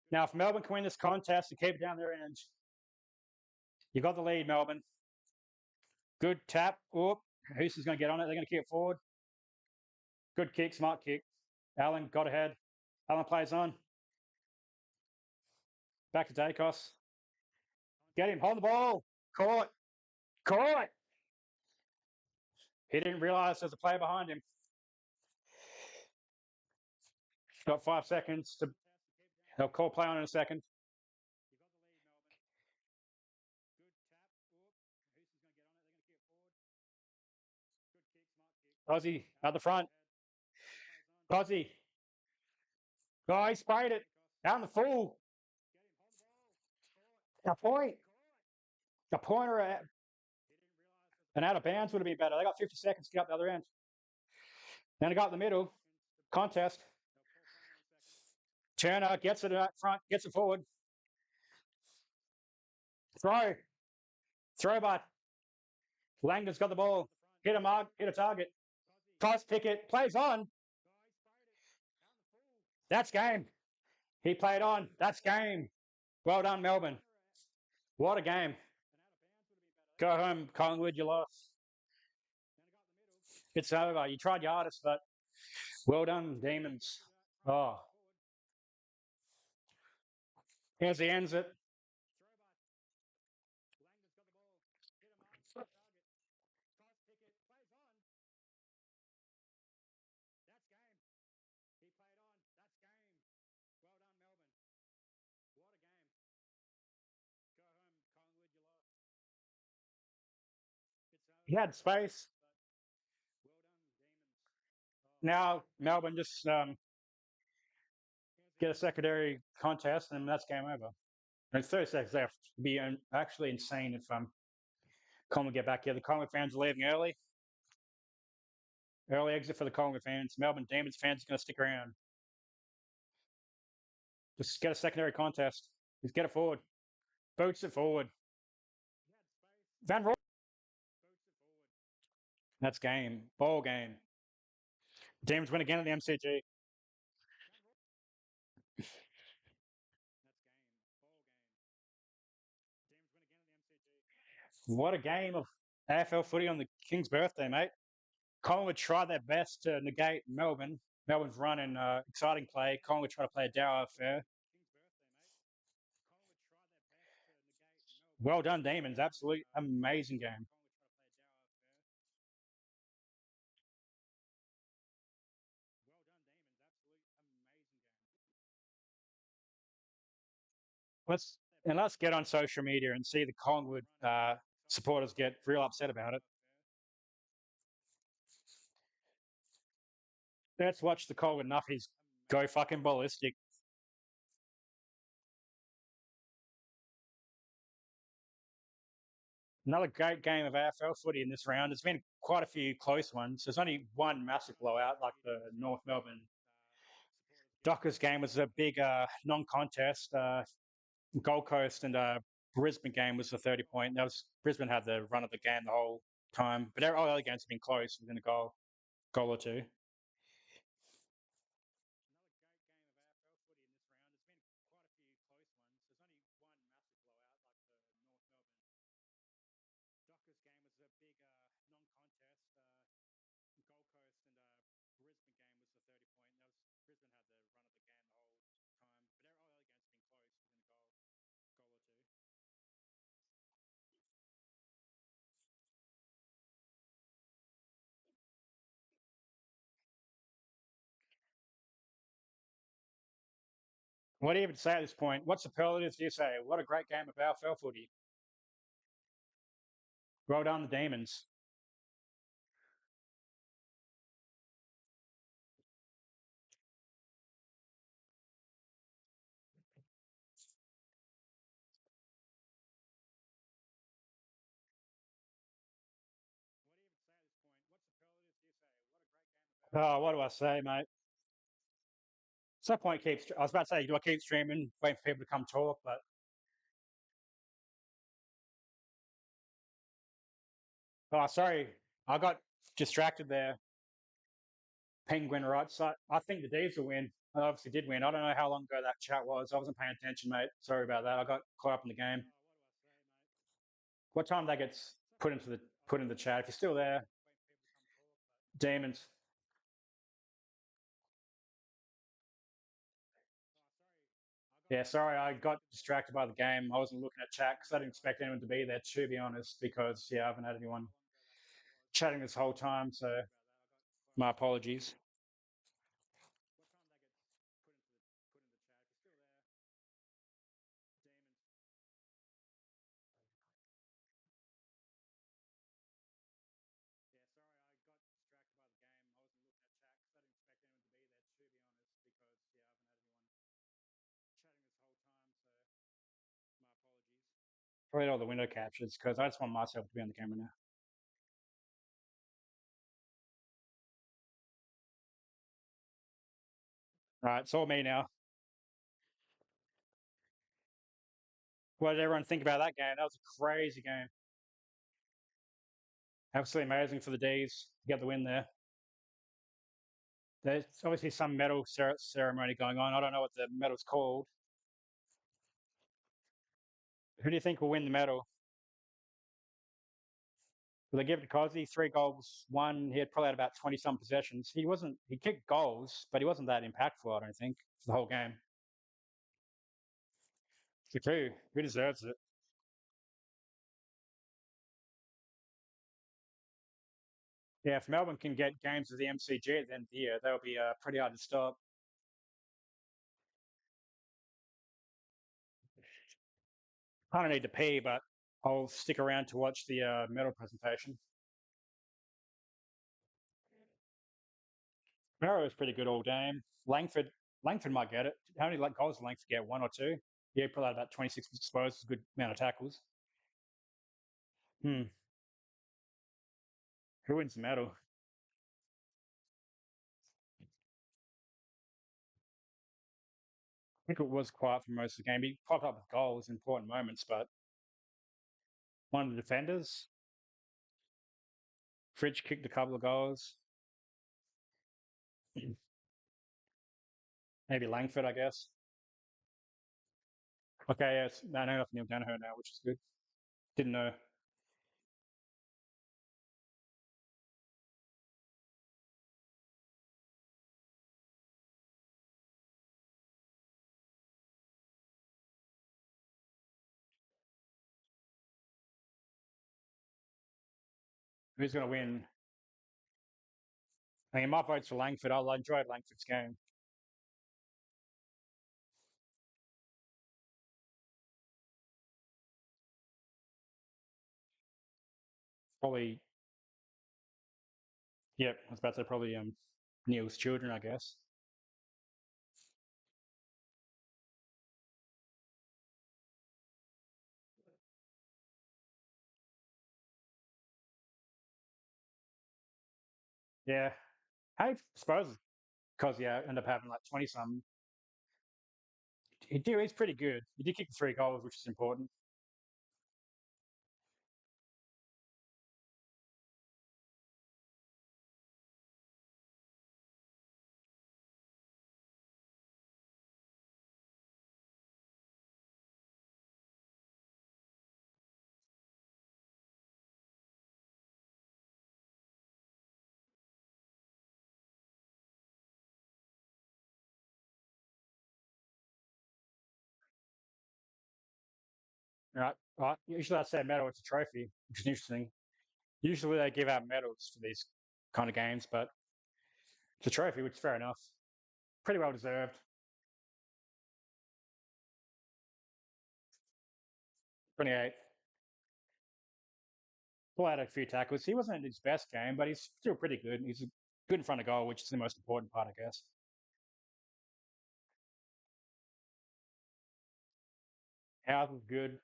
Now, if Melbourne can win this contest and keep it down their end, you got the lead, Melbourne. Good tap. Whoop. Houston's going to get on it. They're going to kick it forward. Good kick, smart kick. Allen got ahead. Allen plays on. Back to Dacos. Get him. Hold the ball. Caught. Caught. He didn't realise there's a player behind him. Got 5 seconds to. They'll call play on in a second. Aussie at the front. Aussie. Oh, he sprayed it. Out in the full. A point. A pointer and out of bounds would have been better. They got 50 seconds to get up the other end. Then it got in the middle. Contest. Turner gets it up front, gets it forward. Throw. Throw by. Langdon's got the ball. Hit a mark, hit a target. Price Pickett plays on. That's game. He played on. That's game. Well done, Melbourne. What a game. Go home, Collingwood, you lost. It's over. You tried your hardest, but well done, Demons. Oh. Here's the ends it. He had space. Now Melbourne just get a secondary contest, and that's game over. And 30 seconds left. It'd be actually insane if Collingwood get back here. The Collingwood fans are leaving early. Early exit for the Collingwood fans. Melbourne Demons fans are going to stick around. Just get a secondary contest. Just get it forward. Boots it forward. Van Roy. That's game. Ball game. Demons win again at the MCG. What a game of AFL footy on the King's birthday, mate. Collingwood tried their best to negate Melbourne. Melbourne's run in exciting play. Collingwood tried to play a dour affair. Well done, Demons. Absolutely amazing game. Let's get on social media and see the Collingwood supporters get real upset about it. Let's watch the Collingwood Nuffies go fucking ballistic. Another great game of AFL footy in this round. There's been quite a few close ones. There's only one massive blowout, like the North Melbourne Dockers game was a big non-contest. Gold Coast and Brisbane game was the 30-point. That was Brisbane had the run of the game the whole time, but all the other games have been close within a goal or two. What do you even say at this point? What superlatives do you say? What a great game of AFL footy. Well done, the Demons. Oh, what do I say, mate? At some point, I was about to say, do I keep streaming, waiting for people to come talk? But Oh, sorry, I got distracted there. Penguin, right? So I think the D's will win. I obviously did win. I don't know how long ago that chat was. I wasn't paying attention, mate. Sorry about that. I got caught up in the game. What time that gets put in the chat? If you're still there, Demons. Yeah, sorry, I got distracted by the game. I wasn't looking at chat because I didn't expect anyone to be there, to be honest, because, yeah, I haven't had anyone chatting this whole time. So my apologies. Probably all the window captures because I just want myself to be on the camera now. All right, it's all me now. What did everyone think about that game? That was a crazy game. Absolutely amazing for the D's to get the win there. There's obviously some medal ceremony going on. I don't know what the medal's called. Who do you think will win the medal? Will they give it to Cosy? 3 goals, one. He had probably had about 20 some possessions. He kicked goals, but he wasn't that impactful, I don't think, for the whole game. So who deserves it? Yeah, if Melbourne can get games of the MCG at the end of the year, they'll be pretty hard to stop. I don't need to pee, but I'll stick around to watch the medal presentation. Merrow was pretty good all game. Langford might get it. How many goals did Langford get? One or two? Yeah, probably about 26 disposals, a good amount of tackles. Hmm. Who wins the medal? I think it was quiet for most of the game. He popped up with goals in important moments, but one of the defenders, Fridge kicked a couple of goals. Maybe Langford, I guess. Okay, yes, I know Neil Danaher now, which is good. Didn't know. Who's going to win? I mean, my vote's for Langford. I enjoyed Langford's game. Probably, yeah, I was about to say probably Neil's children, I guess. Yeah, I suppose because yeah, end up having like 20 some. He's pretty good. He did kick 3 goals, which is important. Right, right. Usually I say medal, it's a trophy, which is interesting. Usually they give out medals for these kind of games, but it's a trophy, which is fair enough. Pretty well deserved. 28. Pull out a few tackles. He wasn't his best game, but he's still pretty good. He's good in front of goal, which is the most important part, I guess. Howard was good.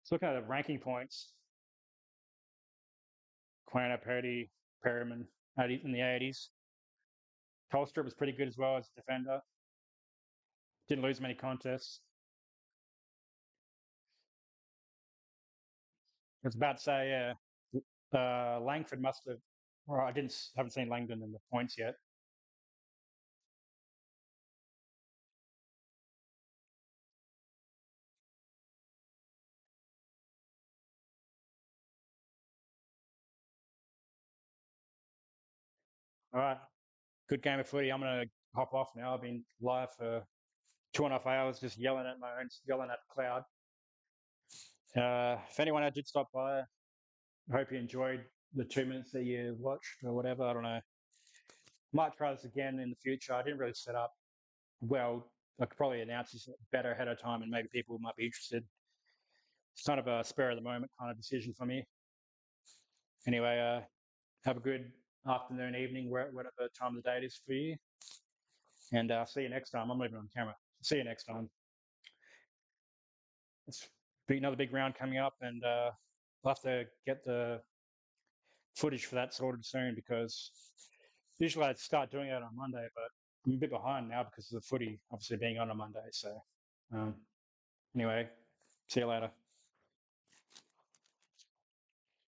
So looking at the ranking points, Quana, Purdy, Perriman in the 80s. Colstrip was pretty good as well as a defender. Didn't lose many contests. was about to say, yeah, Langford must have. Well, I didn't haven't seen Langdon in the points yet. All right, good game of footy. I'm gonna hop off now. I've been live for 2.5 hours, just yelling at my own, yelling at the cloud. If anyone did stop by, I hope you enjoyed the 2 minutes that you watched or whatever. I don't know. Might try this again in the future. I didn't really set up well. I could probably announce this better ahead of time, and maybe people might be interested. It's kind of a spur of the moment kind of decision for me. Anyway, have a good afternoon, evening, whatever time of the day it is for you. And see you next time. I'm leaving on camera. See you next time. It's another big round coming up, and I'll have to get the footage for that sorted soon because usually I'd start doing it on Monday, but I'm a bit behind now because of the footy obviously being on a Monday. So um, anyway, see you later.